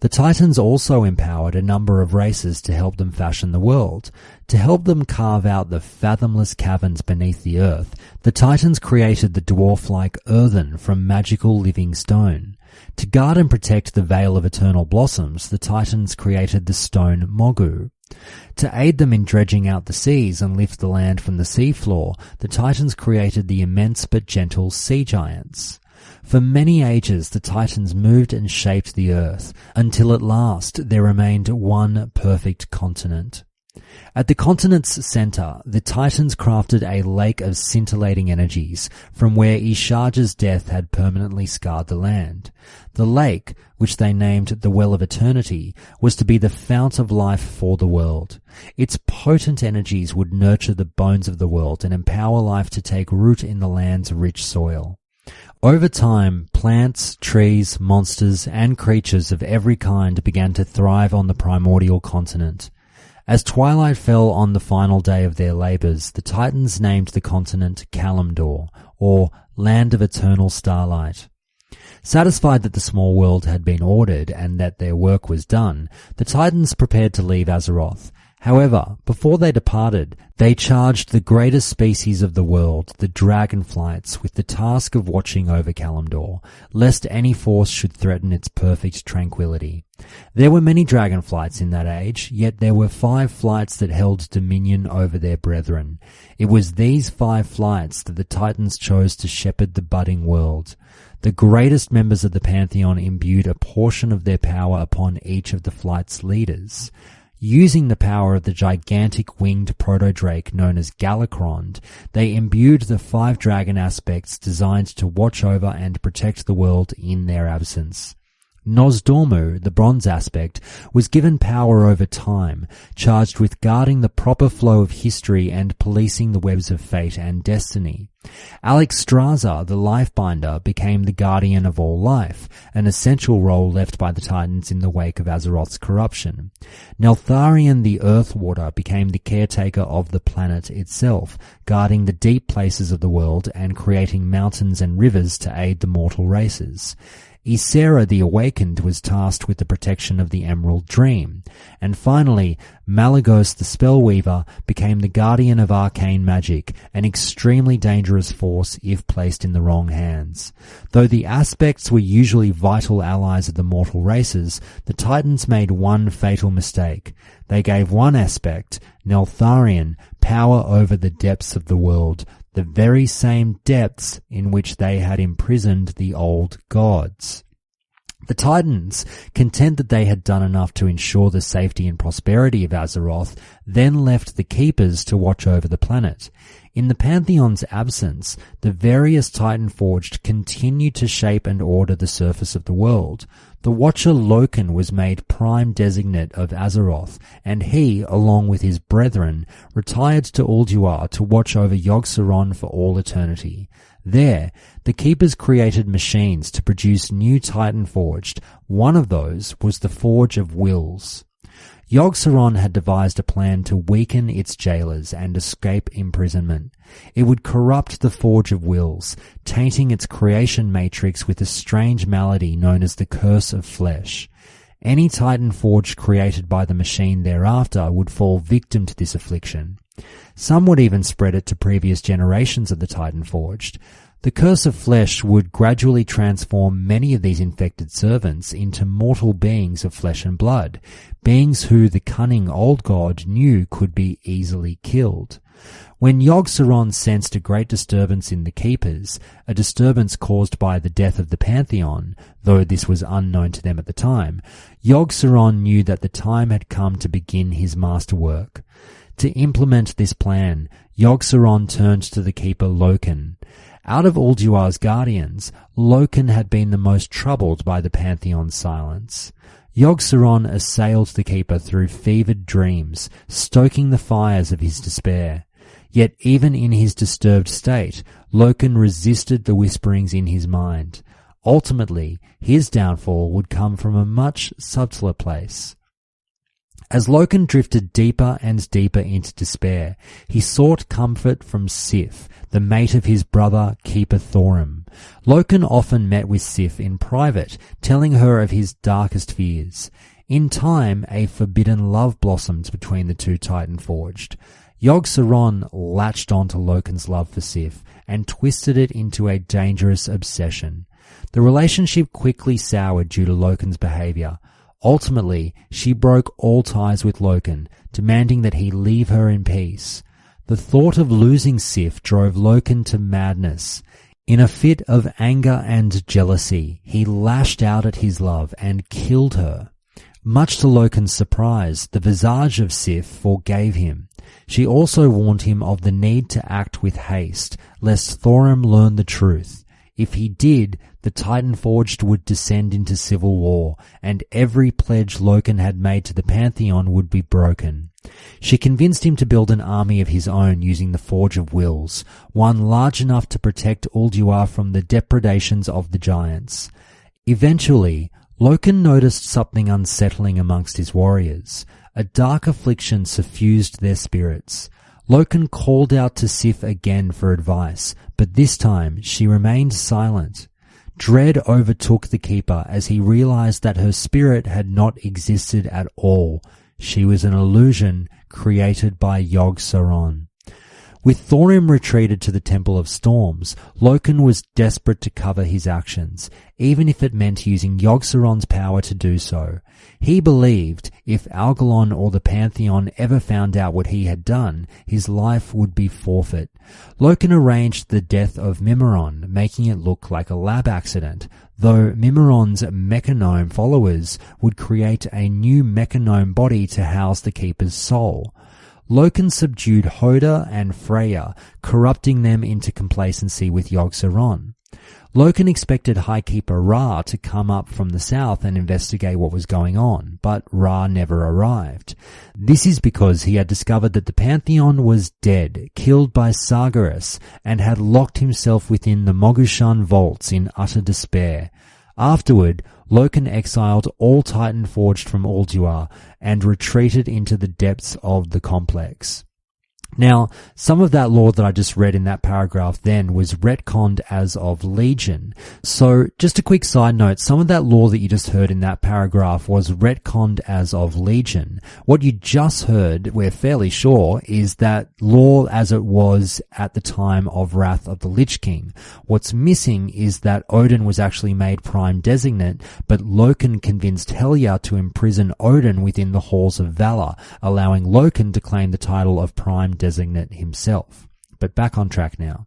The Titans also empowered a number of races to help them fashion the world. To help them carve out the fathomless caverns beneath the earth, the Titans created the dwarf-like earthen from magical living stone. To guard and protect the Veil of Eternal Blossoms, the Titans created the stone Mogu. To aid them in dredging out the seas and lift the land from the seafloor, the Titans created the immense but gentle sea giants. For many ages, the Titans moved and shaped the earth, until at last there remained one perfect continent. At the continent's center, the Titans crafted a lake of scintillating energies, from where Isharja's death had permanently scarred the land. The lake, which they named the Well of Eternity, was to be the fount of life for the world. Its potent energies would nurture the bones of the world and empower life to take root in the land's rich soil. Over time, plants, trees, monsters, and creatures of every kind began to thrive on the primordial continent. As twilight fell on the final day of their labors, the Titans named the continent Kalimdor, or Land of Eternal Starlight. Satisfied that the small world had been ordered and that their work was done, the Titans prepared to leave Azeroth. However, before they departed, they charged the greatest species of the world, the dragonflights, with the task of watching over Kalimdor, lest any force should threaten its perfect tranquility. There were many dragonflights in that age, yet there were 5 flights that held dominion over their brethren. It was these 5 flights that the Titans chose to shepherd the budding world. The greatest members of the Pantheon imbued a portion of their power upon each of the flight's leaders. Using the power of the gigantic winged proto-drake known as Galakrond, they imbued the 5 dragon aspects designed to watch over and protect the world in their absence. Nozdormu, the bronze aspect, was given power over time, charged with guarding the proper flow of history and policing the webs of fate and destiny. Alexstrasza, the Lifebinder, became the guardian of all life, an essential role left by the Titans in the wake of Azeroth's corruption. Neltharion, the Earthwater, became the caretaker of the planet itself, guarding the deep places of the world and creating mountains and rivers to aid the mortal races. Ysera the Awakened was tasked with the protection of the Emerald Dream. And finally, Malygos the Spellweaver became the guardian of arcane magic, an extremely dangerous force if placed in the wrong hands. Though the aspects were usually vital allies of the mortal races, the Titans made one fatal mistake. They gave one aspect, Neltharion, power over the depths of the world, the very same depths in which they had imprisoned the old gods. The Titans, content that they had done enough to ensure the safety and prosperity of Azeroth, then left the Keepers to watch over the planet. In the Pantheon's absence, the various Titanforged continued to shape and order the surface of the world. The Watcher Loken was made prime designate of Azeroth, and he, along with his brethren, retired to Ulduar to watch over Yogg-Saron for all eternity. There, the Keepers created machines to produce new Titanforged. One of those was the Forge of Wills. Yogg-Saron had devised a plan to weaken its jailers and escape imprisonment. It would corrupt the Forge of Wills, tainting its creation matrix with a strange malady known as the Curse of Flesh. Any Titan forge created by the machine thereafter would fall victim to this affliction. Some would even spread it to previous generations of the Titan forged. The Curse of Flesh would gradually transform many of these infected servants into mortal beings of flesh and blood, beings who the cunning old god knew could be easily killed. When Yogg-Saron sensed a great disturbance in the Keepers, a disturbance caused by the death of the Pantheon, though this was unknown to them at the time, Yogg-Saron knew that the time had come to begin his masterwork. To implement this plan, Yogg-Saron turned to the Keeper Loken. Out of Ulduar's guardians, Loken had been the most troubled by the Pantheon's silence. Yogg-Saron assailed the Keeper through fevered dreams, stoking the fires of his despair. Yet even in his disturbed state, Loken resisted the whisperings in his mind. Ultimately, his downfall would come from a much subtler place. As Loken drifted deeper and deeper into despair, he sought comfort from Sif, the mate of his brother Keeper Thorim. Loken often met with Sif in private, telling her of his darkest fears. In time, a forbidden love blossomed between the two Titanforged. Yogg-Saron latched onto Loken's love for Sif and twisted it into a dangerous obsession. The relationship quickly soured due to Loken's behavior. Ultimately, she broke all ties with Loken, demanding that he leave her in peace. The thought of losing Sif drove Loken to madness. In a fit of anger and jealousy, he lashed out at his love and killed her. Much to Loken's surprise, the visage of Sif forgave him. She also warned him of the need to act with haste, lest Thorim learn the truth. If he did, the Titanforged would descend into civil war, and every pledge Loken had made to the Pantheon would be broken. She convinced him to build an army of his own using the Forge of Wills, one large enough to protect Ulduar from the depredations of the giants. Eventually, Loken noticed something unsettling amongst his warriors. A dark affliction suffused their spirits. Loken called out to Sif again for advice, but this time she remained silent. Dread overtook the Keeper as he realized that her spirit had not existed at all. She was an illusion created by Yogg-Saron. With Thorim retreated to the Temple of Storms, Loken was desperate to cover his actions, even if it meant using Yogg-Saron's power to do so. He believed if Algalon or the Pantheon ever found out what he had done, his life would be forfeit. Loken arranged the death of Mimiron, making it look like a lab accident, though Mimiron's mechanome followers would create a new mechanome body to house the Keeper's soul. Loken subdued Hoda and Freya, corrupting them into complacency with Yogg-Saron. Loken expected High Keeper Ra to come up from the south and investigate what was going on, but Ra never arrived. This is because he had discovered that the Pantheon was dead, killed by Sargeras, and had locked himself within the Mogushan vaults in utter despair. Afterward, Loken exiled all Titanforged from Ulduar and retreated into the depths of the complex. Now, some of that lore that I just read in that paragraph then was retconned as of Legion. So, just a quick side note, some of that lore that you just heard in that paragraph was retconned as of Legion. What you just heard, we're fairly sure, is that lore as it was at the time of Wrath of the Lich King. What's missing is that Odin was actually made Prime Designate, but Loken convinced Helya to imprison Odin within the Halls of Valor, allowing Loken to claim the title of Prime Designate himself. But back on track now.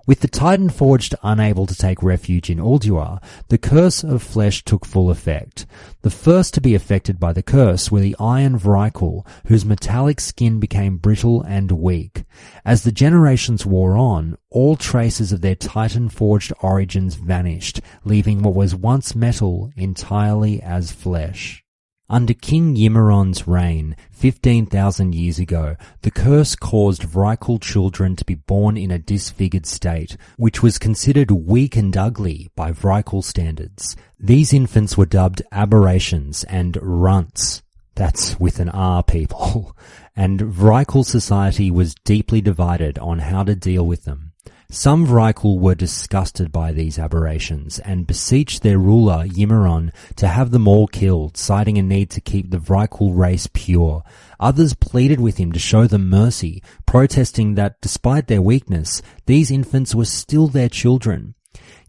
With the Titanforged unable to take refuge in Ulduar, the Curse of Flesh took full effect. The first to be affected by the curse were the Iron Vrykul, whose metallic skin became brittle and weak. As the generations wore on, all traces of their Titanforged origins vanished, leaving what was once metal entirely as flesh. Under King Yimiron's reign, 15,000 years ago, the curse caused Vrykul children to be born in a disfigured state, which was considered weak and ugly by Vrykul standards. These infants were dubbed aberrations and runts. That's with an R, people. And Vrykul society was deeply divided on how to deal with them. Some Vrykul were disgusted by these aberrations and beseeched their ruler, Yimiron, to have them all killed, citing a need to keep the Vrykul race pure. Others pleaded with him to show them mercy, protesting that despite their weakness, these infants were still their children.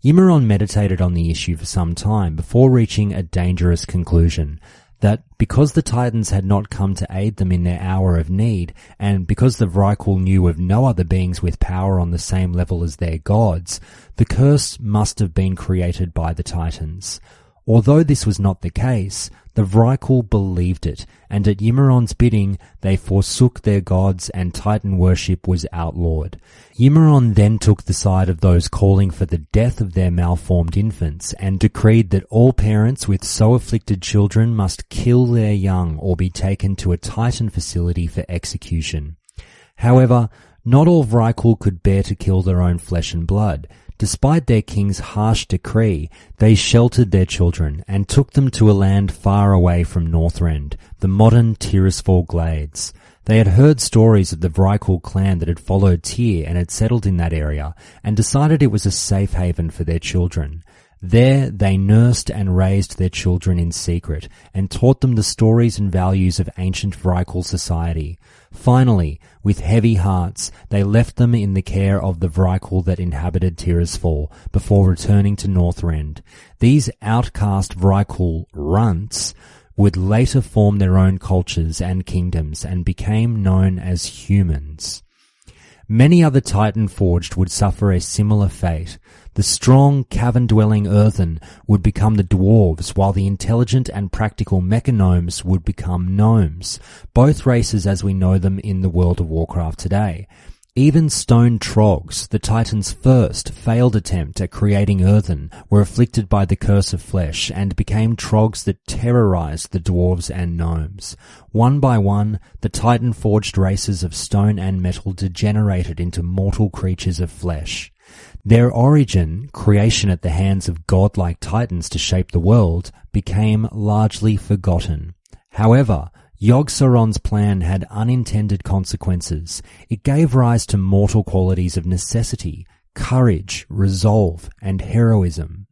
Yimiron meditated on the issue for some time before reaching a dangerous conclusion. That because the Titans had not come to aid them in their hour of need, and because the Vrykul knew of no other beings with power on the same level as their gods, the curse must have been created by the Titans. Although this was not the case, the Vrykul believed it, and at Ymiron's bidding, they forsook their gods and Titan worship was outlawed. Ymiron then took the side of those calling for the death of their malformed infants and decreed that all parents with so afflicted children must kill their young or be taken to a Titan facility for execution. However, not all Vrykul could bear to kill their own flesh and blood. Despite their king's harsh decree, they sheltered their children and took them to a land far away from Northrend, the modern Tirisfal Glades. They had heard stories of the Vrykul clan that had followed Tyr and had settled in that area, and decided it was a safe haven for their children. There they nursed and raised their children in secret, and taught them the stories and values of ancient Vrykul society. Finally, with heavy hearts, they left them in the care of the Vrykul that inhabited Tirisfal, before returning to Northrend. These outcast Vrykul runts would later form their own cultures and kingdoms, and became known as humans. Many other Titan Forged would suffer a similar fate. The strong, cavern-dwelling earthen would become the dwarves, while the intelligent and practical mechagnomes would become gnomes, both races as we know them in the World of Warcraft today. Even stone trogs, the Titans' first failed attempt at creating earthen, were afflicted by the curse of flesh and became trogs that terrorized the dwarves and gnomes. One by one, the Titan-forged races of stone and metal degenerated into mortal creatures of flesh. Their origin, creation at the hands of godlike titans to shape the world, became largely forgotten. However, Yogg-Saron's plan had unintended consequences. It gave rise to mortal qualities of necessity, courage, resolve, and heroism.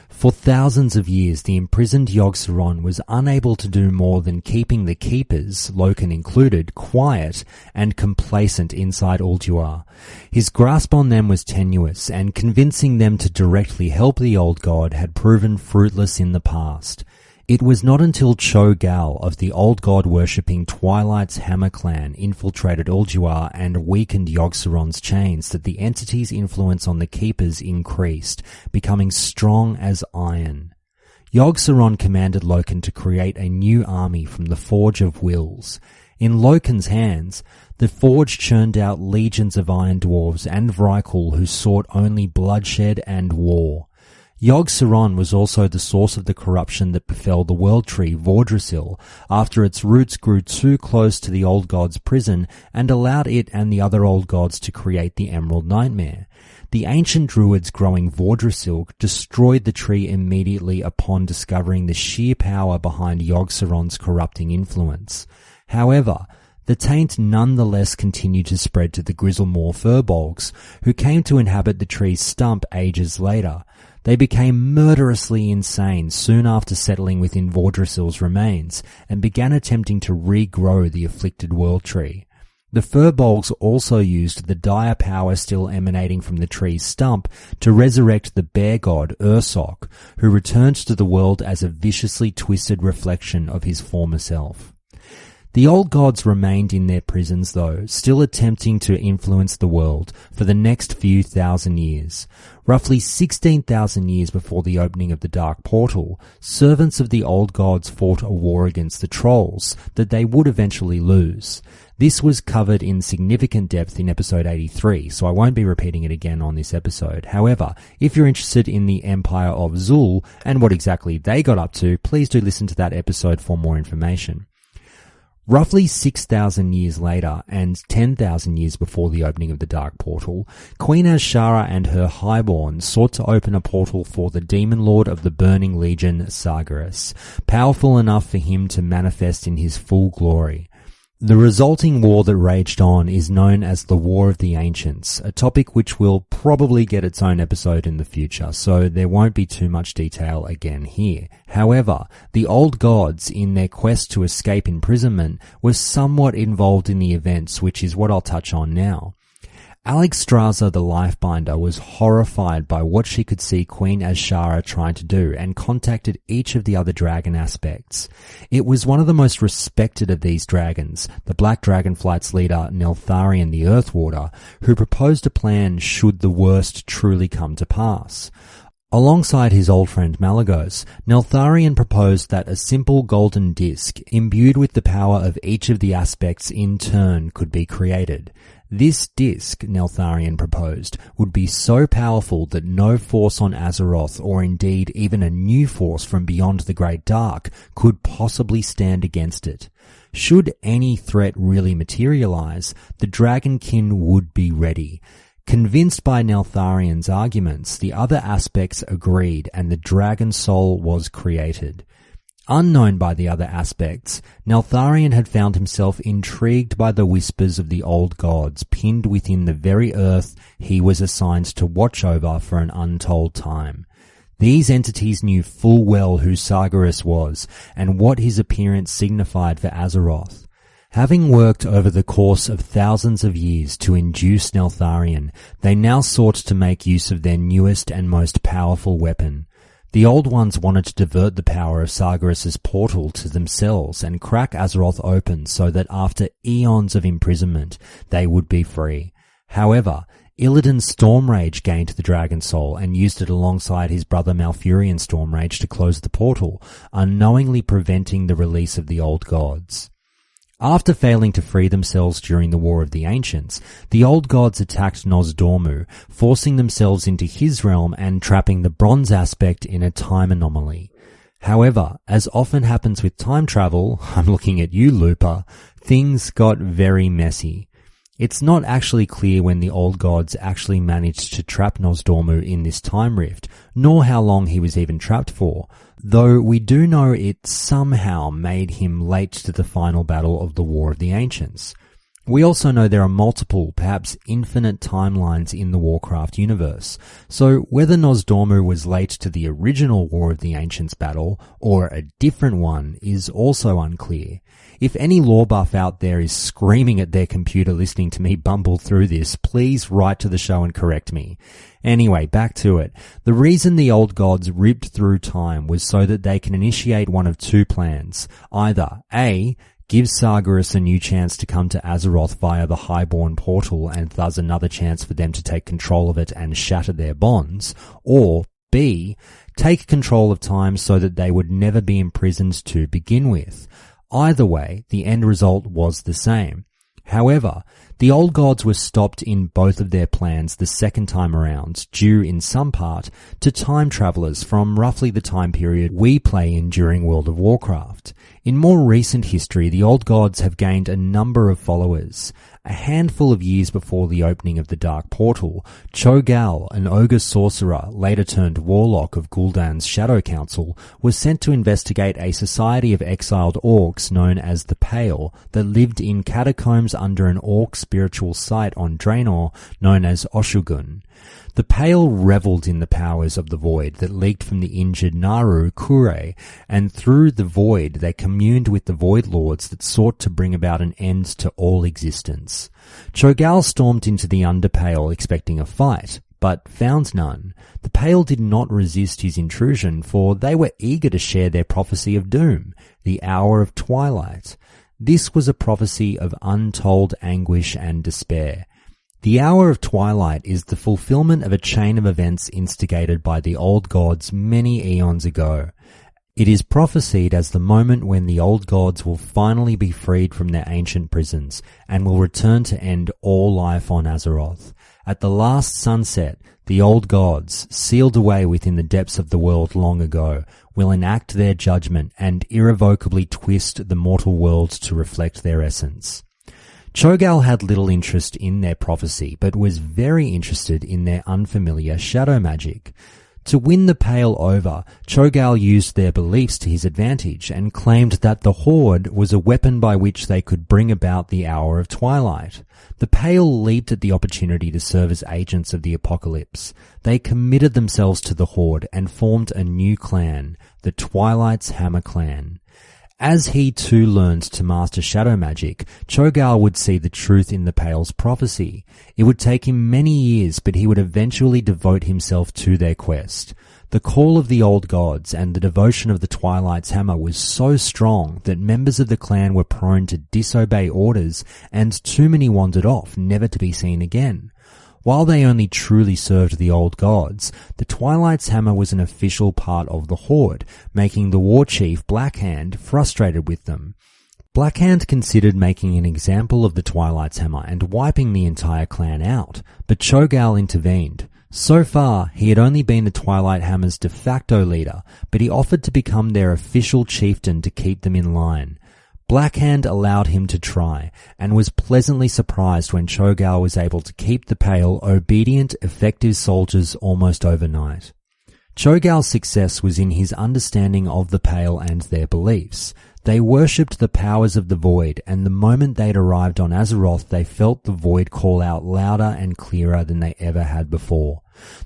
For thousands of years, the imprisoned Yogg-Saron was unable to do more than keeping the Keepers, Loken included, quiet and complacent inside Ulduar. His grasp on them was tenuous, and convincing them to directly help the old god had proven fruitless in the past. It was not until Cho'Gall of the old god-worshipping Twilight's Hammer clan infiltrated Ulduar and weakened Yogg-Saron's chains that the entity's influence on the Keepers increased, becoming strong as iron. Yogg-Saron commanded Loken to create a new army from the Forge of Wills. In Loken's hands, the Forge churned out legions of Iron Dwarves and Vrykul who sought only bloodshed and war. Yogg-Saron was also the source of the corruption that befell the world tree Vordrasil after its roots grew too close to the old god's prison and allowed it and the other old gods to create the Emerald Nightmare. The ancient druids growing Vordrasil destroyed the tree immediately upon discovering the sheer power behind Yogg-Saron's corrupting influence. However, the taint nonetheless continued to spread to the Grizzlemore Furbolgs, who came to inhabit the tree's stump ages later. They became murderously insane soon after settling within Vordrasil's remains, and began attempting to regrow the afflicted world tree. The Furbolgs also used the dire power still emanating from the tree's stump to resurrect the bear god Ursok, who returned to the world as a viciously twisted reflection of his former self. The old gods remained in their prisons, though, still attempting to influence the world for the next few thousand years. Roughly 16,000 years before the opening of the Dark Portal, servants of the old gods fought a war against the trolls that they would eventually lose. This was covered in significant depth in episode 83, so I won't be repeating it again on this episode. However, if you're interested in the Empire of Zul and what exactly they got up to, please do listen to that episode for more information. Roughly 6,000 years later, and 10,000 years before the opening of the Dark Portal, Queen Azshara and her highborn sought to open a portal for the Demon Lord of the Burning Legion, Sargeras, powerful enough for him to manifest in his full glory. The resulting war that raged on is known as the War of the Ancients, a topic which will probably get its own episode in the future, so there won't be too much detail again here. However, the old gods, in their quest to escape imprisonment, were somewhat involved in the events, which is what I'll touch on now. Alexstrasza the Lifebinder was horrified by what she could see Queen Azshara trying to do and contacted each of the other dragon aspects. It was one of the most respected of these dragons, the Black Dragonflight's leader Neltharion the Earthwarder, who proposed a plan should the worst truly come to pass. Alongside his old friend Malagos, Neltharion proposed that a simple golden disc, imbued with the power of each of the aspects in turn, could be created. This disc, Neltharion proposed, would be so powerful that no force on Azeroth, or indeed even a new force from beyond the Great Dark, could possibly stand against it. Should any threat really materialize, the Dragonkin would be ready. Convinced by Neltharion's arguments, the other aspects agreed and the Dragon Soul was created. Unknown by the other aspects, Neltharion had found himself intrigued by the whispers of the old gods pinned within the very earth he was assigned to watch over for an untold time. These entities knew full well who Sargeras was and what his appearance signified for Azeroth. Having worked over the course of thousands of years to induce Neltharion, they now sought to make use of their newest and most powerful weapon. The Old Ones wanted to divert the power of Sargeras' portal to themselves and crack Azeroth open so that after eons of imprisonment, they would be free. However, Illidan's Stormrage gained the Dragon Soul and used it alongside his brother Malfurion's Stormrage to close the portal, unknowingly preventing the release of the Old Gods. After failing to free themselves during the War of the Ancients, the Old Gods attacked Nozdormu, forcing themselves into his realm and trapping the Bronze aspect in a time anomaly. However, as often happens with time travel, I'm looking at you, Looper, things got very messy. It's not actually clear when the Old Gods actually managed to trap Nozdormu in this time rift, nor how long he was even trapped for, though we do know it somehow made him late to the final battle of the War of the Ancients. We also know there are multiple, perhaps infinite timelines in the Warcraft universe, so whether Nozdormu was late to the original War of the Ancients battle, or a different one, is also unclear. If any lore buff out there is screaming at their computer listening to me bumble through this, please write to the show and correct me. Anyway, back to it. The reason the Old Gods ripped through time was so that they can initiate one of two plans. Either A, give Sargeras a new chance to come to Azeroth via the Highborn portal and thus another chance for them to take control of it and shatter their bonds, or B, take control of time so that they would never be imprisoned to begin with. Either way, the end result was the same. However, the Old Gods were stopped in both of their plans the second time around, due in some part to time travelers from roughly the time period we play in during World of Warcraft. In more recent history, the Old Gods have gained a number of followers. A handful of years before the opening of the Dark Portal, Cho'Gall, an ogre sorcerer, later turned warlock of Gul'dan's Shadow Council, was sent to investigate a society of exiled orcs known as the Pale that lived in catacombs under an orc spiritual site on Draenor known as Oshugun. The Pale revelled in the powers of the Void that leaked from the injured Naru Kure, and through the Void they communed with the Void Lords that sought to bring about an end to all existence. Cho'Gall stormed into the Underpale expecting a fight, but found none. The Pale did not resist his intrusion, for they were eager to share their prophecy of doom, the hour of twilight. This was a prophecy of untold anguish and despair. The Hour of Twilight is the fulfillment of a chain of events instigated by the Old Gods many eons ago. It is prophesied as the moment when the Old Gods will finally be freed from their ancient prisons and will return to end all life on Azeroth. At the last sunset, the Old Gods, sealed away within the depths of the world long ago, will enact their judgment and irrevocably twist the mortal world to reflect their essence. Cho'Gall had little interest in their prophecy, but was very interested in their unfamiliar shadow magic. To win the Pale over, Cho'Gall used their beliefs to his advantage and claimed that the Horde was a weapon by which they could bring about the Hour of Twilight. The Pale leaped at the opportunity to serve as agents of the apocalypse. They committed themselves to the Horde and formed a new clan, the Twilight's Hammer Clan. As he too learned to master shadow magic, Cho'Gall would see the truth in the Pale's prophecy. It would take him many years, but he would eventually devote himself to their quest. The call of the Old Gods and the devotion of the Twilight's Hammer was so strong that members of the clan were prone to disobey orders, and too many wandered off, never to be seen again. While they only truly served the old gods, the Twilight's Hammer was an official part of the Horde, making the war chief Blackhand frustrated with them. Blackhand considered making an example of the Twilight's Hammer and wiping the entire clan out, but Cho'Gall intervened. So far, he had only been the Twilight Hammer's de facto leader, but he offered to become their official chieftain to keep them in line. Blackhand allowed him to try, and was pleasantly surprised when Cho'Gall was able to keep the Pale obedient, effective soldiers almost overnight. Cho'Gall's success was in his understanding of the Pale and their beliefs. They worshipped the powers of the Void, and the moment they'd arrived on Azeroth, they felt the Void call out louder and clearer than they ever had before.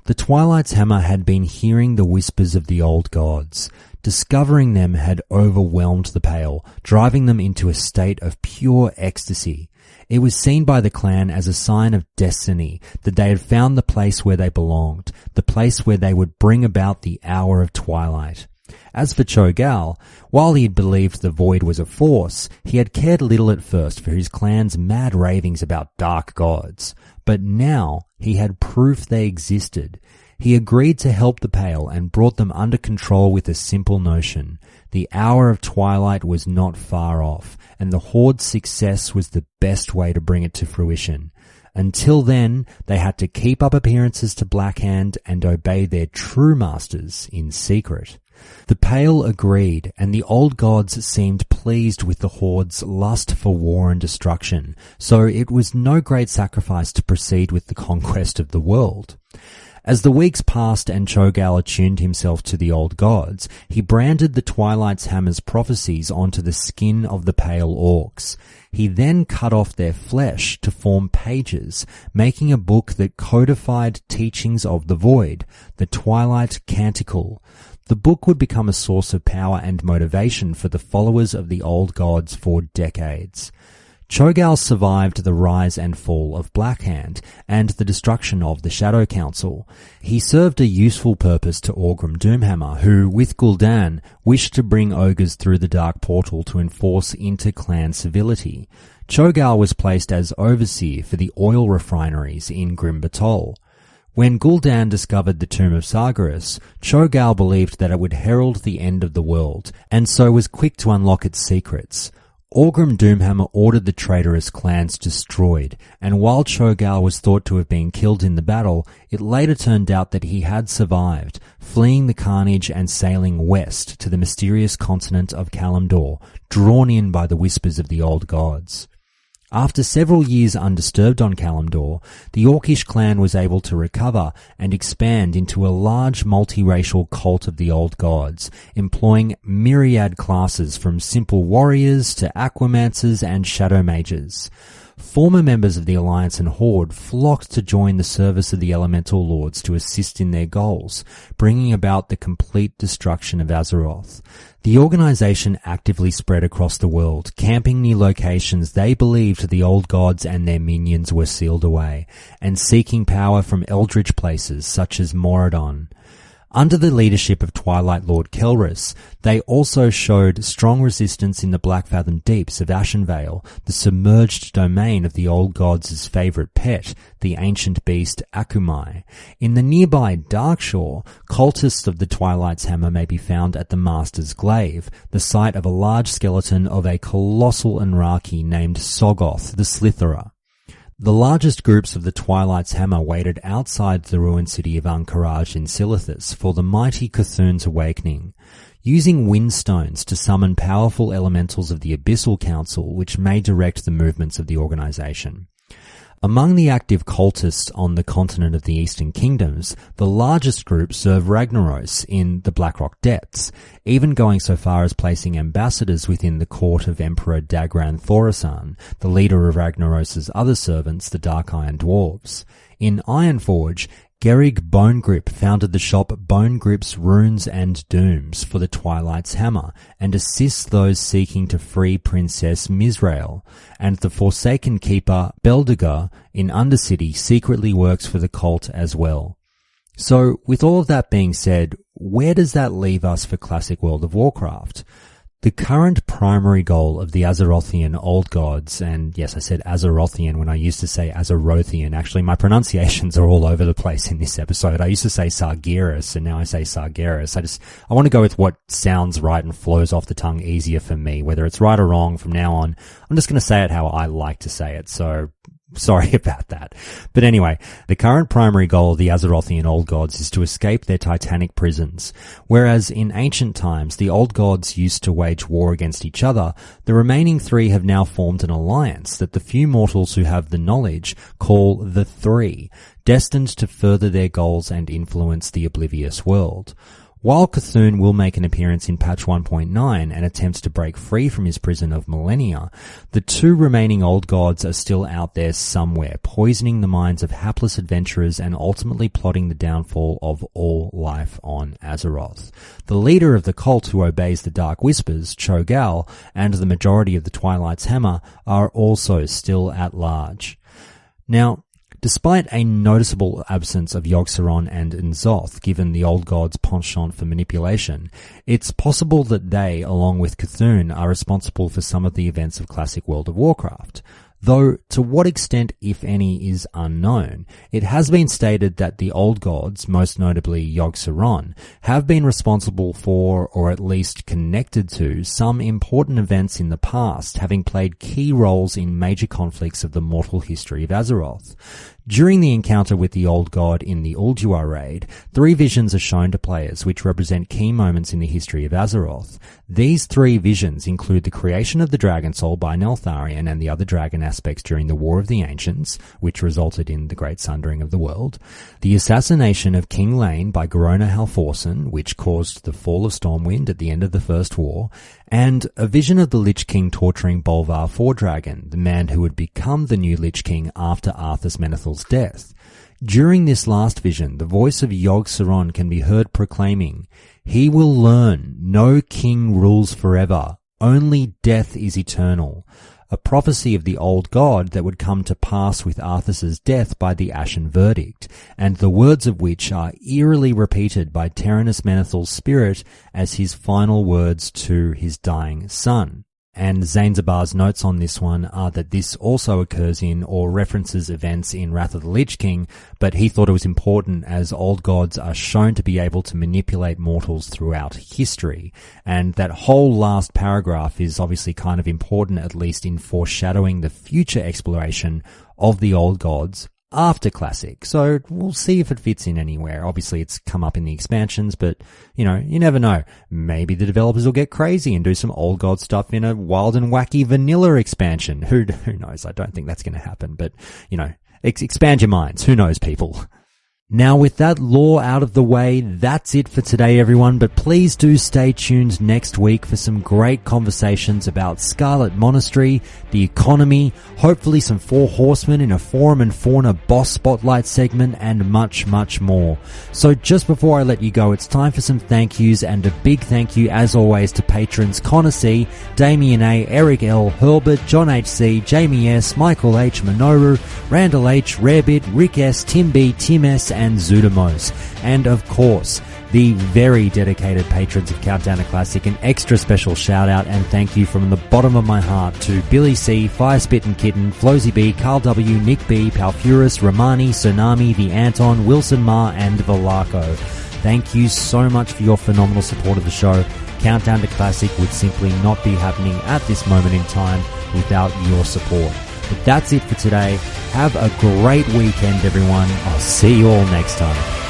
The Twilight's Hammer had been hearing the whispers of the old gods. Discovering them had overwhelmed the Pale, driving them into a state of pure ecstasy. It was seen by the clan as a sign of destiny that they had found the place where they belonged, the place where they would bring about the hour of twilight. As for Cho'Gall, while he had believed the Void was a force, he had cared little at first for his clan's mad ravings about dark gods. But now he had proof they existed. He agreed to help the Pale and brought them under control with a simple notion. The hour of twilight was not far off, and the Horde's success was the best way to bring it to fruition. Until then, they had to keep up appearances to Blackhand and obey their true masters in secret. The Pale agreed, and the old gods seemed pleased with the Horde's lust for war and destruction, so it was no great sacrifice to proceed with the conquest of the world. As the weeks passed and Cho'Gall attuned himself to the old gods, he branded the Twilight's Hammer's prophecies onto the skin of the Pale Orcs. He then cut off their flesh to form pages, making a book that codified teachings of the Void, the Twilight Canticle. The book would become a source of power and motivation for the followers of the old gods for decades. Cho'Gall survived the rise and fall of Blackhand and the destruction of the Shadow Council. He served a useful purpose to Orgrim Doomhammer, who, with Gul'dan, wished to bring ogres through the Dark Portal to enforce inter-clan civility. Cho'Gall was placed as overseer for the oil refineries in Grim Batol. When Gul'dan discovered the Tomb of Sargeras, Cho'Gall believed that it would herald the end of the world, and so was quick to unlock its secrets. Orgrim Doomhammer ordered the traitorous clans destroyed, and while Cho'Gall was thought to have been killed in the battle, it later turned out that he had survived, fleeing the carnage and sailing west to the mysterious continent of Kalimdor, drawn in by the whispers of the old gods. After several years undisturbed on Kalimdor, the Orcish clan was able to recover and expand into a large multiracial cult of the old gods, employing myriad classes from simple warriors to aquamancers and shadow mages. Former members of the Alliance and Horde flocked to join the service of the Elemental Lords to assist in their goals, bringing about the complete destruction of Azeroth. The organization actively spread across the world, camping near locations they believed the old gods and their minions were sealed away, and seeking power from eldritch places such as Moradon. Under the leadership of Twilight Lord Kelrus, they also showed strong resistance in the Blackfathom Deeps of Ashenvale, the submerged domain of the old gods' favourite pet, the ancient beast Akumai. In the nearby Darkshore, cultists of the Twilight's Hammer may be found at the Master's Glaive, the site of a large skeleton of a colossal Anraki named Sogoth the Slitherer. The largest groups of the Twilight's Hammer waited outside the ruined city of Ankaraj in Silithus for the mighty Cthulhu's awakening, using windstones to summon powerful elementals of the Abyssal Council which may direct the movements of the organization. Among the active cultists on the continent of the Eastern Kingdoms, the largest group serve Ragnaros in the Blackrock Depths, even going so far as placing ambassadors within the court of Emperor Dagran Thorasan, the leader of Ragnaros' other servants, the Dark Iron Dwarves. In Ironforge, Gerig Bonegrip founded the shop Bonegrip's Runes and Dooms for the Twilight's Hammer and assists those seeking to free Princess Mizrael, and the Forsaken Keeper Beldegar in Undercity secretly works for the cult as well. So, with all of that being said, where does that leave us for classic World of Warcraft? The current primary goal of the Azerothian Old Gods, and yes, I said Azerothian when I used to say Azerothian. Actually, my pronunciations are all over the place in this episode. I used to say Sargeras, and now I say Sargeras. I want to go with what sounds right and flows off the tongue easier for me. Whether it's right or wrong from now on, I'm just going to say it how I like to say it. So, sorry about that. But anyway, the current primary goal of the Azerothian Old Gods is to escape their titanic prisons. Whereas in ancient times, the Old Gods used to wage war against each other, the remaining three have now formed an alliance that the few mortals who have the knowledge call the Three, destined to further their goals and influence the oblivious world. While Cthulhu will make an appearance in patch 1.9 and attempts to break free from his prison of millennia, the two remaining Old Gods are still out there somewhere, poisoning the minds of hapless adventurers and ultimately plotting the downfall of all life on Azeroth. The leader of the cult who obeys the Dark Whispers, Cho'Gall, and the majority of the Twilight's Hammer are also still at large. Now, despite a noticeable absence of Yogg-Saron and N'Zoth, given the Old Gods' penchant for manipulation, it's possible that they, along with Cthulhu, are responsible for some of the events of classic World of Warcraft. Though to what extent, if any, is unknown. It has been stated that the Old Gods, most notably Yogg-Saron, have been responsible for, or at least connected to, some important events in the past, having played key roles in major conflicts of the mortal history of Azeroth. During the encounter with the Old God in the Ulduar raid, 3 visions are shown to players which represent key moments in the history of Azeroth. These 3 visions include the creation of the Dragon Soul by Neltharion and the other dragon aspects during the War of the Ancients, which resulted in the Great Sundering of the World, the assassination of King Lane by Garona Halforsen, which caused the fall of Stormwind at the end of the First War, and a vision of the Lich King torturing Bolvar Fordragon, the man who would become the new Lich King after Arthas Menethal's death. During this last vision, the voice of Yogg-Saron can be heard proclaiming, "He will learn, no king rules forever, only death is eternal," a prophecy of the Old God that would come to pass with Arthas's death by the Ashen Verdict, and the words of which are eerily repeated by Terenas Menethal's spirit as his final words to his dying son. And Zaynzibar's notes on this one are that this also occurs in or references events in Wrath of the Lich King, but he thought it was important as Old Gods are shown to be able to manipulate mortals throughout history. And that whole last paragraph is obviously kind of important, at least in foreshadowing the future exploration of the Old Gods after Classic. So we'll see if it fits in anywhere. Obviously it's come up in the expansions, but you know, you never know. Maybe the developers will get crazy and do some Old God stuff in a wild and wacky vanilla expansion. Who knows? I don't think that's going to happen, but you know, expand your minds. Who knows, people? Now, with that lore out of the way, that's it for today, everyone, but please do stay tuned next week for some great conversations about Scarlet Monastery, the economy, hopefully some 4 Horsemen in a Forum and Fauna boss spotlight segment, and much, much more. So just before I let you go, it's time for some thank yous, and a big thank you, as always, to patrons Connor C, Damien A, Eric L, Herbert, John H.C, Jamie S, Michael H, Minoru, Randall H, Rarebit, Rick S, Tim B, Tim S, and Zudamos. And of course, the very dedicated patrons of Countdown to Classic, an extra special shout out and thank you from the bottom of my heart to Billy C, Firespit and Kitten, Flosy B, Carl W, Nick B, Palfurus, Romani, Tsunami, The Anton, Wilson Ma, and Valaco. Thank you so much for your phenomenal support of the show. Countdown to Classic would simply not be happening at this moment in time without your support. But that's it for today. Have a great weekend, everyone. I'll see you all next time.